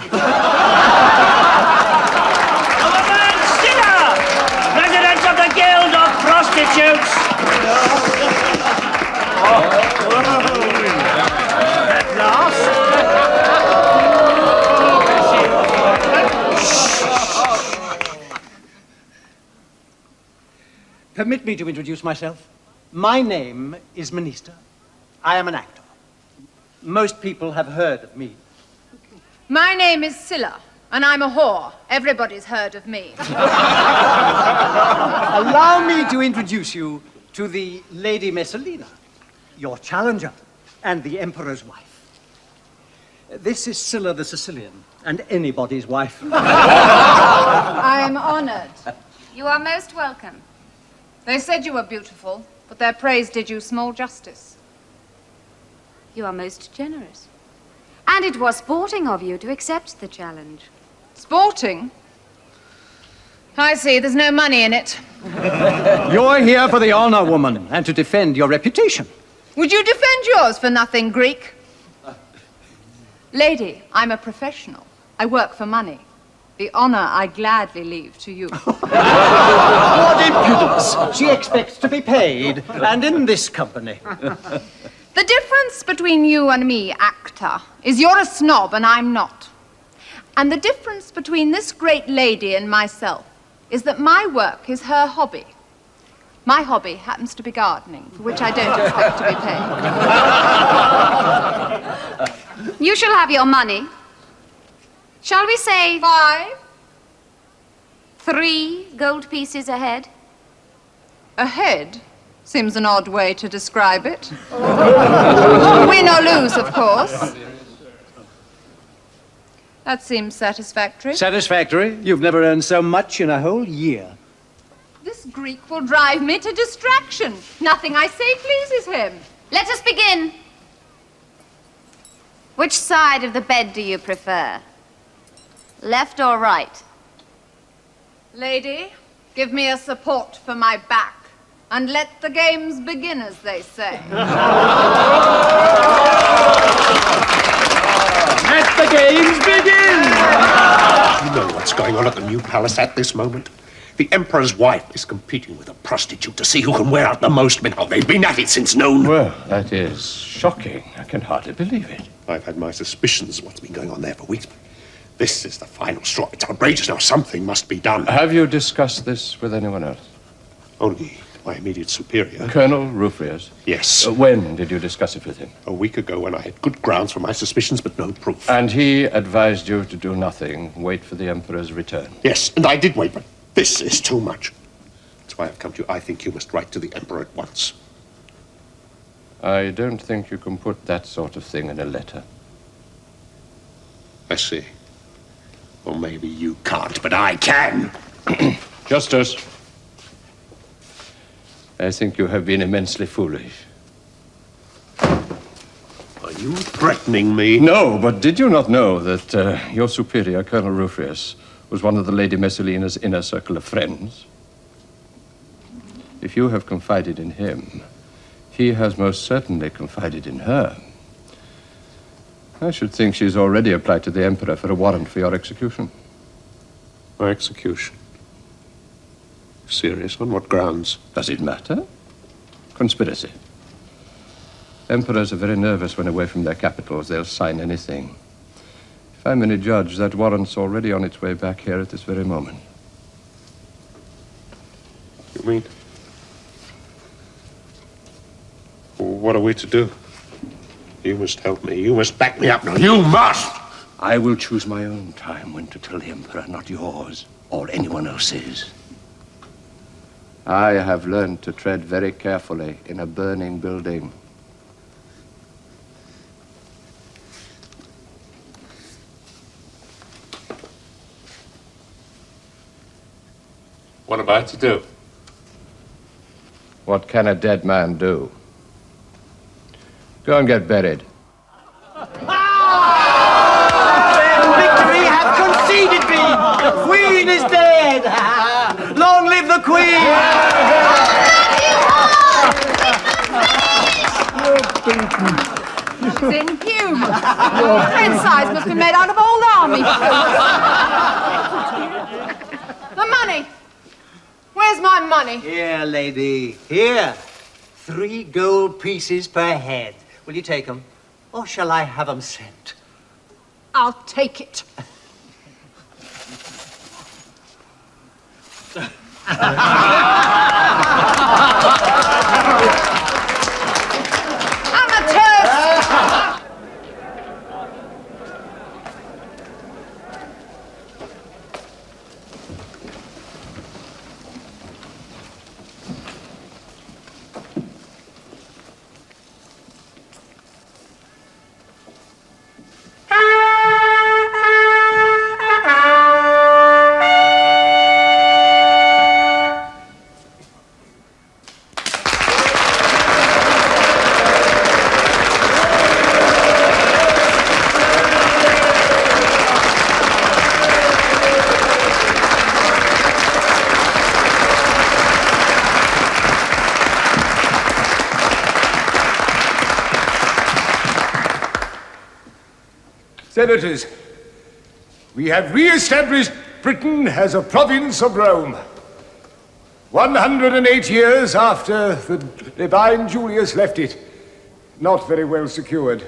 President of the Guild of Prostitutes! At last. Permit me to introduce myself. My name is Minister. I am an actor. Most people have heard of me. My name is Scylla, and I'm a whore. Everybody's heard of me. Allow me to introduce you to the Lady Messalina, your challenger, and the Emperor's wife. This is Scylla the Sicilian, and anybody's wife. I am honored. You are most welcome. They said you were beautiful, but their praise did you small justice. You are most generous. And it was sporting of you to accept the challenge. Sporting? I see, there's no money in it. You're here for the honor, woman, and to defend your reputation. Would you defend yours for nothing, Greek? Lady, I'm a professional. I work for money. The honor I gladly leave to you. What impudence! She expects to be paid, and in this company. The difference between you and me, actor, is you're a snob and I'm not. And the difference between this great lady and myself is that my work is her hobby. My hobby happens to be gardening, for which I don't expect to be paid. You shall have your money. Shall we say 5? 3 gold pieces a head? A head? Seems an odd way to describe it. Win or lose, of course. That seems satisfactory. Satisfactory? You've never earned so much in a whole year. This Greek will drive me to distraction. Nothing I say pleases him. Let us begin. Which side of the bed do you prefer? Left or right? Lady, give me a support for my back, and let the games begin, as they say. Let the games begin! You know what's going on at the new palace at this moment? The Emperor's wife is competing with a prostitute to see who can wear out the most men. Oh, they've been at it since noon. Well, that is shocking. I can hardly believe it. I've had my suspicions of what's been going on there for weeks, but this is the final straw. It's outrageous now. Something must be done. Have you discussed this with anyone else? Only my immediate superior. Colonel Rufrius? Yes. When did you discuss it with him? A week ago, when I had good grounds for my suspicions, but no proof. And he advised you to do nothing, wait for the Emperor's return? Yes, and I did wait, but this is too much. That's why I've come to you. I think you must write to the Emperor at once. I don't think you can put that sort of thing in a letter. I see. Or maybe you can't, but I can. Justice. I think you have been immensely foolish. Are you threatening me? No, but did you not know that your superior, Colonel Rufrius, was one of the Lady Messalina's inner circle of friends? If you have confided in him, he has most certainly confided in her. I should think she's already applied to the Emperor for a warrant for your execution. My execution? Serious? On what grounds? Does it matter? Conspiracy. Emperors are very nervous when away from their capitals. They'll sign anything. If I'm any judge, that warrant's already on its way back here at this very moment. You mean? What are we to do? You must help me. You must back me up now. You must! I will choose my own time when to tell the Emperor, not yours or anyone else's. I have learned to tread very carefully in a burning building. What am I to do? What can a dead man do? Go and get buried. Victory hath conceded me! The Queen is dead! Long live the Queen! It's inhuman. Ensigns must be made out of old army food. The money! Where's my money? Here, lady, here. 3 gold pieces per head. Will you take them? Or shall I have them sent? I'll take it. Amateurs! Senators, we have re-established Britain as a province of Rome. 108 years after the divine Julius left it, not very well secured.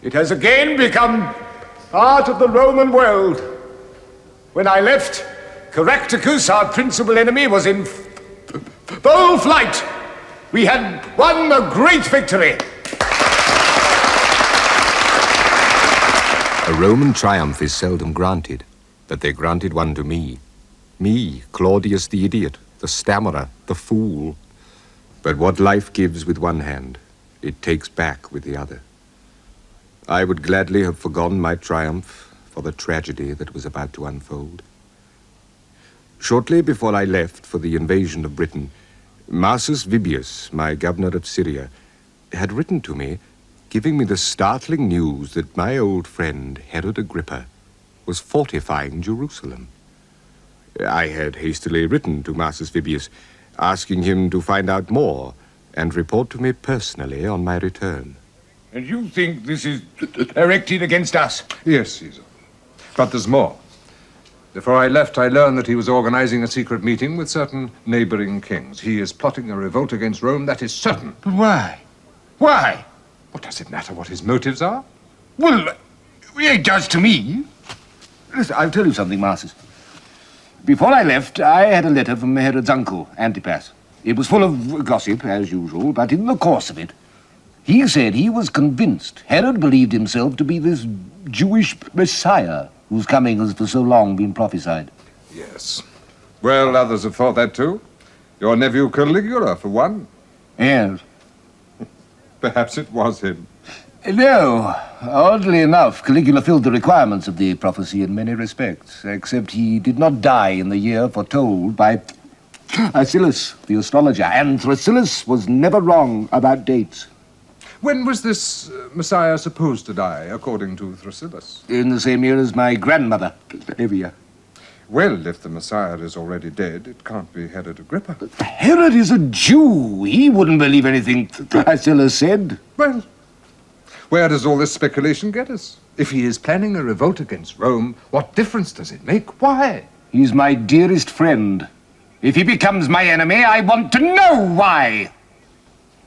It has again become part of the Roman world. When I left, Caractacus, our principal enemy, was in full flight. We had won a great victory. A Roman triumph is seldom granted, but they granted one to me. Me, Claudius the idiot, the stammerer, the fool. But what life gives with one hand, it takes back with the other. I would gladly have forgone my triumph for the tragedy that was about to unfold. Shortly before I left for the invasion of Britain, Marcus Vibius, my governor of Syria, had written to me giving me the startling news that my old friend, Herod Agrippa, was fortifying Jerusalem. I had hastily written to Marcus Vibius, asking him to find out more and report to me personally on my return. And you think this is directed against us? Yes, Caesar. But there's more. Before I left, I learned that he was organizing a secret meeting with certain neighboring kings. He is plotting a revolt against Rome, that is certain. But why? Why? What does it matter what his motives are? Well, it does to me. Listen, I'll tell you something, Marcus. Before I left, I had a letter from Herod's uncle, Antipas. It was full of gossip, as usual, but in the course of it, he said he was convinced Herod believed himself to be this Jewish Messiah whose coming has for so long been prophesied. Yes. Well, others have thought that too. Your nephew Caligula, for one. Yes. Perhaps it was him. No. Oddly enough, Caligula filled the requirements of the prophecy in many respects, except he did not die in the year foretold by Thrasyllus, the astrologer, and Thrasyllus was never wrong about dates. When was this Messiah supposed to die, according to Thrasyllus? In the same year as my grandmother, Livia. Well, if the Messiah is already dead, it can't be Herod Agrippa. Herod is a Jew. He wouldn't believe anything Thrasyllus said. Well, where does all this speculation get us? If he is planning a revolt against Rome, what difference does it make? Why? He's my dearest friend. If he becomes my enemy, I want to know why.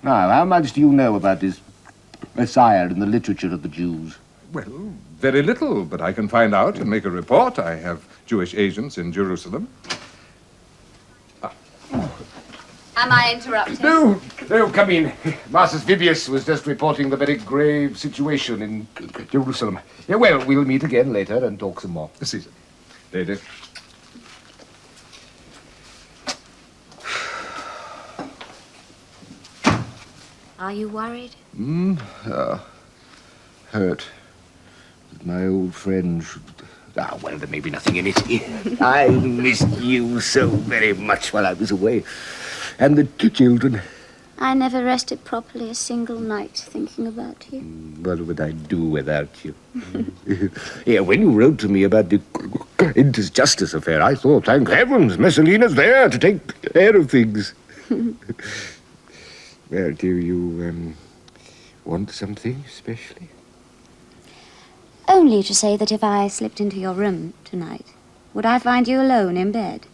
Now, how much do you know about this Messiah in the literature of the Jews? Well, very little, but I can find out and make a report. I have Jewish agents in Jerusalem. Am I interrupting? No, come in. Marcus Vibius was just reporting the very grave situation in Jerusalem. Yeah, well, we'll meet again later and talk some more. Caesar. Lady. Are you worried? Hurt. That my old friend should... Ah, well, there may be nothing in it. I missed you so very much while I was away. And the children. I never rested properly a single night thinking about you. What would I do without you? Yeah, when you wrote to me about the Interjustice affair, I thought, thank heavens, Messalina's there to take care of things. Well, do you, want something especially? Only to say that if I slipped into your room tonight, would I find you alone in bed?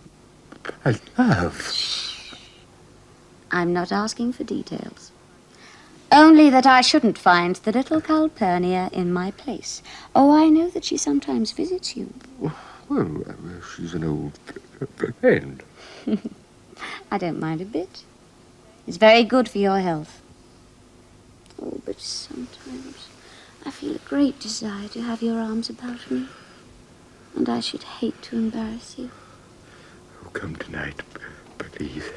Love. I'm not asking for details. Only that I shouldn't find the little Calpurnia in my place. Oh, I know that she sometimes visits you. Well, she's an old friend. I don't mind a bit. It's very good for your health. Oh, but sometimes I feel a great desire to have your arms about me. And I should hate to embarrass you. Oh, come tonight, please.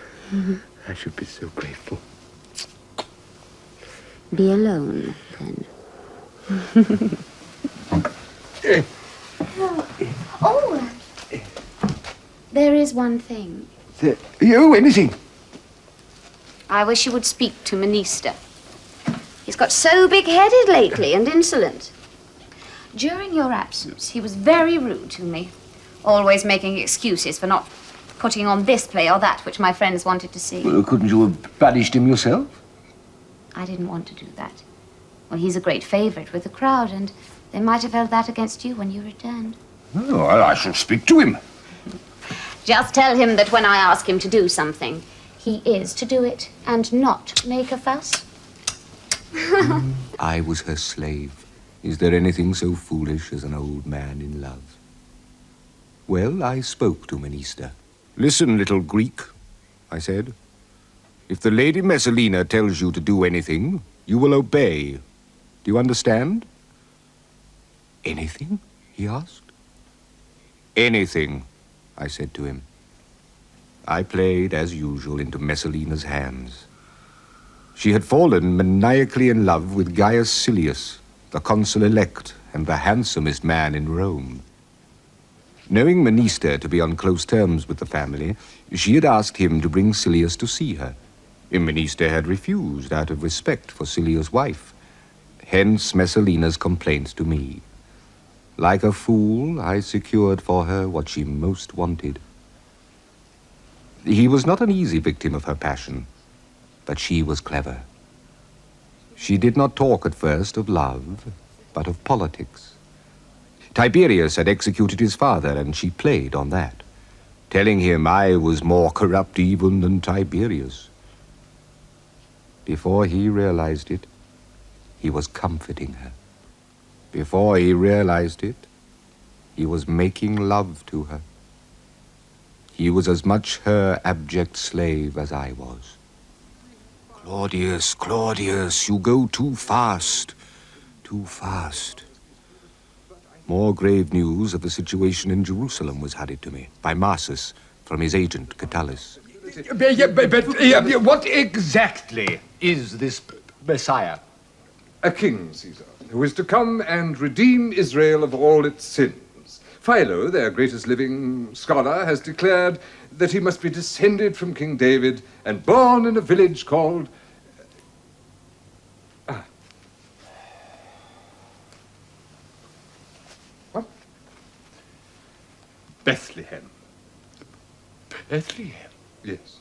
I should be so grateful. Be alone, then. Oh! There is one thing. Anything? I wish you would speak to Minister. He's got so big-headed lately and insolent. During your absence, he was very rude to me, always making excuses for not putting on this play or that which my friends wanted to see. Well, couldn't you have banished him yourself? I didn't want to do that. Well, he's a great favorite with the crowd, and they might have held that against you when you returned. Oh, well, I shall speak to him. Just tell him that when I ask him to do something, he is to do it and not make a fuss. I was her slave. Is there anything so foolish as an old man in love? Well, I spoke to Minister. Listen, little Greek, I said. If the Lady Messalina tells you to do anything, you will obey. Do you understand? Anything? He asked. Anything, I said to him. I played, as usual, into Messalina's hands. She had fallen maniacally in love with Gaius Silius, the consul-elect and the handsomest man in Rome. Knowing Minister to be on close terms with the family, she had asked him to bring Silius to see her. Minister had refused out of respect for Silius' wife. Hence Messalina's complaints to me. Like a fool, I secured for her what she most wanted. He was not an easy victim of her passion, but she was clever. She did not talk at first of love, but of politics. Tiberius had executed his father, and she played on that, telling him I was more corrupt even than Tiberius. Before he realized it, he was comforting her. Before he realized it, he was making love to her. He was as much her abject slave as I was. Claudius, Claudius, you go too fast. Too fast. More grave news of the situation in Jerusalem was hurried to me by Marsus from his agent, Catullus. But what exactly is this Messiah? A king, Caesar, who is to come and redeem Israel of all its sins. Philo, their greatest living scholar, has declared that he must be descended from King David and born in a village called... What? Bethlehem. Bethlehem? Yes.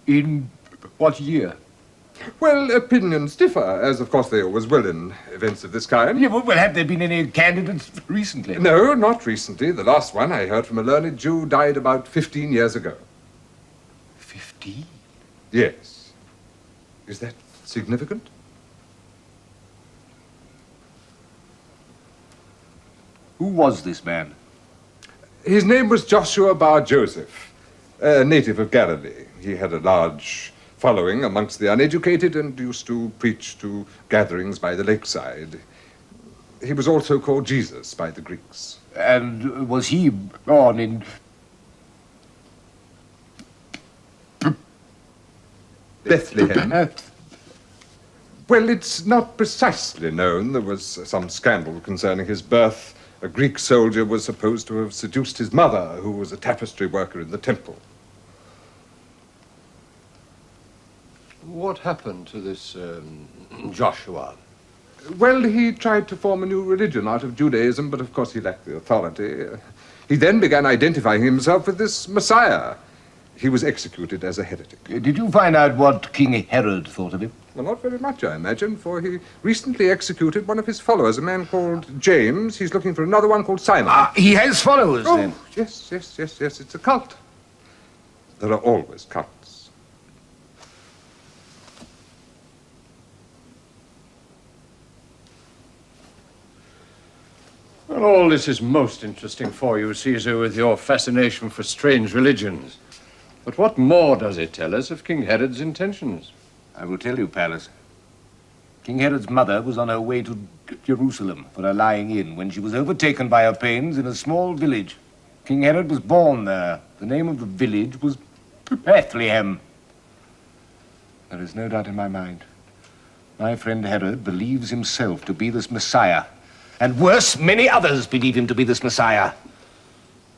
In what year? Well, opinions differ, as of course they always will in events of this kind. Yeah, well, have there been any candidates recently? No, not recently. The last one I heard from a learned Jew died about 15 years ago. 15? Yes. Is that significant? Who was this man? His name was Joshua Bar Joseph, a native of Galilee. He had a large following amongst the uneducated and used to preach to gatherings by the lakeside. He was also called Jesus by the Greeks. And was he born in... Bethlehem? Well, it's not precisely known. There was some scandal concerning his birth. A Greek soldier was supposed to have seduced his mother, who was a tapestry worker in the temple. What happened to this Joshua? Well, he tried to form a new religion out of Judaism, but of course he lacked the authority. He then began identifying himself with this Messiah. He was executed as a heretic. Did you find out what King Herod thought of him? Well, not very much, I imagine, for he recently executed one of his followers, a man called James. He's looking for another one called Simon. He has followers, then? Yes. It's a cult. There are always cults. Well, all this is most interesting for you, Caesar, with your fascination for strange religions. But what more does it tell us of King Herod's intentions? I will tell you, Pallas. King Herod's mother was on her way to Jerusalem for a lying in when she was overtaken by her pains in a small village. King Herod was born there. The name of the village was Bethlehem. There is no doubt in my mind. My friend Herod believes himself to be this Messiah. And worse, many others believe him to be this Messiah.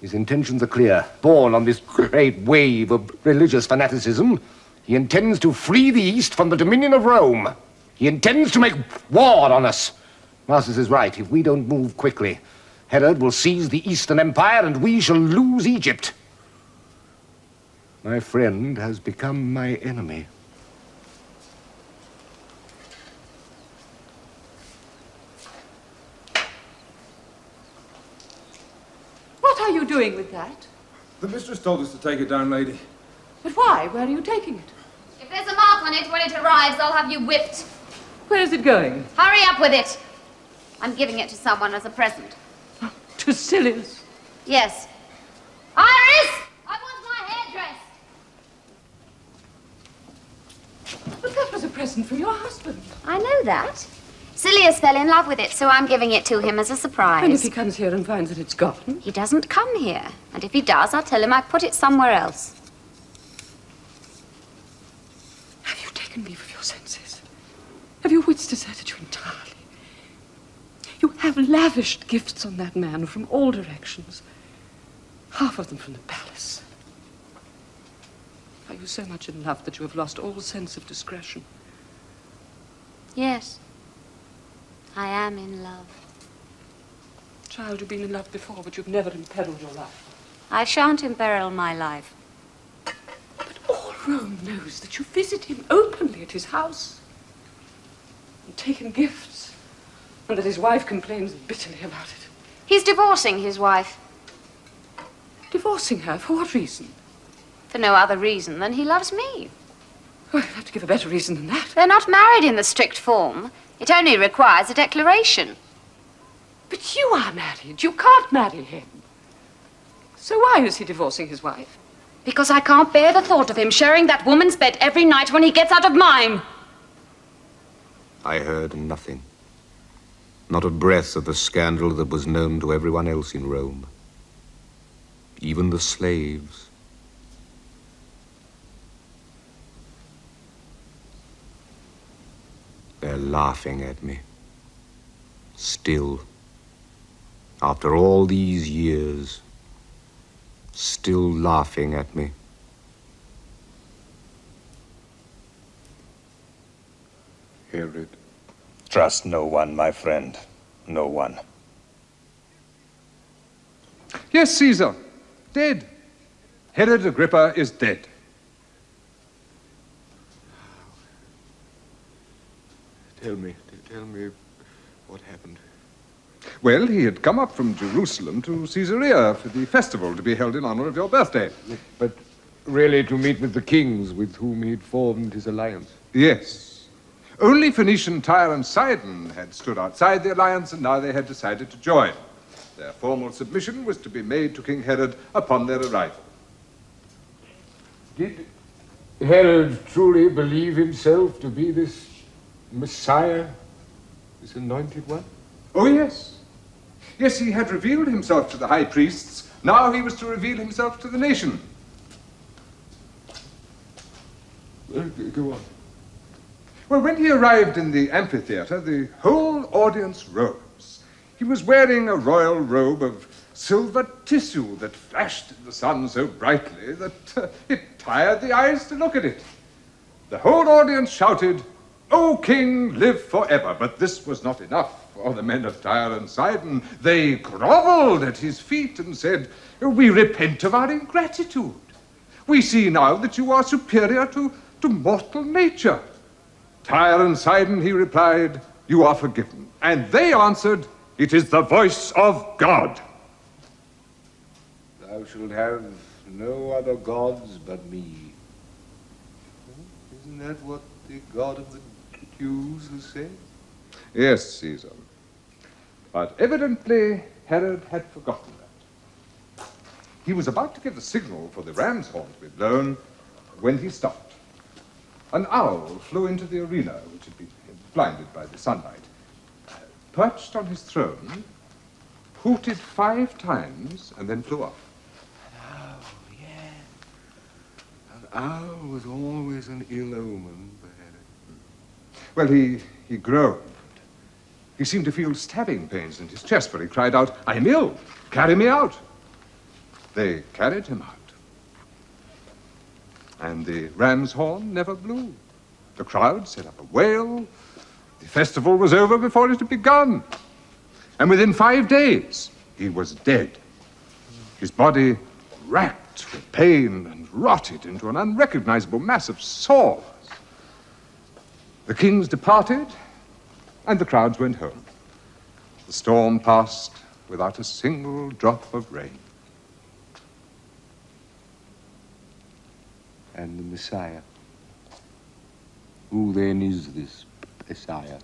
His intentions are clear. Born on this great wave of religious fanaticism, he intends to free the East from the dominion of Rome. He intends to make war on us. Marcus is right. If we don't move quickly, Herod will seize the Eastern Empire and we shall lose Egypt. My friend has become my enemy. What are you doing with that? The mistress told us to take it down, lady. But why? Where are you taking it? If there's a mark on it when it arrives, I'll have you whipped. Where is it going? Hurry up with it. I'm giving it to someone as a present. To Silius? Yes. Iris! I want my hair dressed. But that was a present from your husband. I know that. Silius fell in love with it, so I'm giving it to him as a surprise. And if he comes here and finds that it's gone? He doesn't come here. And if he does, I'll tell him I put it somewhere else. Have you taken leave of your senses? Have your wits deserted you entirely? You have lavished gifts on that man from all directions. Half of them from the palace. Are you so much in love that you have lost all sense of discretion? Yes. I am in love. Child, you've been in love before, but you've never imperiled your life. I shan't imperil my life. But all Rome knows that you visit him openly at his house and take him gifts, and that his wife complains bitterly about it. He's divorcing his wife. Divorcing her? For what reason? For no other reason than he loves me. Oh, you'll have to give a better reason than that. They're not married in the strict form. It only requires a declaration. But you are married. You can't marry him. So why is he divorcing his wife? Because I can't bear the thought of him sharing that woman's bed every night when he gets out of mine. I heard nothing. Not a breath of the scandal that was known to everyone else in Rome. Even the slaves. They're laughing at me. Still. After all these years. Still laughing at me. Herod. Trust no one, my friend. No one. Yes, Caesar. Dead. Herod Agrippa is dead. Tell me what happened. Well, he had come up from Jerusalem to Caesarea for the festival to be held in honor of your birthday. But really to meet with the kings with whom he'd formed his alliance. Yes. Only Phoenician, Tyre, and Sidon had stood outside the alliance, and now they had decided to join. Their formal submission was to be made to King Herod upon their arrival. Did Herod truly believe himself to be this Messiah, this anointed one? Oh, yes. Yes, he had revealed himself to the high priests. Now he was to reveal himself to the nation. Go on. Well, when he arrived in the amphitheater, the whole audience rose. He was wearing a royal robe of silver tissue that flashed in the sun so brightly that it tired the eyes to look at it. The whole audience shouted, "O King, live forever!" But this was not enough for the men of Tyre and Sidon. They groveled at his feet and said, "We repent of our ingratitude. We see now that you are superior to mortal nature." Tyre and Sidon, he replied, "You are forgiven." And they answered, "It is the voice of God." Thou shalt have no other gods but me. Isn't that what the God of the Jews has said? Yes, Caesar. But evidently Herod had forgotten that. He was about to give the signal for the ram's horn to be blown when he stopped. An owl flew into the arena, which had been blinded by the sunlight, perched on his throne, hooted 5 times, and then flew off. An owl was always an ill omen for Herod. Well, he groaned. He seemed to feel stabbing pains in his chest, for he cried out, "I am ill. Carry me out." They carried him out. And the ram's horn never blew. The crowd set up a wail. The festival was over before it had begun. And within 5 days, he was dead. His body racked with pain and rotted into an unrecognizable mass of sores. The kings departed, and the crowds went home. The storm passed without a single drop of rain. And the Messiah. Who then is this Messiah?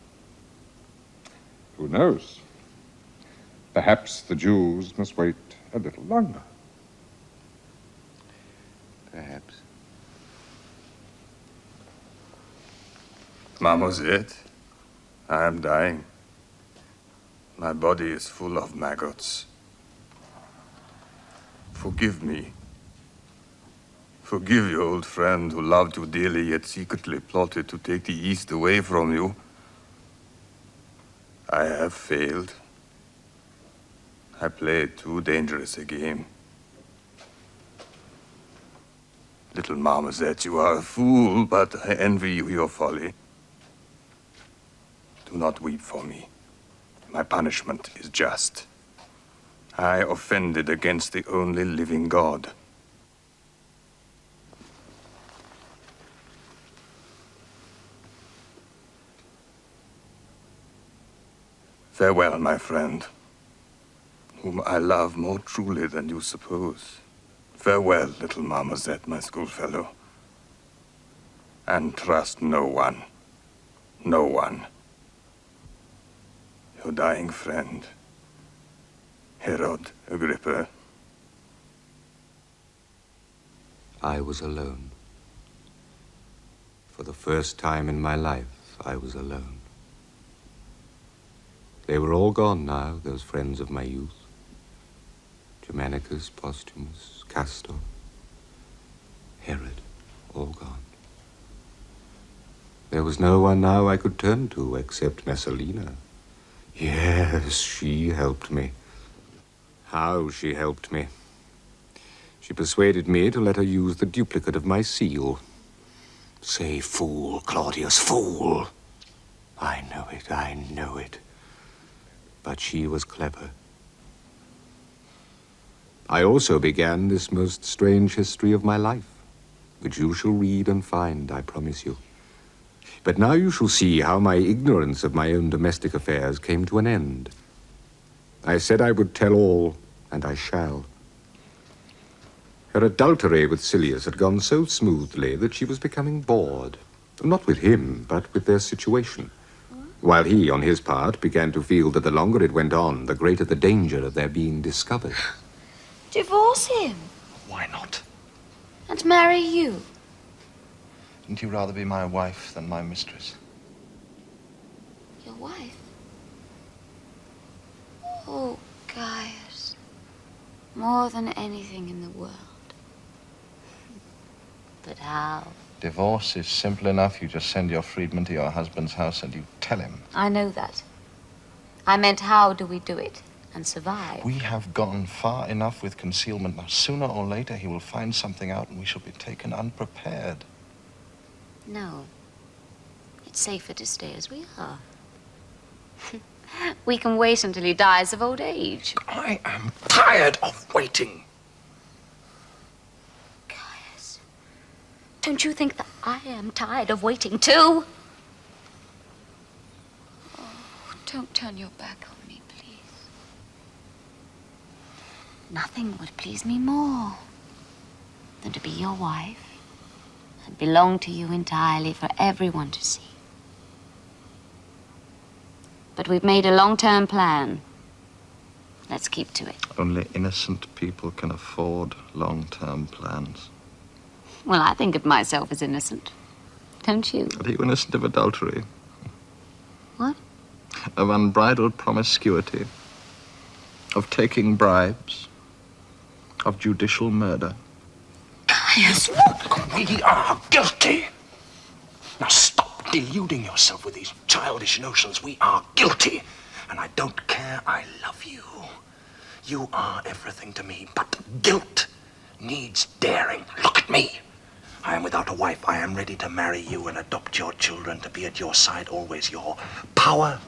Who knows? Perhaps the Jews must wait a little longer. Perhaps. Marmoset, I am dying. My body is full of maggots. Forgive me. Forgive your old friend who loved you dearly yet secretly plotted to take the East away from you. I have failed. I played too dangerous a game. Little Marmoset, you are a fool, but I envy you your folly. Do not weep for me. My punishment is just. I offended against the only living God. Farewell, my friend, whom I love more truly than you suppose. Farewell, little Marmoset, my schoolfellow. And trust no one. No one. Your dying friend, Herod Agrippa. I was alone. For the first time in my life, I was alone. They were all gone now, those friends of my youth. Germanicus, Postumus, Castor, Herod, all gone. There was no one now I could turn to except Messalina. Yes, she helped me. How she helped me. She persuaded me to let her use the duplicate of my seal. Say, fool, Claudius, fool. I know it, I know it. But she was clever. I also began this most strange history of my life, which you shall read and find, I promise you. But now you shall see how my ignorance of my own domestic affairs came to an end. I said I would tell all, and I shall. Her adultery with Silius had gone so smoothly that she was becoming bored. Not with him, but with their situation. While he, on his part, began to feel that the longer it went on, the greater the danger of their being discovered. Divorce him. Why not? And marry you. Wouldn't you rather be my wife than my mistress? Your wife? Oh, Gaius. More than anything in the world. But how? Divorce is simple enough. You just send your freedman to your husband's house and you tell him. I know that. I meant, how do we do it and survive? We have gone far enough with concealment. Now, sooner or later, he will find something out and we shall be taken unprepared. No. It's safer to stay as we are. We can wait until he dies of old age. I am tired of waiting. Caius, don't you think that I am tired of waiting too? Oh, don't turn your back on me, please. Nothing would please me more than to be your wife and belong to you entirely for everyone to see. But we've made a long-term plan. Let's keep to it. Only innocent people can afford long-term plans. Well, I think of myself as innocent. Don't you? Are you innocent of adultery? What? Of unbridled promiscuity? Of taking bribes? Of judicial murder? Caius, look! We are guilty! Now stop deluding yourself with these childish notions. We are guilty. And I don't care. I love you. You are everything to me. But guilt needs daring. Look at me. I am without a wife. I am ready to marry you and adopt your children, to be at your side always. Your power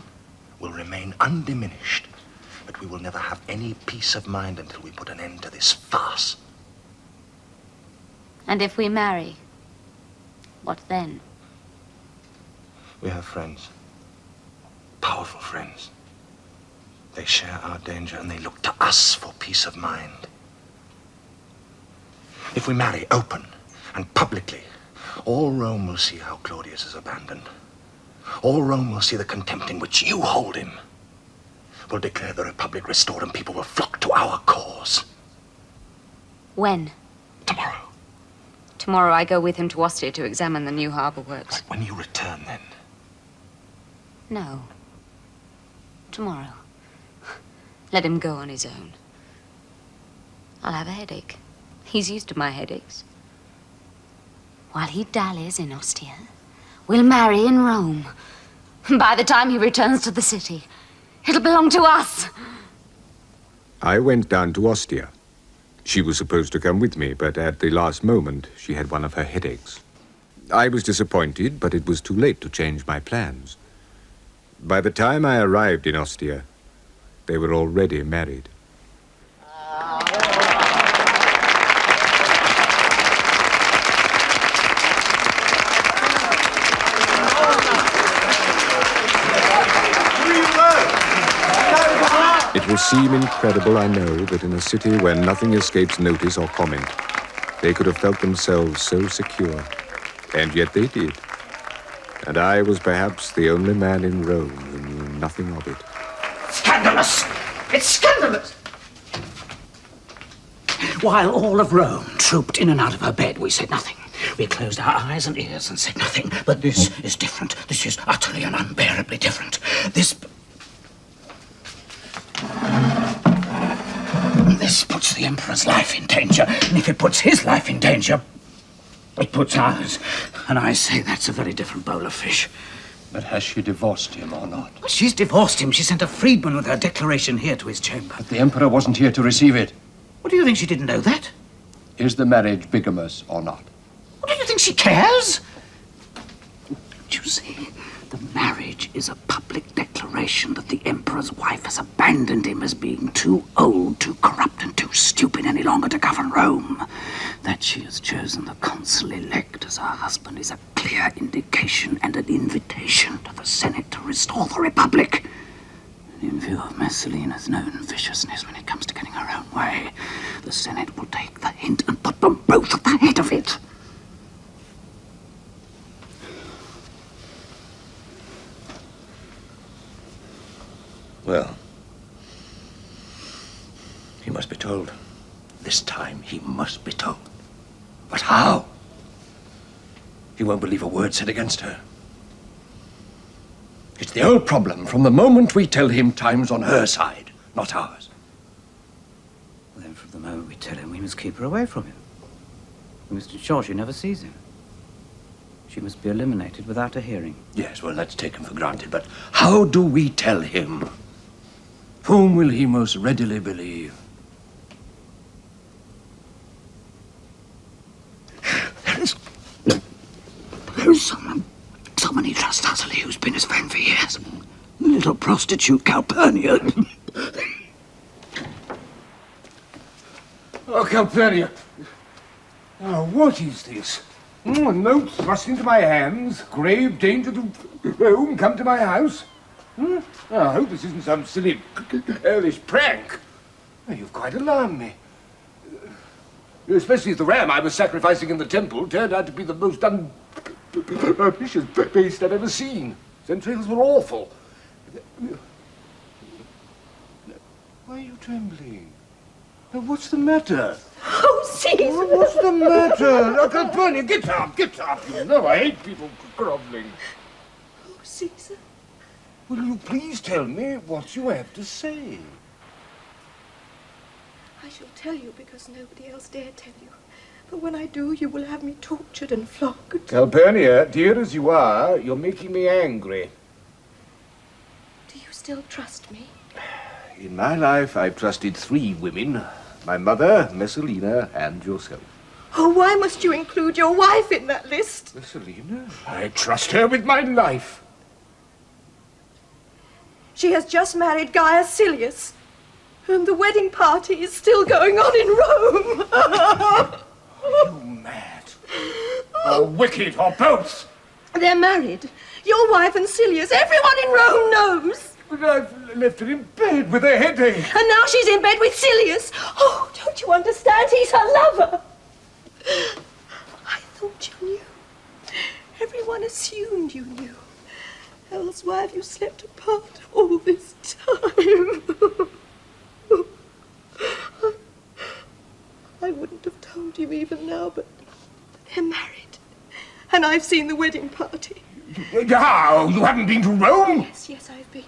will remain undiminished. But we will never have any peace of mind until we put an end to this farce. And if we marry, what then? We have friends. Powerful friends. They share our danger and they look to us for peace of mind. If we marry open and publicly, all Rome will see how Claudius is abandoned. All Rome will see the contempt in which you hold him. We'll declare the Republic restored and people will flock to our cause. When? Tomorrow. Tomorrow I go with him to Ostia to examine the new harbour works. When you return, then? No. Tomorrow. Let him go on his own. I'll have a headache. He's used to my headaches. While he dallies in Ostia, we'll marry in Rome. By the time he returns to the city, it'll belong to us. I went down to Ostia. She was supposed to come with me, but at the last moment, she had one of her headaches. I was disappointed, but it was too late to change my plans. By the time I arrived in Ostia, they were already married. It will seem incredible, I know, that in a city where nothing escapes notice or comment, they could have felt themselves so secure. And yet they did. And I was perhaps the only man in Rome who knew nothing of it. Scandalous! It's scandalous! While all of Rome trooped in and out of her bed, we said nothing. We closed our eyes and ears and said nothing. But this is different. This is utterly and unbearably different. This puts the Emperor's life in danger. And if it puts his life in danger, it puts ours. And I say that's a very different bowl of fish. But has she divorced him or not? Well, she's divorced him. She sent a freedman with her declaration here to his chamber. But the Emperor wasn't here to receive it. What do you think, she didn't know that? Is the marriage bigamous or not? What do you think, she cares? Don't you see? The marriage is a public declaration that the Emperor's wife has abandoned him as being too old, too corrupt, and too stupid any longer to govern Rome. That she has chosen the consul-elect as her husband is a clear indication and an invitation to the Senate to restore the Republic. And in view of Messalina's known viciousness when it comes to getting her own way, the Senate will take the hint and put them both at the head of it. Well, he must be told. This time he must be told. But how? He won't believe a word said against her. It's the old problem. From the moment we tell him, time's on her side, not ours. Then from the moment we tell him, we must keep her away from him. We must ensure she never sees him. She must be eliminated without a hearing. Yes, well, that's taken for granted, but how do we tell him? Whom will he most readily believe? There's someone he trusts utterly who's been his friend for years. Little prostitute Calpurnia. Oh, Calpurnia. Oh, what is this? A note thrust into my hands, grave danger to Rome, come to my house. Oh, I hope this isn't some silly, earlish prank. Oh, you've quite alarmed me. Especially as the ram I was sacrificing in the temple turned out to be the most ambitious beast I've ever seen. Its entrails were awful. Why are you trembling? Now, what's the matter? Oh, Caesar! What's the matter? Now, Calpurnia, get up, get up. You know I hate people groveling. Oh, Caesar. Will you please tell me what you have to say? I shall tell you because nobody else dare tell you. But when I do, you will have me tortured and flogged. Calpurnia, dear as you are, you're making me angry. Do you still trust me? In my life, I've trusted 3 women. My mother, Messalina, and yourself. Oh, why must you include your wife in that list? Messalina? I trust her with my life. She has just married Gaius Silius. And the wedding party is still going on in Rome. Are you mad? Or wicked, or both? They're married. Your wife and Silius. Everyone in Rome knows. But I've left her in bed with a headache. And now she's in bed with Silius. Oh, don't you understand? He's her lover. I thought you knew. Everyone assumed you knew. Else why have you slept apart all this time? I wouldn't have told you even now, but they're married. And I've seen the wedding party. How? You haven't been to Rome? Yes, I've been.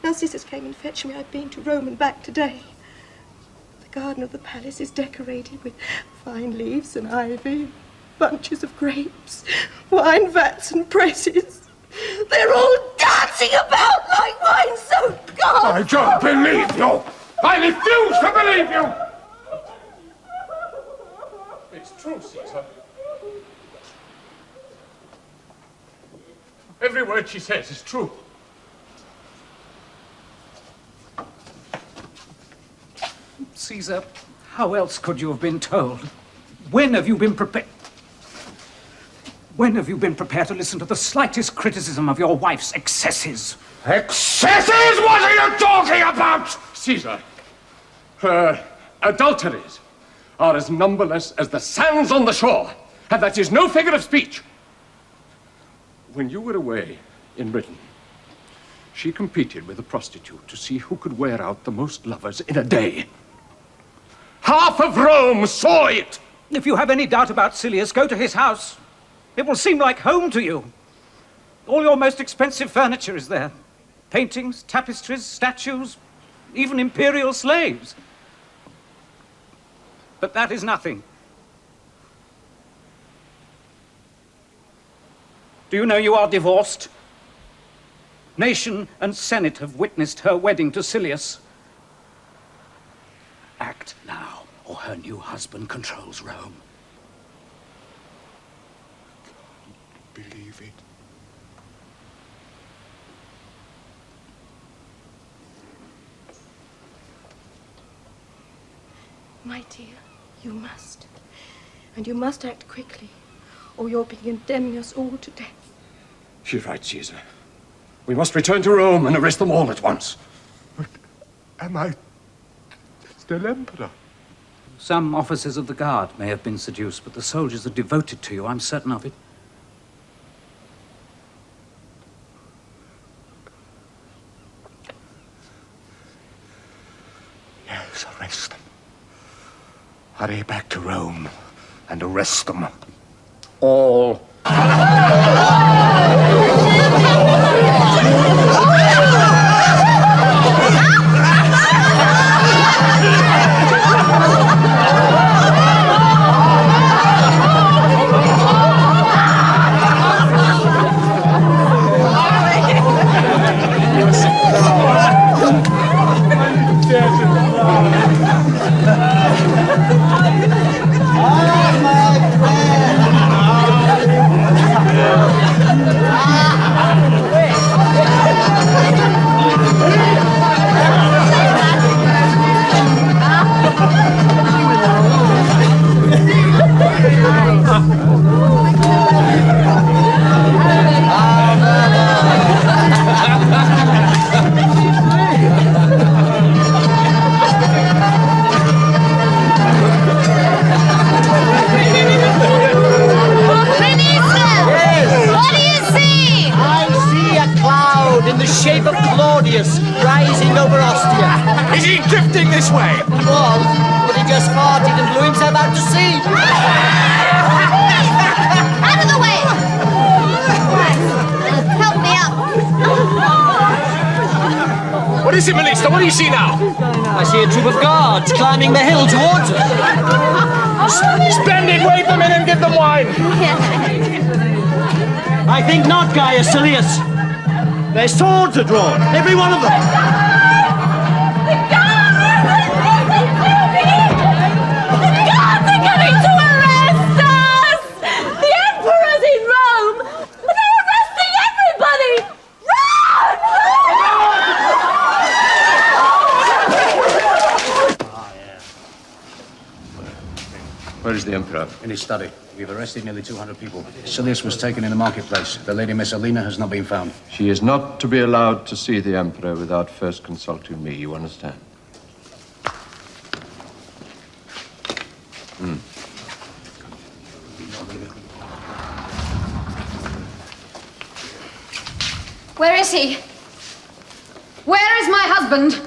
Narcissus came and fetched me. I've been to Rome and back today. The garden of the palace is decorated with fine leaves and ivy, bunches of grapes, wine vats and presses. They're all dancing about like wine-soaked gods. I don't believe you! I refuse to believe you! It's true, Caesar. Every word she says is true. Caesar, how else could you have been told? When have you been prepared? When have you been prepared to listen to the slightest criticism of your wife's excesses? Excesses? What are you talking about? Caesar, her adulteries are as numberless as the sands on the shore, and that is no figure of speech. When you were away in Britain, she competed with a prostitute to see who could wear out the most lovers in a day. Half of Rome saw it! If you have any doubt about Silius, go to his house. It will seem like home to you. All your most expensive furniture is there. Paintings, tapestries, statues, even imperial slaves. But that is nothing. Do you know you are divorced? Nation and Senate have witnessed her wedding to Silius. Act now, or her new husband controls Rome. Believe it. My dear, you must. And you must act quickly, or you'll be condemning us all to death. She's right, Caesar. We must return to Rome and arrest them all at once. But am I still emperor? Some officers of the guard may have been seduced, but the soldiers are devoted to you, I'm certain of it. Yes, arrest them. Hurry back to Rome and arrest them. All. What do you see? I see a cloud in the shape of Claudius rising over Ostia. Is he drifting this way? He was, but he just farted and blew himself out to sea. Out of the way! Help me up. What is it, Melissa? What do you see now? I see a troop of guards climbing the hill towards us. Splendid! Wave them in and give them wine. I think not, Gaius Silius. Their swords are drawn, every one of them. The guards are coming to arrest us! The Emperor's in Rome! They're arresting everybody! Where is the Emperor? In his study. We've arrested nearly 200 people. Silius was taken in the marketplace. The Lady Messalina has not been found. She is not to be allowed to see the Emperor without first consulting me, you understand? Where is he? Where is my husband?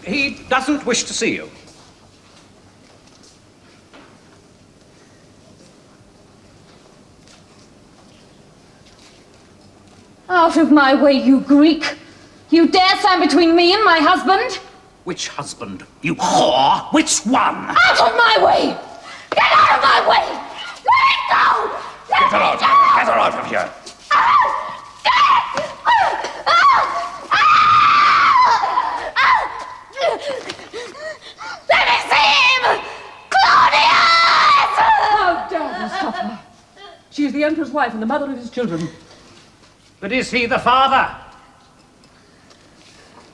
He doesn't wish to see you. Out of my way, you Greek! You dare stand between me and my husband? Which husband? You whore! Which one? Out of my way! Get out of my way! Let it go! Get her out! Get her out of here! Let me see him! Claudius! How dare you stop her? She is the Emperor's wife and the mother of his children. But is he the father?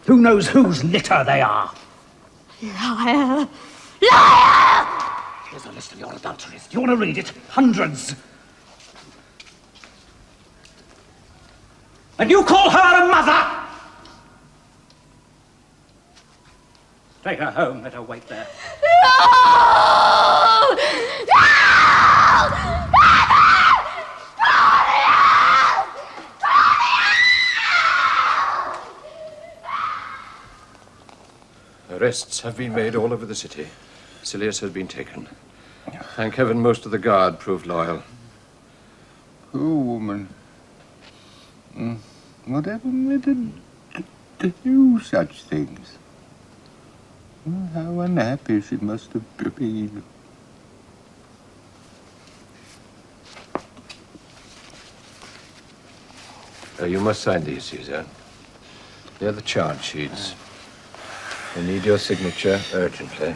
Who knows whose litter they are? Liar! Liar! Here's a list of your adulteries. Do you want to read it? Hundreds. And you call her a mother? Take her home. Let her wait there. No! No! Arrests have been made all over the city. Silius has been taken. Thank heaven most of the guard proved loyal. Poor woman. Whatever made her do such things? How unhappy she must have been. You must sign these, Caesar. They're the charge sheets. I need your signature urgently.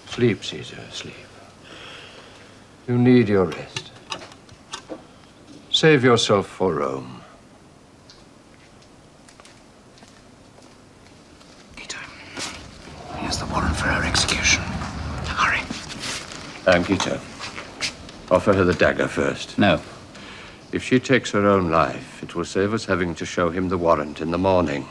Sleep, Caesar, sleep. You need your rest. Save yourself for Rome. Here's the warrant for her execution. Hurry. Gita, offer her the dagger first. No. If she takes her own life, it will save us having to show him the warrant in the morning.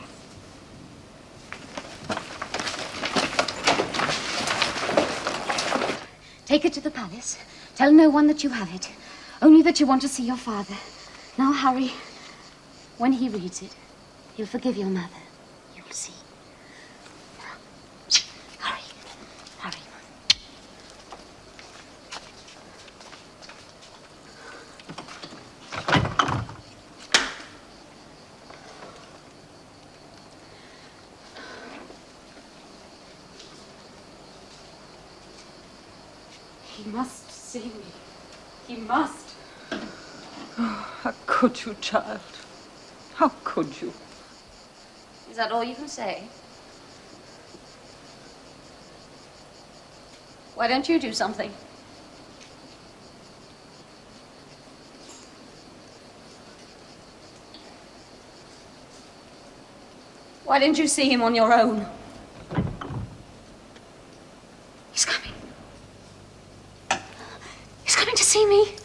Take it to the palace. Tell no one that you have it. Only that you want to see your father. Now hurry. When he reads it, he'll forgive your mother. You'll see. Hurry. Hurry. He must see me. He must. Oh, how could you, child? How could you? Is that all you can say? Why don't you do something? Why didn't you see him on your own? He's coming. He's coming to see me.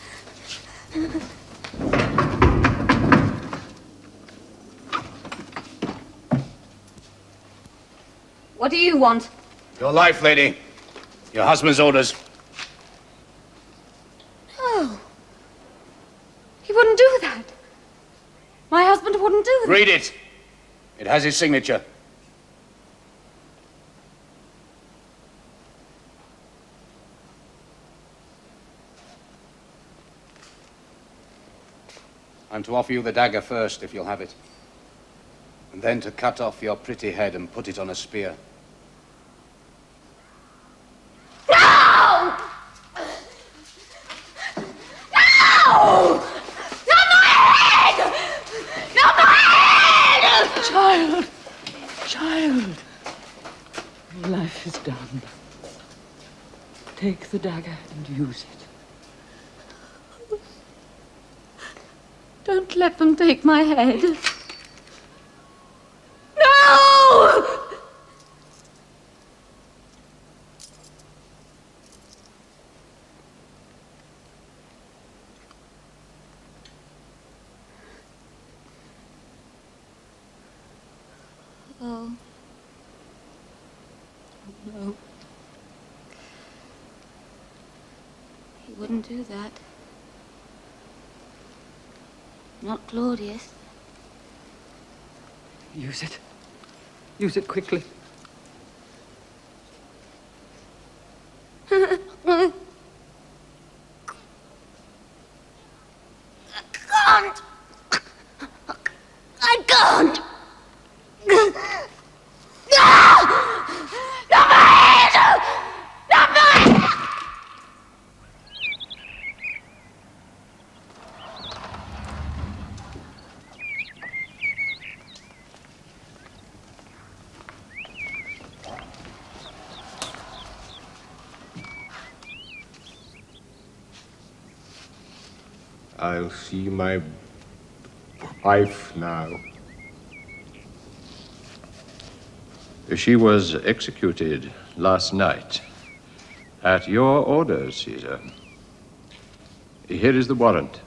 What do you want? Your life, lady. Your husband's orders. No. He wouldn't do that. My husband wouldn't do that. Read it. It has his signature. I'm to offer you the dagger first, if you'll have it. And then to cut off your pretty head and put it on a spear. No! No! Not my head! Not my head! Child! Child! Your life is done. Take the dagger and use it. Don't let them take my head. No! Oh. No. He wouldn't do that. Not Claudius. Use it. Use it quickly. I can't. I can't. Not my head! Not my head! I'll see my wife now. She was executed last night. At your orders, Caesar. Here is the warrant.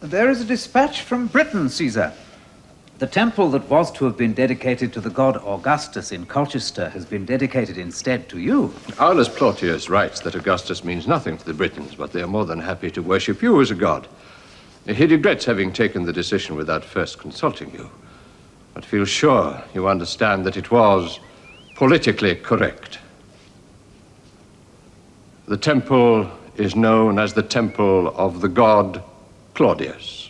There is a dispatch from Britain, Caesar. The temple that was to have been dedicated to the god Augustus in Colchester has been dedicated instead to you. Aulus Plautius writes that Augustus means nothing to the Britons, but they are more than happy to worship you as a god. He regrets having taken the decision without first consulting you, but feels sure you understand that it was politically correct. The temple is known as the temple of the god Claudius.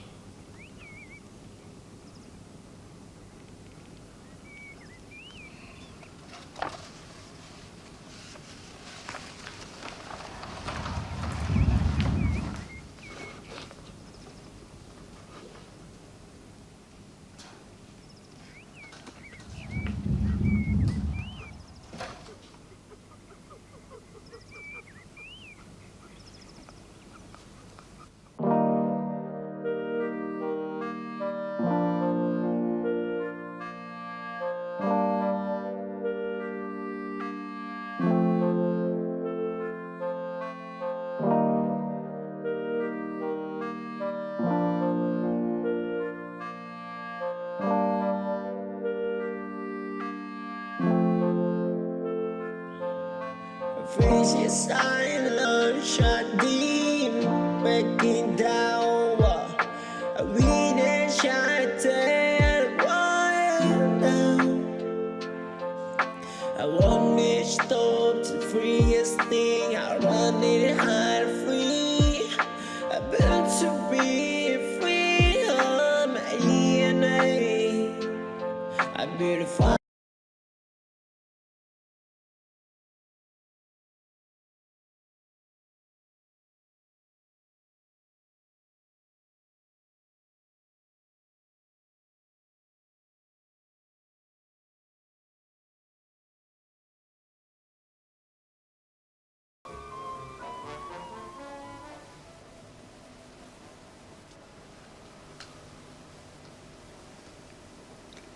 Face your sign, love shot deep, breaking down. We then shot down. I want me stop to freest thing. I run it hard free. I built to be beautiful.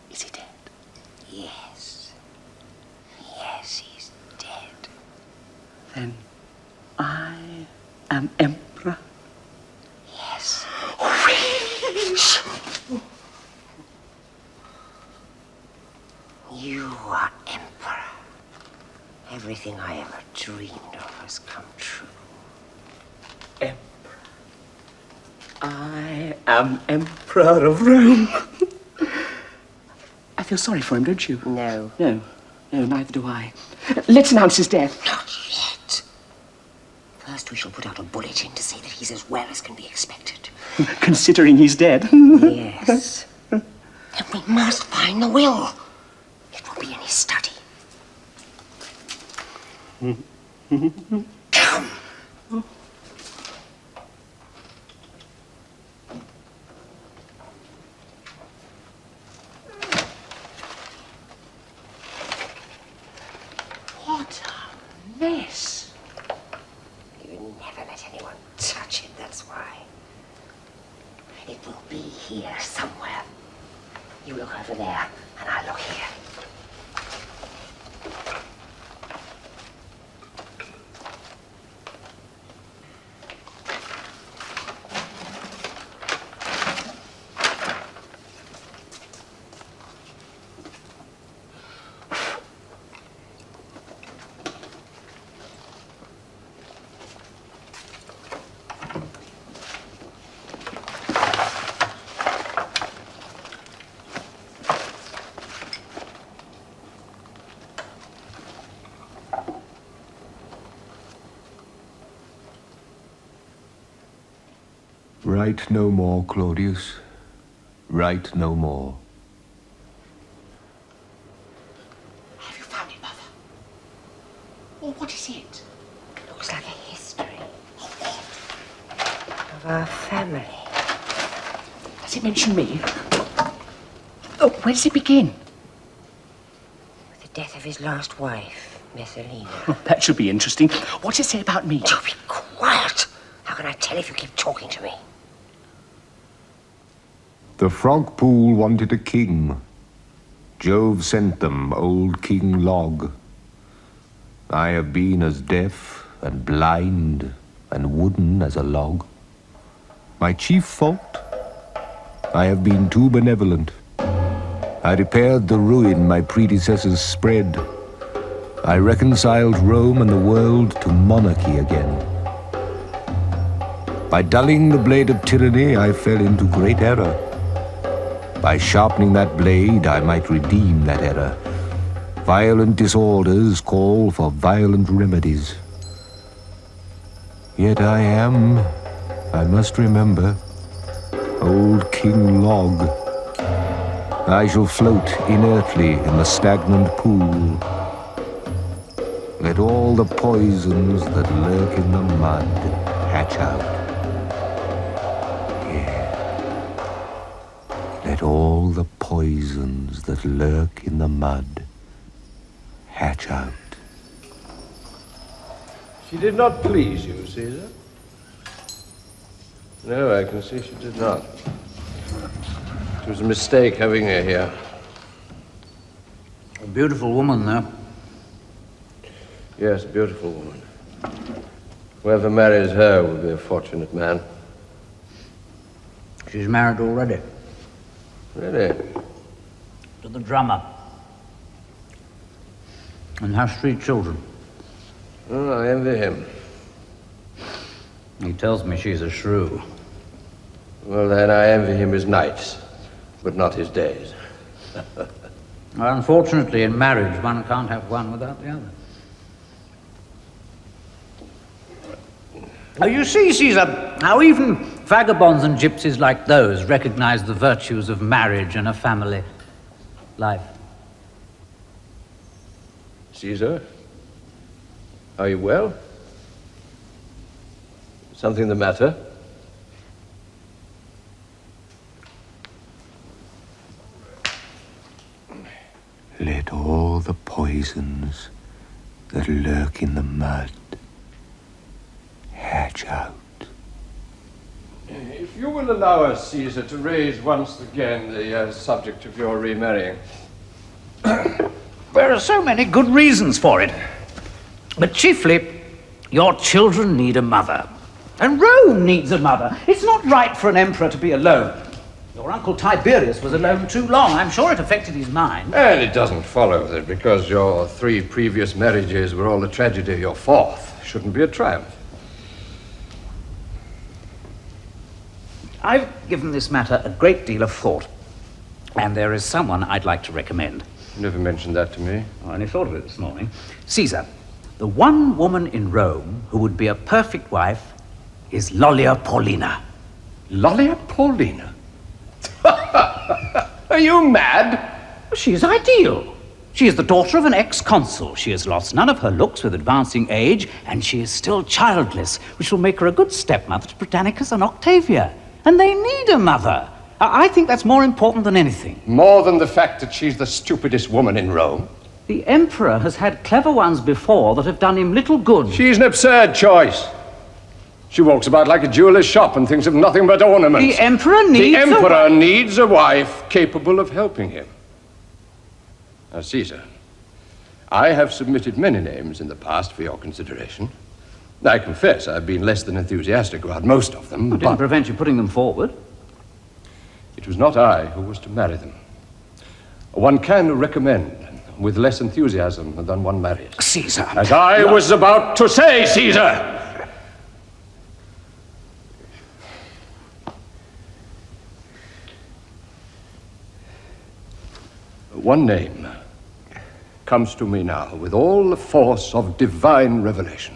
Is he dead? Yes. Yes, he's dead. Then I am emperor? Yes. You are emperor. Everything I ever dreamed of has come true. Emperor. I am emperor of Rome. I feel sorry for him, don't you? No. No, neither do I. Let's announce his death. Not yet. First, we shall put out a bulletin to say that he's as well as can be expected. Considering he's dead. Yes. And we must find the will. It will be in his study. Come. What a mess. You never let anyone touch it, that's why. It will be here somewhere. You look over there, and I'll look here. Write no more, Claudius. Write no more. Have you found it, Mother? Well, what is it? Looks like a history. Of our family. Does it mention me? Oh, where does it begin? With the death of his last wife, Messalina. Oh, that should be interesting. What does it say about me? Do be quiet! How can I tell if you keep talking to me? The frog pool wanted a king. Jove sent them old King Log. I have been as deaf and blind and wooden as a log. My chief fault? I have been too benevolent. I repaired the ruin my predecessors spread. I reconciled Rome and the world to monarchy again. By dulling the blade of tyranny, I fell into great error. By sharpening that blade, I might redeem that error. Violent disorders call for violent remedies. Yet I am, I must remember, old King Log. I shall float inertly in the stagnant pool. Let all the poisons that lurk in the mud hatch out. Let all the poisons that lurk in the mud hatch out. She did not please you, Caesar? No, I can see she did not. It was a mistake having her here. A beautiful woman, though. Yes, a beautiful woman. Whoever marries her will be a fortunate man. She's married already. Really? To the drummer. And has 3 children. Oh, I envy him. He tells me she's a shrew. Well, then, I envy him his nights, but not his days. Well, unfortunately, in marriage, one can't have one without the other. Oh, you see, Caesar, how even vagabonds and gypsies like those recognize the virtues of marriage and a family life. Caesar? Are you well? Something the matter? Let all the poisons that lurk in the mud hatch out. If you will allow us, Caesar, to raise once again the subject of your remarrying. There are so many good reasons for it. But chiefly, your children need a mother. And Rome needs a mother. It's not right for an emperor to be alone. Your uncle Tiberius was alone too long. I'm sure it affected his mind. And it doesn't follow that because your 3 previous marriages were all a tragedy, your 4th shouldn't be a triumph. I've given this matter a great deal of thought. And there is someone I'd like to recommend. You never mentioned that to me. I only thought of it this morning. Caesar, the one woman in Rome who would be a perfect wife is Lollia Paulina. Lollia Paulina? Are you mad? She is ideal. She is the daughter of an ex-consul. She has lost none of her looks with advancing age, and she is still childless, which will make her a good stepmother to Britannicus and Octavia. And they need a mother. I think that's more important than anything. More than the fact that she's the stupidest woman in Rome? The emperor has had clever ones before that have done him little good. She's an absurd choice. She walks about like a jeweller's shop and thinks of nothing but ornaments. The emperor needs a wife capable of helping him. Now, Caesar, I have submitted many names in the past for your consideration. I confess I've been less than enthusiastic about most of them, It didn't prevent you putting them forward. It was not I who was to marry them. One can recommend with less enthusiasm than one marries. Caesar. As I was about to say, Caesar! One name comes to me now with all the force of divine revelation.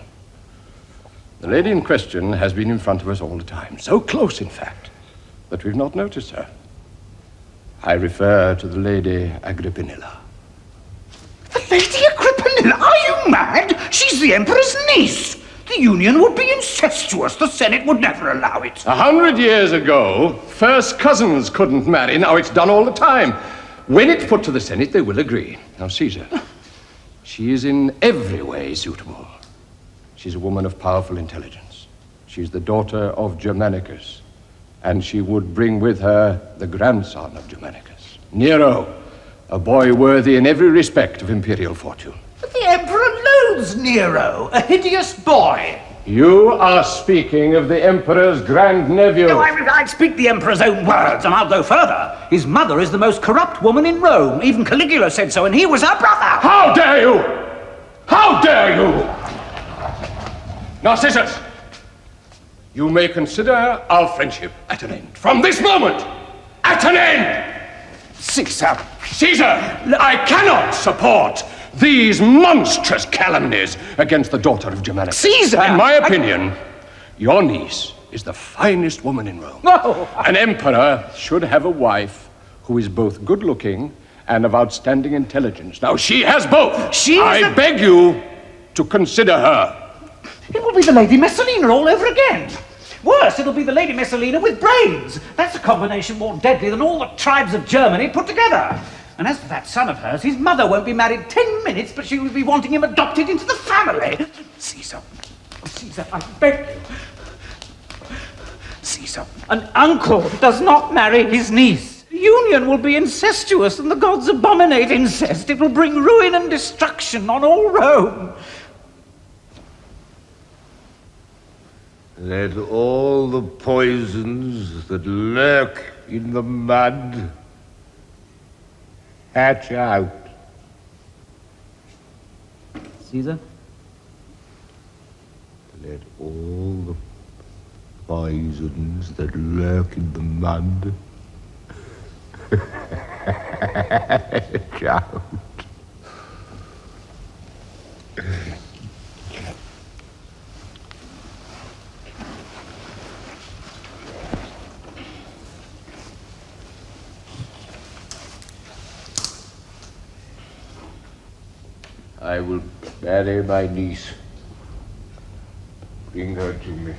The lady in question has been in front of us all the time, so close, in fact, that we've not noticed her. I refer to the Lady Agrippina. The Lady Agrippina? Are you mad? She's the Emperor's niece. The union would be incestuous. The Senate would never allow it. 100 years ago, first cousins couldn't marry. Now it's done all the time. When it's put to the Senate, they will agree. Now, Caesar, she is in every way suitable. She's a woman of powerful intelligence. She's the daughter of Germanicus, and she would bring with her the grandson of Germanicus, Nero, a boy worthy in every respect of imperial fortune. But the Emperor loathes Nero, a hideous boy. You are speaking of the Emperor's grandnephew. No, I'd speak the Emperor's own words, and I'll go further. His mother is the most corrupt woman in Rome. Even Caligula said so, and he was her brother. How dare you! How dare you! Narcissus, you may consider our friendship at an end. From this moment, at an end! Caesar! Caesar, I cannot support these monstrous calumnies against the daughter of Germanicus. Caesar! In my opinion, your niece is the finest woman in Rome. No! An emperor should have a wife who is both good-looking and of outstanding intelligence. Now, she has both. I beg you to consider her. It will be the Lady Messalina all over again. Worse, it'll be the Lady Messalina with brains. That's a combination more deadly than all the tribes of Germany put together. And as for that son of hers, his mother won't be married 10 minutes, but she will be wanting him adopted into the family. Caesar, I beg you. Caesar, an uncle does not marry his niece. The union will be incestuous, and the gods abominate incest. It will bring ruin and destruction on all Rome. Let all the poisons that lurk in the mud hatch out. Caesar? Let all the poisons that lurk in the mud hatch out. I will marry my niece. Bring her to me.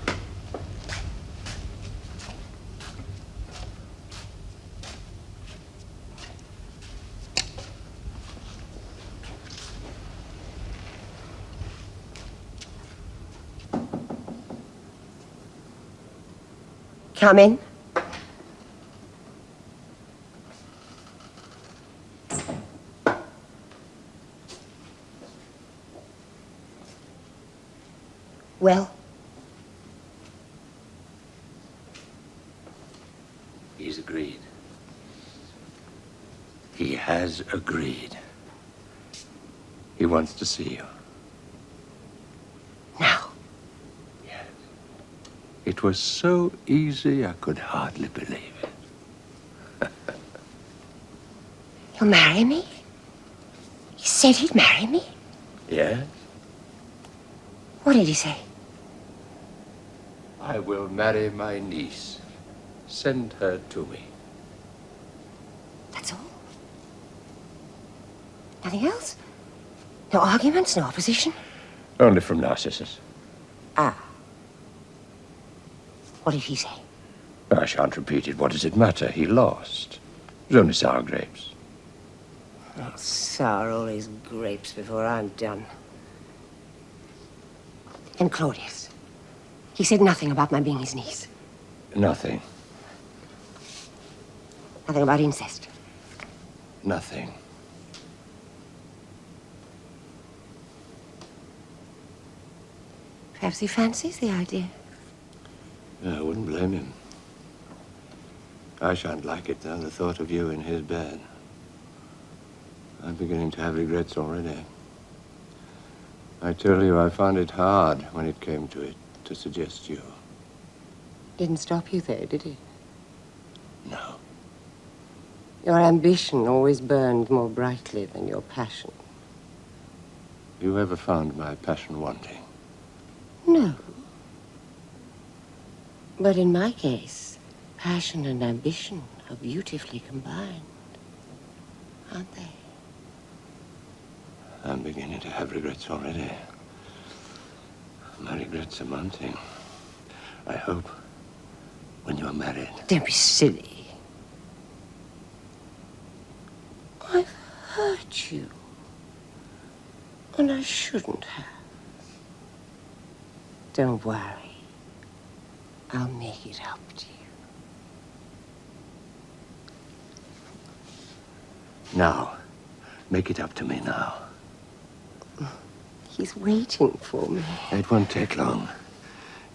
Come in. Well? He's agreed. He has agreed. He wants to see you. Now? Yes. It was so easy I could hardly believe it. You'll marry me? He said he'd marry me? Yes? What did he say? I will marry my niece. Send her to me. That's all? Nothing else? No arguments, no opposition? Only from Narcissus. Ah. What did he say? I shan't repeat it. What does it matter? He lost. It was only sour grapes. I'll sour all these grapes before I'm done. And Claudius? He said nothing about my being his niece? Nothing. Nothing about incest? Nothing. Perhaps he fancies the idea. I wouldn't blame him. I shan't like it, though, the thought of you in his bed. I'm beginning to have regrets already. I tell you, I found it hard when it came to it to suggest you. Didn't stop you there, did he? No. Your ambition always burned more brightly than your passion. You ever found my passion wanting? No. But in my case, passion and ambition are beautifully combined, aren't they? I'm beginning to have regrets already. My regrets are mounting. I hope when you're married. Don't be silly. I've hurt you. And I shouldn't have. Don't worry. I'll make it up to you. Now. Make it up to me now. He's waiting for me. It won't take long.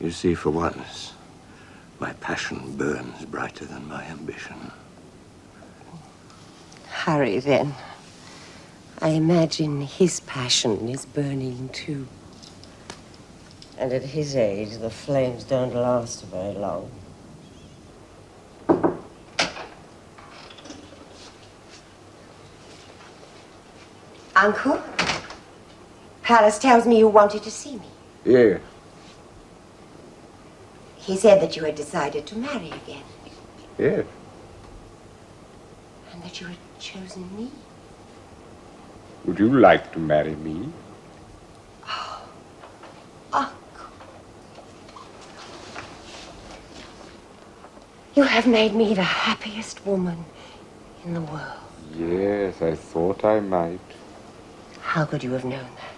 You see, for once, my passion burns brighter than my ambition. Hurry, then. I imagine his passion is burning, too. And at his age, the flames don't last very long. Uncle? Palace tells me you wanted to see me. Yeah. He said that you had decided to marry again. Yeah. And that you had chosen me. Would you like to marry me? Uncle. You have made me the happiest woman in the world. Yes, I thought I might. How could you have known that?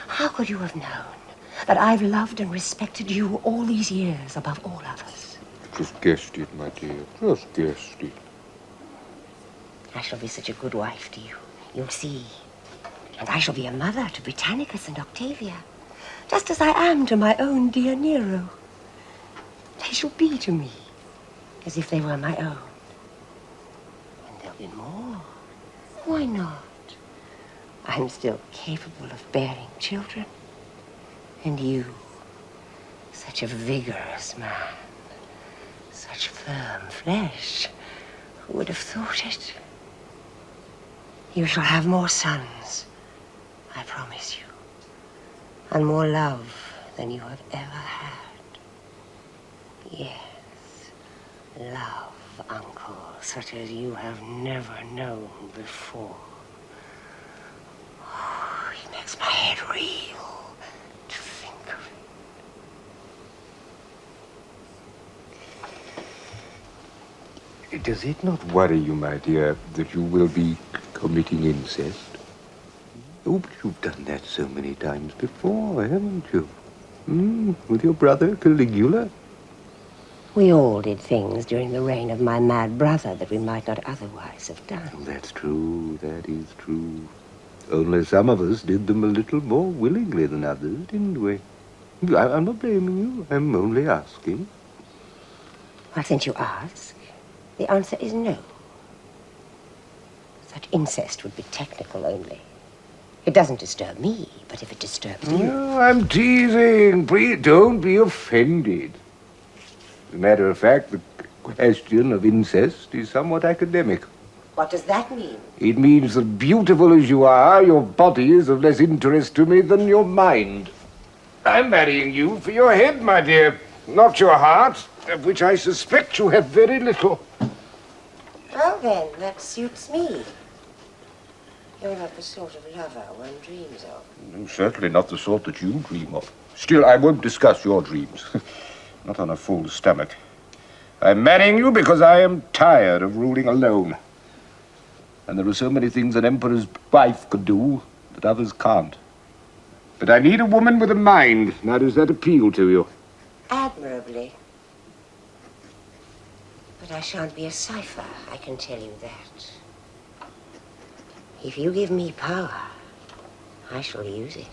How could you have known that I've loved and respected you all these years above all others? Just guessed it, my dear. Just guessed it. I shall be such a good wife to you. You'll see. And I shall be a mother to Britannicus and Octavia, just as I am to my own dear Nero. They shall be to me as if they were my own. And there'll be more. Why not? I'm still capable of bearing children. And you, such a vigorous man, such firm flesh. Who would have thought it? You shall have more sons, I promise you, and more love than you have ever had. Yes, love, Uncle, such as you have never known before. Makes my head reel to think of it. Does it not worry you, my dear, that you will be committing incest? Oh, but you've done that so many times before, haven't you? With your brother, Caligula? We all did things during the reign of my mad brother that we might not otherwise have done. That's true, that is true. Only some of us did them a little more willingly than others, didn't we? I'm not blaming you, I'm only asking. Well, since you ask, the answer is no. Such incest would be technical only. It doesn't disturb me, but if it disturbs you... No, I'm teasing. Please don't be offended. As a matter of fact, the question of incest is somewhat academic. What does that mean? It means that beautiful as you are, your body is of less interest to me than your mind. I'm marrying you for your head, my dear, not your heart, of which I suspect you have very little. Well, then, that suits me. You're not the sort of lover one dreams of. Certainly not the sort that you dream of. Still, I won't discuss your dreams. Not on a full stomach. I'm marrying you because I am tired of ruling alone. And there are so many things an emperor's wife could do that others can't. But I need a woman with a mind. Now, does that appeal to you? Admirably. But I shan't be a cipher, I can tell you that. If you give me power, I shall use it.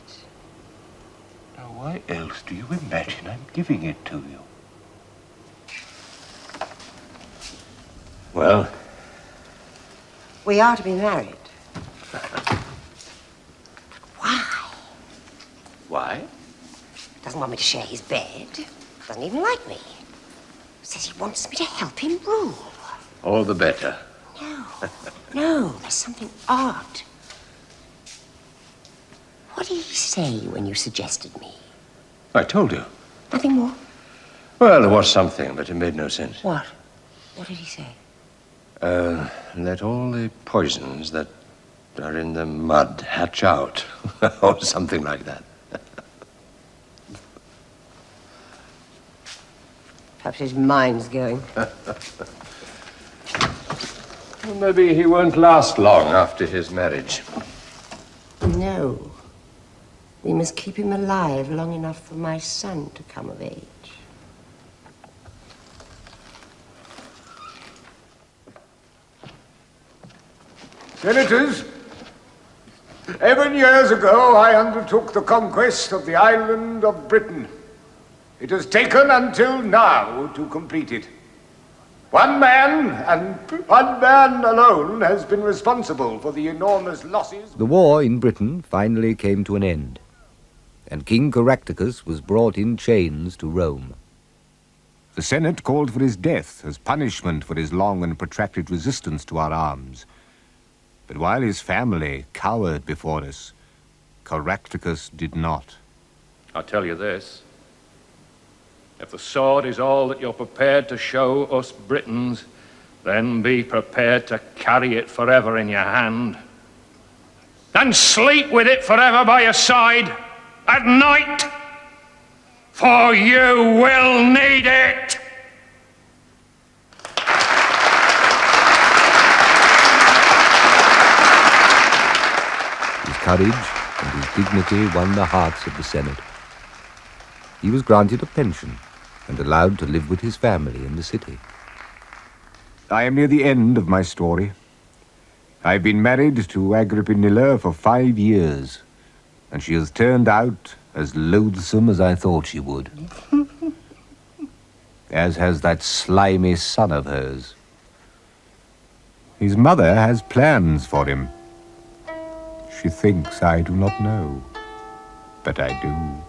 Now, why else do you imagine I'm giving it to you? Well? We are to be married. But why? Why? Doesn't want me to share his bed. Doesn't even like me. Says he wants me to help him rule. All the better. No, there's something odd. What did he say when you suggested me? I told you. Nothing more? Well, there was something, but it made no sense. What? What did he say? Let all the poisons that are in the mud hatch out, or something like that. Perhaps his mind's going. Well, maybe he won't last long after his marriage. No. We must keep him alive long enough for my son to come of age. Senators, 11 years ago I undertook the conquest of the island of Britain. It has taken until now to complete it. One man, and one man alone, has been responsible for the enormous losses. The war in Britain finally came to an end, and King Caractacus was brought in chains to Rome. The Senate called for his death as punishment for his long and protracted resistance to our arms. But while his family cowered before us, Caractacus did not. I'll tell you this. If the sword is all that you're prepared to show us Britons, then be prepared to carry it forever in your hand. And sleep with it forever by your side at night, for you will need it. His courage and his dignity won the hearts of the Senate. He was granted a pension and allowed to live with his family in the city. I am near the end of my story. I've been married to Agrippina for 5 years, and she has turned out as loathsome as I thought she would. As has that slimy son of hers. His mother has plans for him. She thinks I do not know, but I do.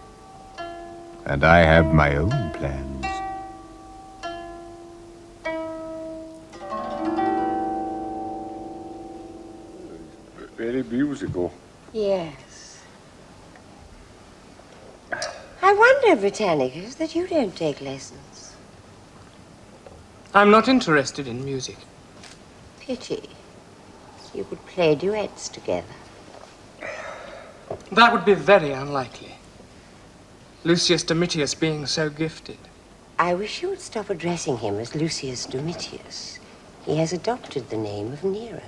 And I have my own plans. Very musical. Yes. I wonder, Britannicus, that you don't take lessons. I'm not interested in music. Pity. You could play duets together. That would be very unlikely. Lucius Domitius being so gifted. I wish you would stop addressing him as Lucius Domitius. He has adopted the name of Nero.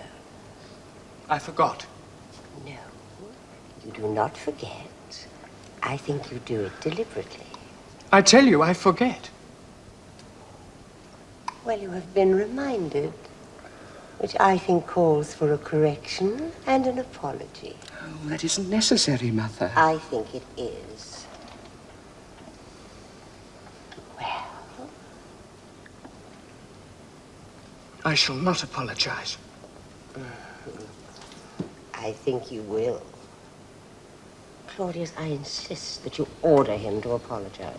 I forgot. No, you do not forget. I think you do it deliberately. I tell you, I forget. Well, you have been reminded, which I think calls for a correction and an apology. Oh, that isn't necessary, Mother. I think it is. Well, I shall not apologize. I think you will. Claudius, I insist that you order him to apologize.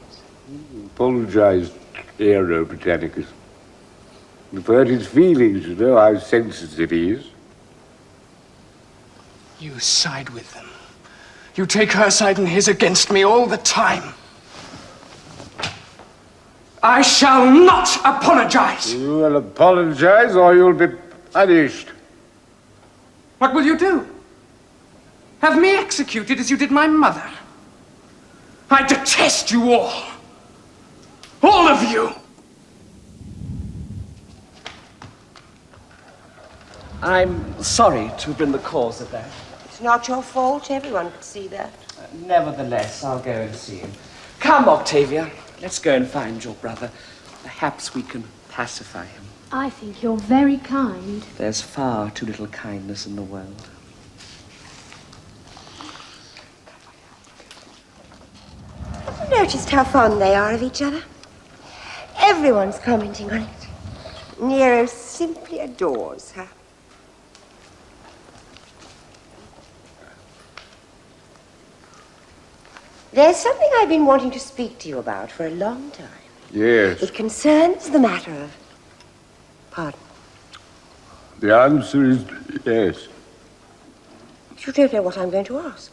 Apologize, Aero Britannicus. You've hurt his feelings, you know how sensitive he is. You side with them. You take her side and his against me all the time. I shall not apologize. You will apologize or you'll be punished. What will you do? Have me executed as you did my mother? I detest you all. All of you. I'm sorry to have been the cause of that. It's not your fault. Everyone could see that. Nevertheless, I'll go and see him. Come, Octavia. Let's go and find your brother. Perhaps we can pacify him. I think you're very kind. There's far too little kindness in the world. Have you noticed how fond they are of each other? Everyone's commenting on it. Nero simply adores her. There's something I've been wanting to speak to you about for a long time. Yes. It concerns the matter of... Pardon? The answer is yes. You don't know what I'm going to ask.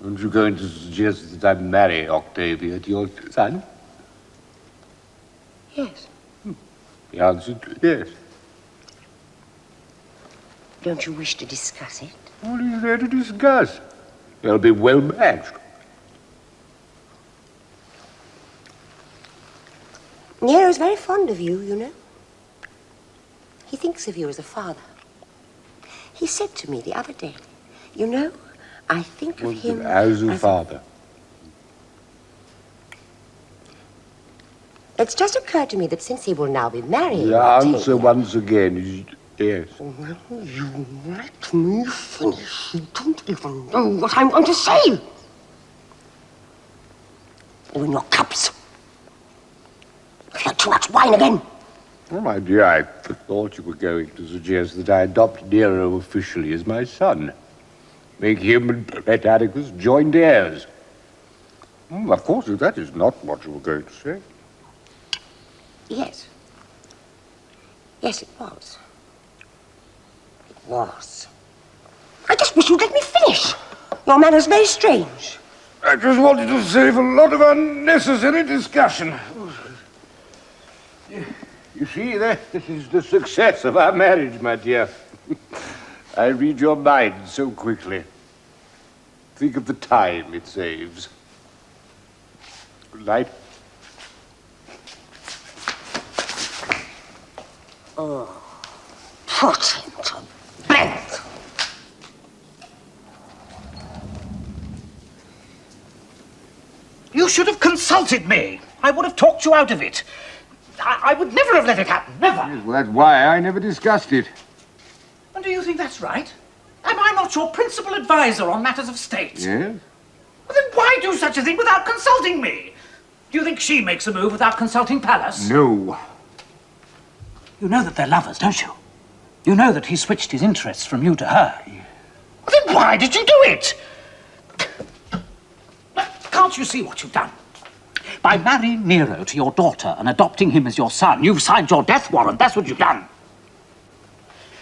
Aren't you going to suggest that I marry Octavia to your son? Yes. The answer is yes. Don't you wish to discuss it? What is there to discuss? They'll be well matched. Nero's very fond of you, you know. He thinks of you as a father. He said to me the other day, you know, I think of him as a father. It's just occurred to me that since he will now be married... The answer once again is yes. Well, you let me finish. You don't even know what I'm going to say. You and your cups. I've had too much wine again. Oh, my dear, I thought you were going to suggest that I adopt Nero officially as my son. Make him and Britannicus joint heirs. Of course, that is not what you were going to say. Yes. Yes, it was. It was. I just wish you'd let me finish. Your manner's very strange. I just wanted to save a lot of unnecessary discussion. You see, this is the success of our marriage, my dear. I read your mind so quickly. Think of the time it saves. Good night. Oh, put him to bed. You should have consulted me. I would have talked you out of it. I would never have let it happen, never. Yes, well, that's why I never discussed it. And do you think that's right? Am I not your principal advisor on matters of state? Yes? Well, then why do such a thing without consulting me? Do you think she makes a move without consulting Pallas? No. You know that they're lovers, don't you? You know that he switched his interests from you to her. Well, then why did you do it? Can't you see what you've done? By marrying Nero to your daughter and adopting him as your son, you've signed your death warrant. That's what you've done.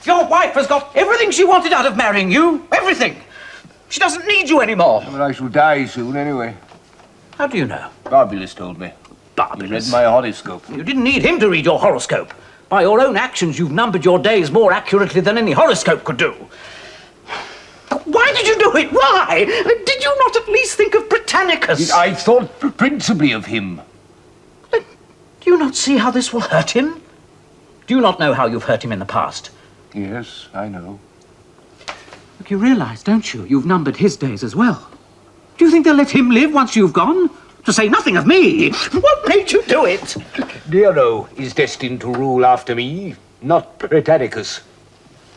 Your wife has got everything she wanted out of marrying you. Everything. She doesn't need you anymore. Well, I shall die soon anyway. How do you know? Barbilus told me. Barbilus? He read my horoscope. You didn't need him to read your horoscope. By your own actions, you've numbered your days more accurately than any horoscope could do. Why did you do it? Why? Did you not at least think of Britannicus? I thought principally of him. Do you not see how this will hurt him? Do you not know how you've hurt him in the past? Yes, I know. Look, you realize, don't you? You've numbered his days as well. Do you think they'll let him live once you've gone? To say nothing of me. What made you do it? Nero is destined to rule after me, not Britannicus.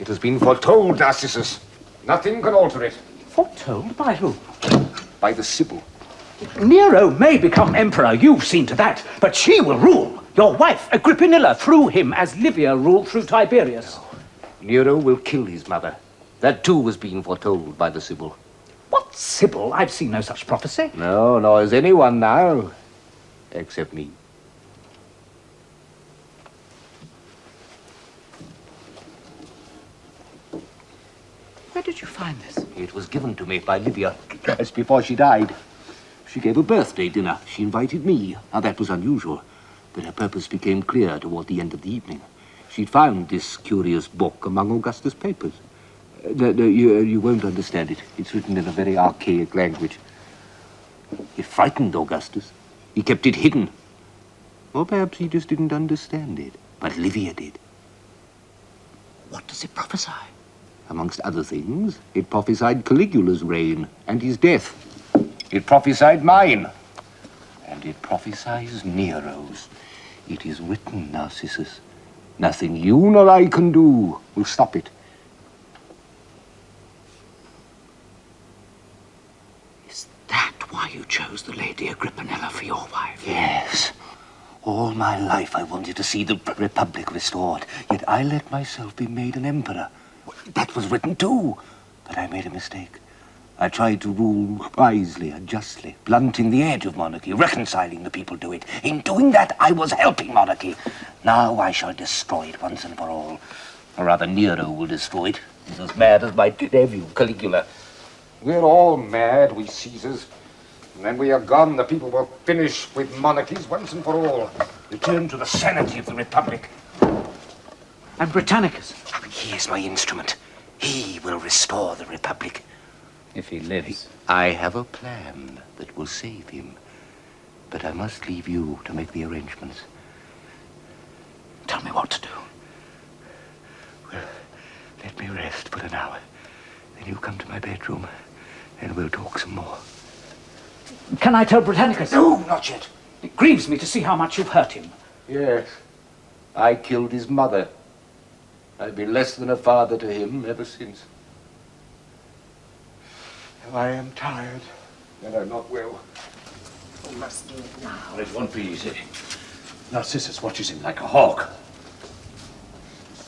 It has been foretold, Narcissus. Nothing can alter it. Foretold? By who? By the Sibyl. Nero may become emperor, you've seen to that, but she will rule. Your wife, Agrippina, through him as Livia ruled through Tiberius. No. Nero will kill his mother. That too was being foretold by the Sibyl. What Sibyl? I've seen no such prophecy. No, nor has anyone now, except me. Where did you find this? It was given to me by Livia just before she died. She gave a birthday dinner. She invited me. Now, that was unusual, but her purpose became clear toward the end of the evening. She'd found this curious book among Augustus' papers. No, you won't understand it. It's written in a very archaic language. It frightened Augustus. He kept it hidden. Or perhaps he just didn't understand it. But Livia did. What does it prophesy? Amongst other things, it prophesied Caligula's reign and his death. It prophesied mine. And it prophesies Nero's. It is written, Narcissus. Nothing you nor I can do will stop it. That why you chose the Lady Agrippina for your wife? Yes. All my life I wanted to see the Republic restored, yet I let myself be made an emperor. That was written too, but I made a mistake. I tried to rule wisely and justly, blunting the edge of monarchy, reconciling the people to it. In doing that, I was helping monarchy. Now I shall destroy it once and for all. Or rather, Nero will destroy it. He's as mad as my nephew, Caligula. We're all mad, we Caesars. And when we are gone, the people will finish with monarchies once and for all. Return to the sanity of the Republic. And Britannicus? He is my instrument. He will restore the Republic. If he lives. I have a plan that will save him. But I must leave you to make the arrangements. Tell me what to do. Well, let me rest for an hour. Then you come to my bedroom, and we'll talk some more. Can I tell Britannicus? No, not yet. It grieves me to see how much you've hurt him. Yes. I killed his mother. I've been less than a father to him ever since. I am tired, and I'm not well. We must do it now. Well, it won't be easy. Narcissus watches him like a hawk.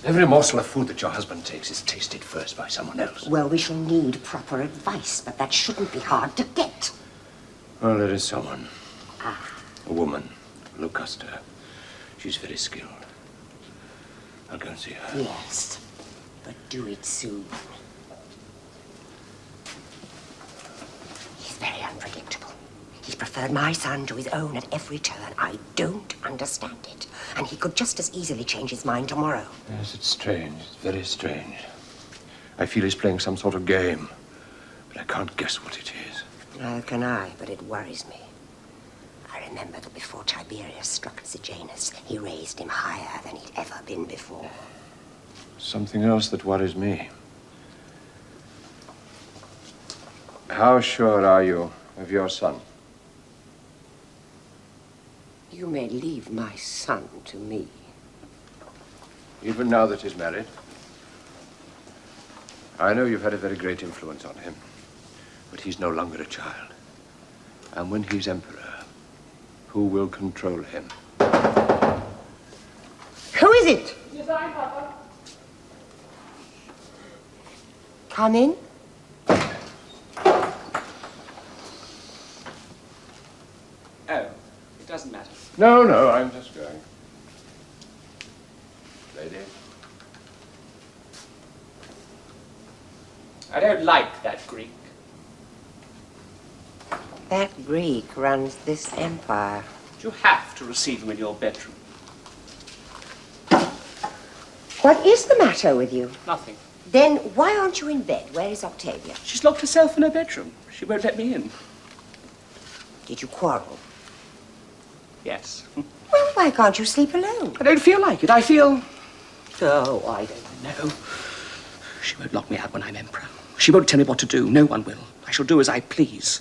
Every morsel of food that your husband takes is tasted first by someone else. Well, we shall need proper advice, but that shouldn't be hard to get. Well, there is someone. A woman, Locusta. She's very skilled. I'll go and see her. Yes, but do it soon. He's very unpredictable. He's preferred my son to his own at every turn. I don't understand it. And he could just as easily change his mind tomorrow. Yes, it's strange. It's very strange. I feel he's playing some sort of game, but I can't guess what it is. Neither can I, but it worries me. I remember that before Tiberius struck Sejanus, he raised him higher than he'd ever been before. Something else that worries me. How sure are you of your son? You may leave my son to me. Even now that he's married? I know you've had a very great influence on him, but he's no longer a child. And when he's emperor, who will control him? Who is it? Yes, I'm Papa. Come in. Oh, it doesn't matter. No, I'm just going. Lady? I don't like that Greek. That Greek runs this empire. You have to receive him in your bedroom. What is the matter with you? Nothing. Then why aren't you in bed? Where is Octavia? She's locked herself in her bedroom. She won't let me in. Did you quarrel? Yes. Well, why can't you sleep alone? I don't feel like it. I feel... Oh, I don't know. She won't lock me out when I'm emperor. She won't tell me what to do. No one will. I shall do as I please.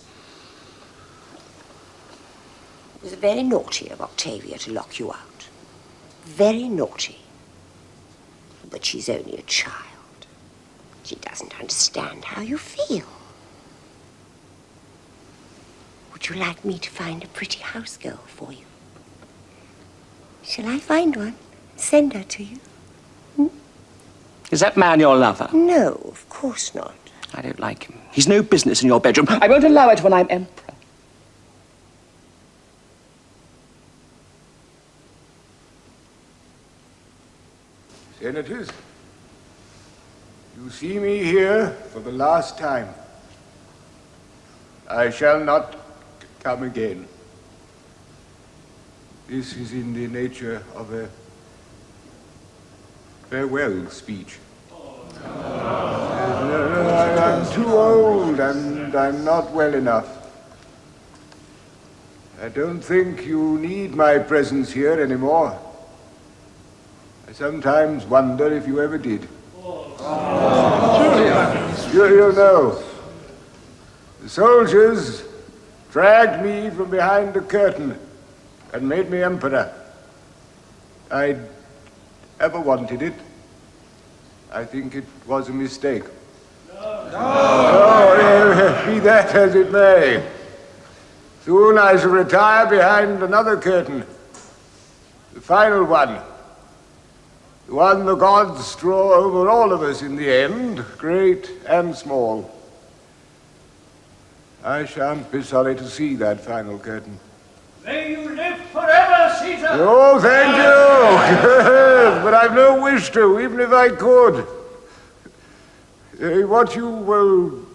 It was very naughty of Octavia to lock you out. Very naughty. But she's only a child. She doesn't understand how you feel. Would you like me to find a pretty house girl for you? Shall I find one? Send her to you? Is that man your lover? No, of course not. I don't like him. He's no business in your bedroom. I won't allow it when I'm emperor. Senators, you see me here for the last time. I shall not come again. This is in the nature of a farewell speech. I'm too old and I'm not well enough. I don't think you need my presence here anymore. I sometimes wonder if you ever did. You know, the soldiers dragged me from behind the curtain and made me emperor. I ever wanted it. I think it was a mistake. Oh, be that as it may. Soon I shall retire behind another curtain. The final one. The one the gods draw over all of us in the end, great and small. I shan't be sorry to see that final curtain. May you live forever, Caesar! Oh, thank you! But I've no wish to, even if I could. What you will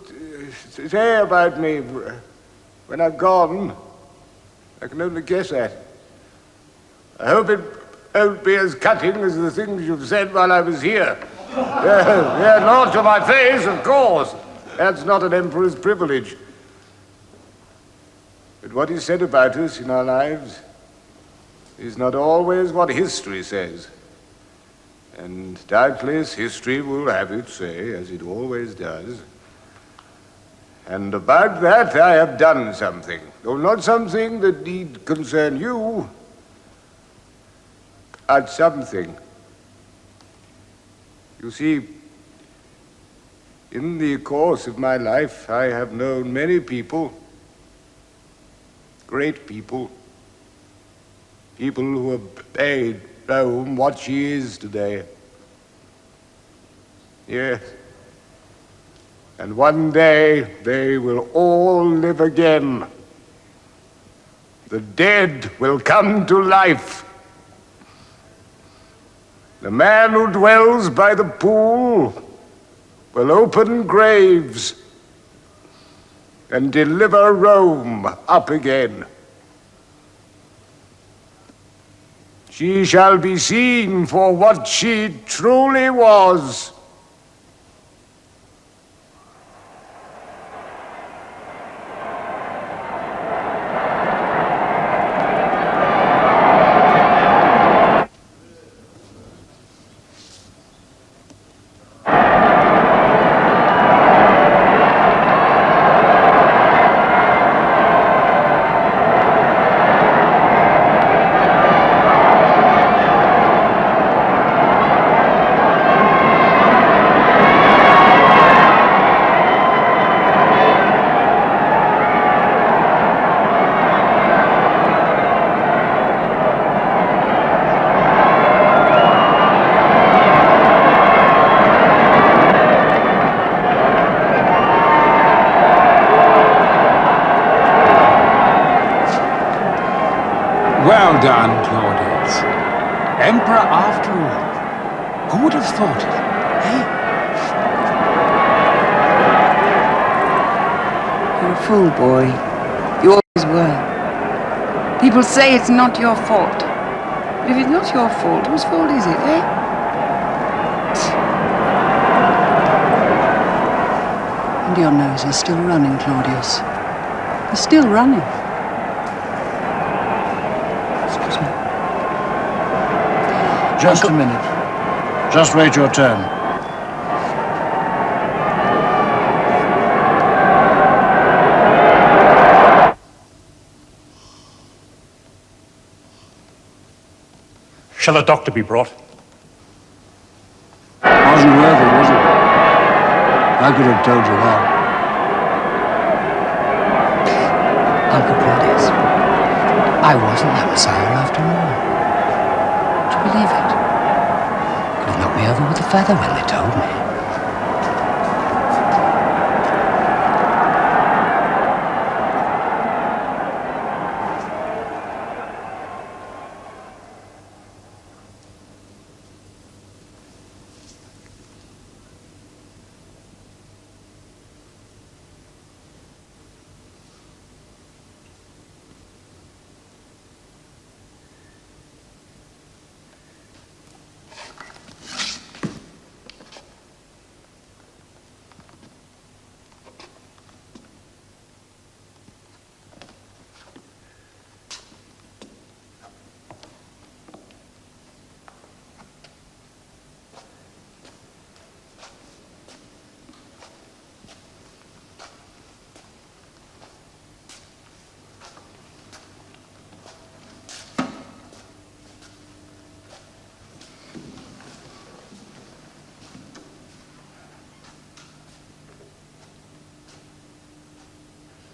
say about me when I've gone, I can only guess at. I hope it won't be as cutting as the things you've said while I was here. Yeah, not to my face, of course. That's not an emperor's privilege. But what is said about us in our lives is not always what history says. And doubtless history will have its say, as it always does. And about that I have done something, though not something that need concern you, but something. You see, in the course of my life, I have known many people, great people, people who have made Rome what she is today. Yes. And one day they will all live again. The dead will come to life. The man who dwells by the pool will open graves and deliver Rome up again. She shall be seen for what she truly was. Well done, Claudius. Emperor after all. Who would have thought it, eh? You're a fool, boy. You always were. People say it's not your fault. But if it's not your fault, whose fault is it, eh? And your nose is still running, Claudius. You're still running. Excuse me. Just a minute. Just wait your turn. Shall a doctor be brought? Wasn't worth it, was it? I could have told you that. Uncle Claudius, I wasn't that Messiah after all. Do you believe it? Could have knocked me over with a feather when they told me.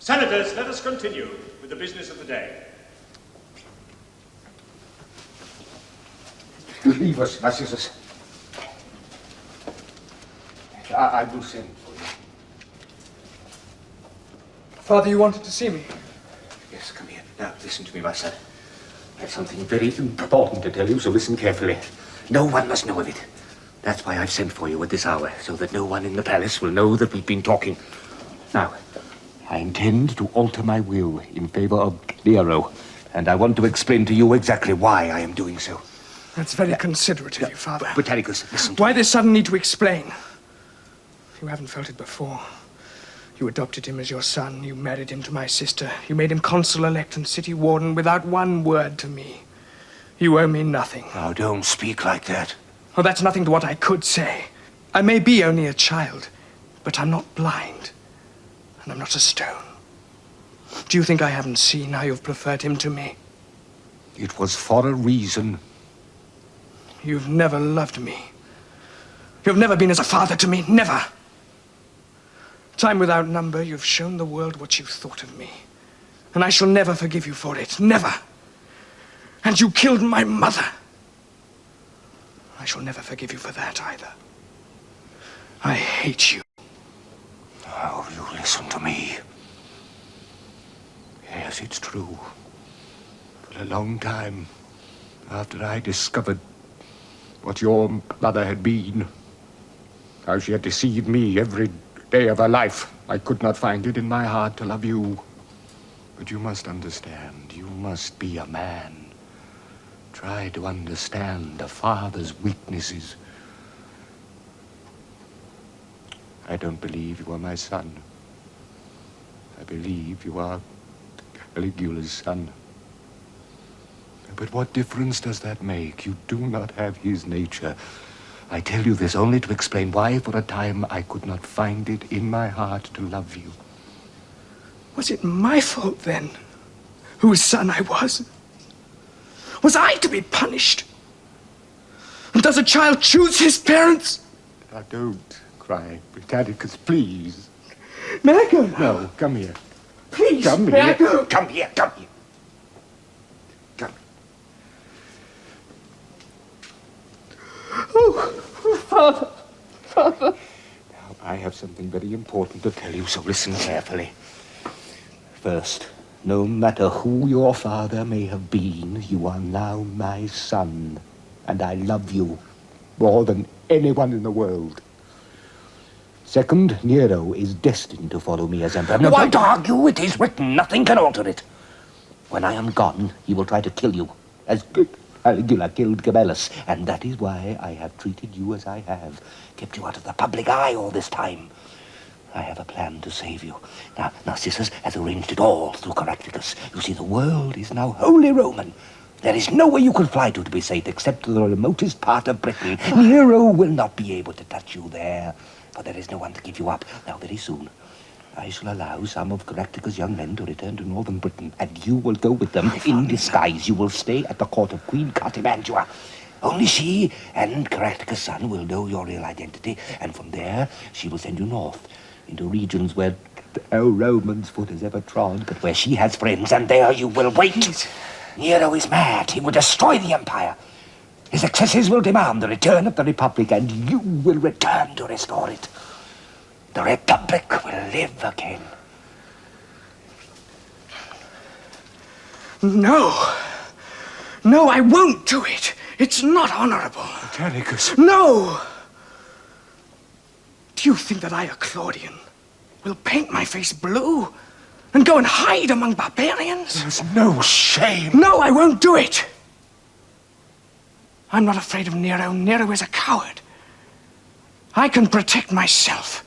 Senators, let us continue with the business of the day. Leave us, Narcissus. I will send for you. Father, you wanted to see me? Yes, come here. Now, listen to me, my son. I have something very important to tell you, so listen carefully. No one must know of it. That's why I've sent for you at this hour, so that no one in the palace will know that we've been talking. Now, I intend to alter my will in favor of Nero, and I want to explain to you exactly why I am doing so. That's very considerate of you, Father. Britannicus, listen. Why this sudden need to explain? You haven't felt it before. You adopted him as your son. You married him to my sister. You made him consul-elect and city warden without one word to me. You owe me nothing. Now, don't speak like that. Oh, that's nothing to what I could say. I may be only a child, but I'm not blind. And I'm not a stone. Do you think I haven't seen how you've preferred him to me? It was for a reason. You've never loved me. You've never been as a father to me, never. Time without number, you've shown the world what you thought of me. And I shall never forgive you for it, never. And you killed my mother. I shall never forgive you for that either. I hate you. Oh, you listen to me. Yes, it's true. For a long time, after I discovered what your mother had been, how she had deceived me every day of her life, I could not find it in my heart to love you. But you must understand, you must be a man. Try to understand a father's weaknesses. I don't believe you are my son. I believe you are Caligula's son. But what difference does that make? You do not have his nature. I tell you this only to explain why, for a time, I could not find it in my heart to love you. Was it my fault, then, whose son I was? Was I to be punished? And does a child choose his parents? Now, don't cry, Britannicus, please. May I go now? No, come here. Please, Come may I here. go? Come here, come here. Come. Oh, Father, Father. Now, I have something very important to tell you, so listen carefully. First, no matter who your father may have been, you are now my son, and I love you more than anyone in the world. Second, Nero is destined to follow me as emperor. No, don't argue. It is written. Nothing can alter it. When I am gone, he will try to kill you, as Caligula killed Camillus, and that is why I have treated you as I have, kept you out of the public eye all this time. I have a plan to save you. Now, Narcissus has arranged it all through Caractacus. You see, the world is now wholly Roman. There is nowhere you can fly to be safe except to the remotest part of Britain. Nero will not be able to touch you there, for there is no one to give you up. Now, very soon, I shall allow some of Caractacus' young men to return to northern Britain, and you will go with them in disguise. You will stay at the court of Queen Cartimandua. Only she and Caractacus' son will know your real identity, and from there she will send you north into regions where no Roman's foot has ever trod, but where she has friends, and there you will wait. Nero is mad. He will destroy the empire. His excesses will demand the return of the Republic, and you will return to restore it. The Republic will live again. No. No, I won't do it. It's not honorable. Britannicus. No! Do you think that I, a Claudian, will paint my face blue and go and hide among barbarians? There's no shame. No, I won't do it. I'm not afraid of Nero. Nero is a coward. I can protect myself.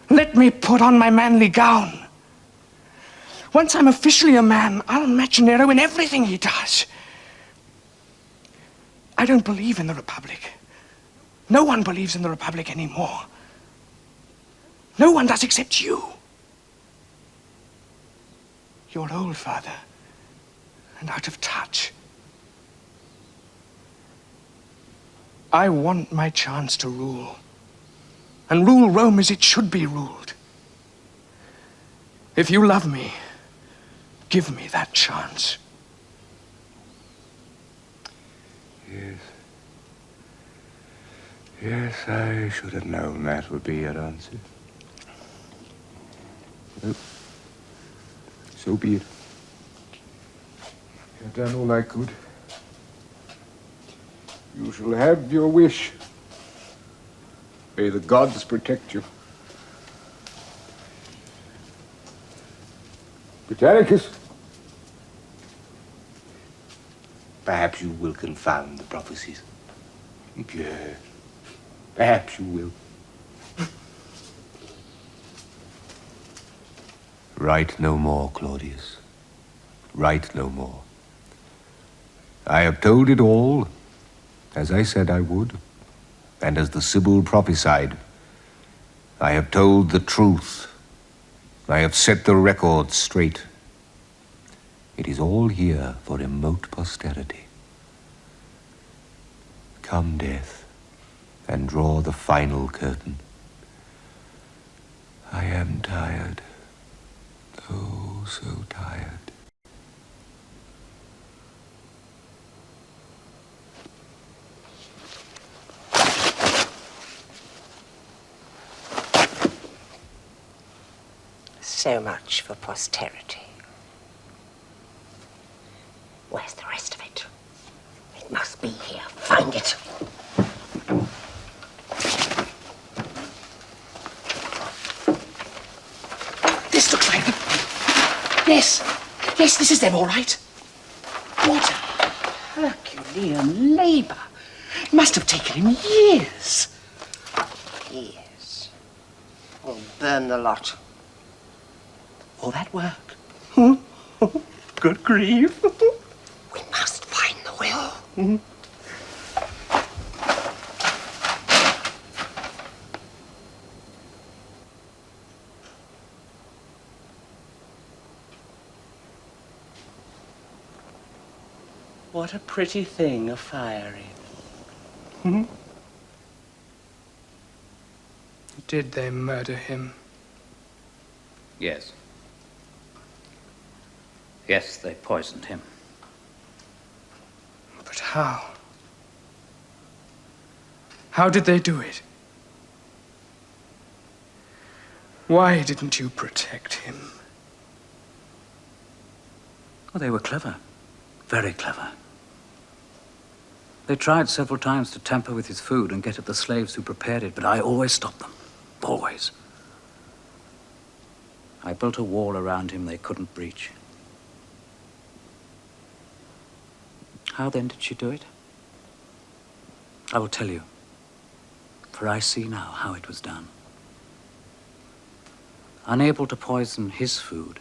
Let me put on my manly gown. Once I'm officially a man, I'll match Nero in everything he does. I don't believe in the Republic. No one believes in the Republic anymore. No one does except you. You're old, Father, and out of touch. I want my chance to rule, and rule Rome as it should be ruled. If you love me, give me that chance. Yes. Yes, I should have known that would be your answer. Well, so be it. I've done all I could. You shall have your wish. May the gods protect you. Britannicus. Perhaps you will confound the prophecies. Yes. Perhaps you will. Write no more, Claudius. Write no more. I have told it all, as I said I would, and as the Sibyl prophesied. I have told the truth. I have set the record straight. It is all here for remote posterity. Come, death, and draw the final curtain. I am tired. Oh, so tired. So much for posterity. Where's the rest of it? It must be here. Find it. This looks like them. Yes. Yes, this is them, all right. What a Herculean labor. It must have taken him years. Years. We'll burn the lot. All that work? Good grief. We must find the will. What a pretty thing, a fire is. Did they murder him? Yes. Yes, they poisoned him. But how? How did they do it? Why didn't you protect him? Well, they were clever. Very clever. They tried several times to tamper with his food and get at the slaves who prepared it, but I always stopped them. Always. I built a wall around him they couldn't breach. How then did she do it? I will tell you, for I see now how it was done. Unable to poison his food,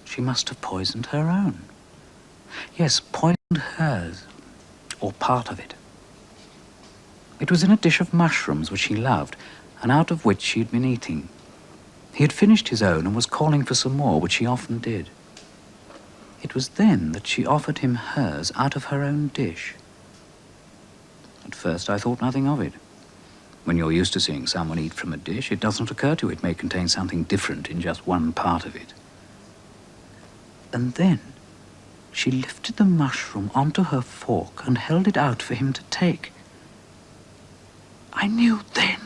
she must have poisoned her own. Yes, poisoned hers, or part of it. It was in a dish of mushrooms which he loved, and out of which she had been eating. He had finished his own and was calling for some more, which he often did. It was then that she offered him hers out of her own dish. At first I thought nothing of it. When you're used to seeing someone eat from a dish, it doesn't occur to you it may contain something different in just one part of it. And then she lifted the mushroom onto her fork and held it out for him to take. I knew then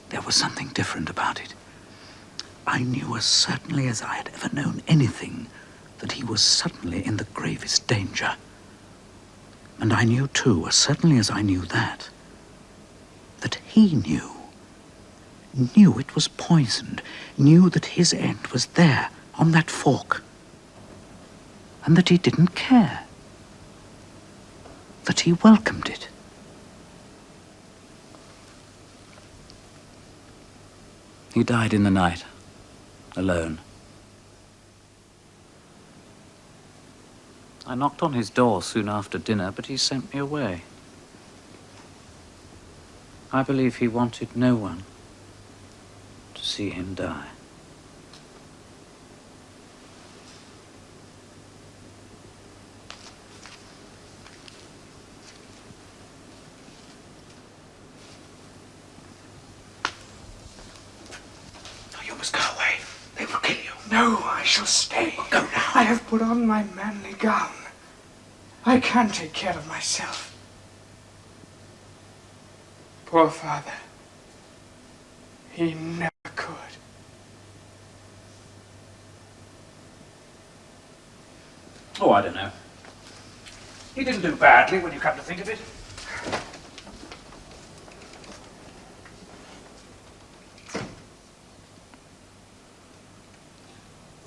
there was something different about it. I knew as certainly as I had ever known anything that he was suddenly in the gravest danger. And I knew too, as certainly as I knew that he knew it was poisoned, knew that his end was there, on that fork, and that he didn't care, that he welcomed it. He died in the night, alone. I knocked on his door soon after dinner, but he sent me away. I believe he wanted no one to see him die. You must go away. They will kill you. No, I shall stay. Go now. I have put on my manly gown. I can take care of myself. Poor father. He never could. Oh, I don't know. He didn't do badly when you come to think of it.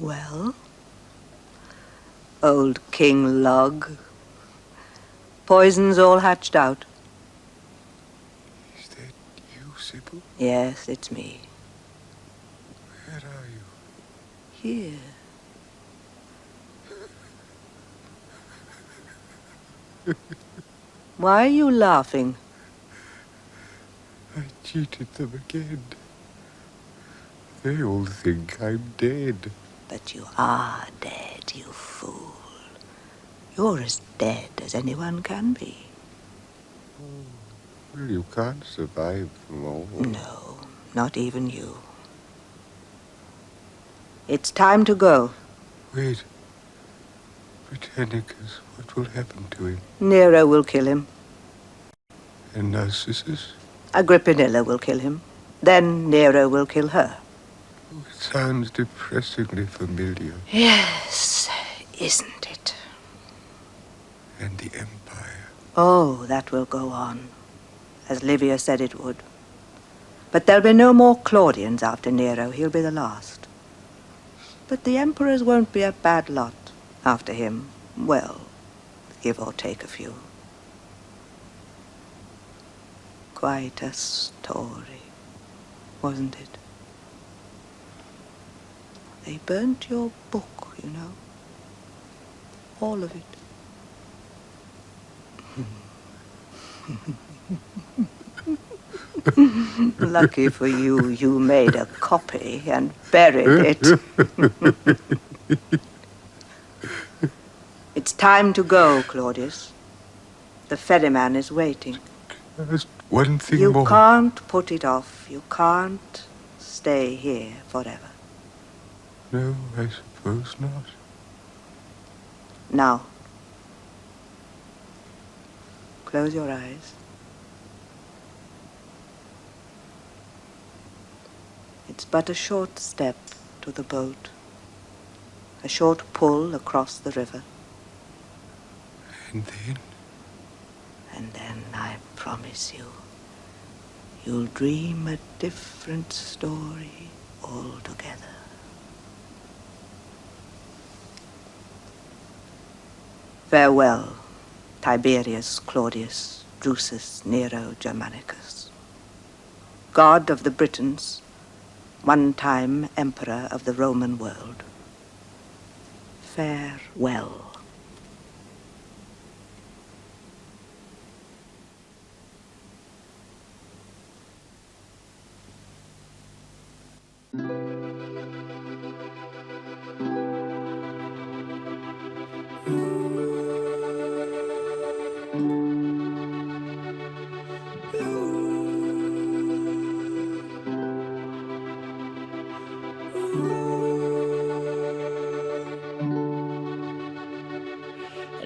Well, old King Log, poison's all hatched out. Is that you, Sybil? Yes, it's me. Where are you? Here. Why are you laughing? I cheated them again. They all think I'm dead. But you are dead, you fool. You're as dead as anyone can be. Well, you can't survive them all. No, not even you. It's time to go. Wait. Britannicus, what will happen to him? Nero will kill him. And Narcissus? Agrippina will kill him. Then Nero will kill her. It sounds depressingly familiar. Yes, isn't it? And the Empire. Oh, that will go on, as Livia said it would. But there'll be no more Claudians after Nero. He'll be the last. But the emperors won't be a bad lot after him. Well, give or take a few. Quite a story, wasn't it? They burnt your book, you know. All of it. Lucky for you, you made a copy and buried it. It's time to go, Claudius. The ferryman is waiting. Just one thing You more. can't put it off. You can't stay here forever. No, I suppose not. Now, close your eyes. It's but a short step to the boat. A short pull across the river. And then? And then, I promise you, you'll dream a different story altogether. Farewell, Tiberius, Claudius, Drusus, Nero, Germanicus. God of the Britons, one time emperor of the Roman world. Farewell.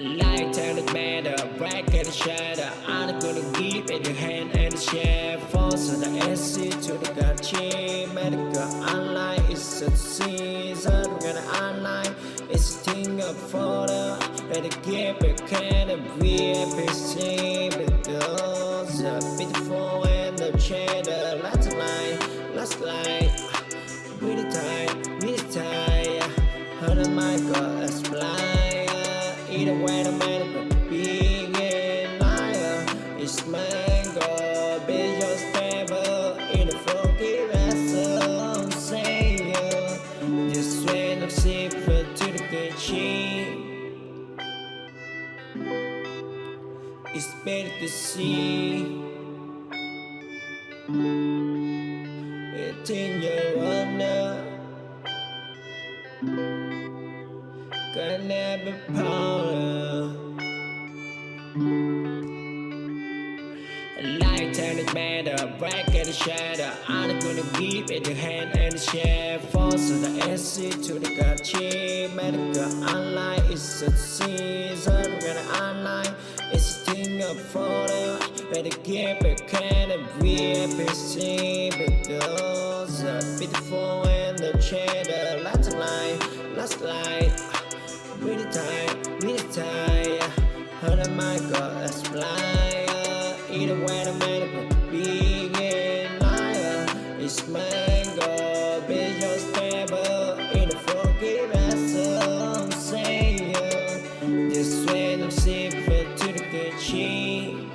Light and the matter, break and shatter. I'm gonna give it the hand and the share. Force of the essay to the God chain. Medical online is a disease. I'm gonna online. It's a thing of photo. Better give it can and be a PC. Because beautiful and the cheddar. Last light. Really tight. Heard of my God, that's blind. Either way, the man could be a liar. It's mango, be your stable. In the funky vessel, say this way, I'm safer to the kitchen. It's better to see it in your honor. Can never power. Light and it matter, break and shatter. I'm gonna give it the hand and the share. Force of the essay to the God chain. Medical online is a disease. I'm gonna online. It's a thing of photo. Better give it can and be a PC. Because beautiful and the cheddar. Last light. Really tight. Heard of my God, that's blind. Either way, the man could be a liar. It's mango, be your stable. In the funky vessel, say this way, I'm safer to the kitchen.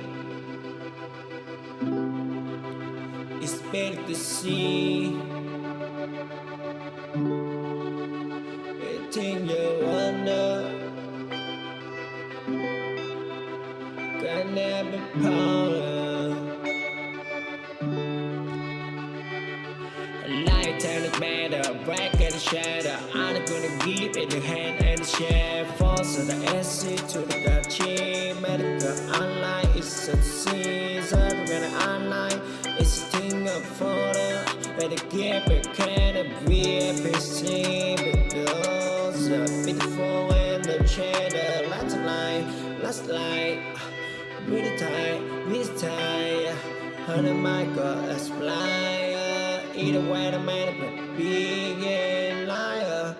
It's better to see it in your wonder. Can never power. Light and it matter, break and shatter. I'm gonna give it the hand and the share. Force of the essay to the God chain. Medical online is a disease. I'm gonna online. It's a thing of photo. Better give it can and be a PC. Because beautiful and the cheddar. Last light. Really tight. Heard of my God, that's blind. Either way, the man could be a liar.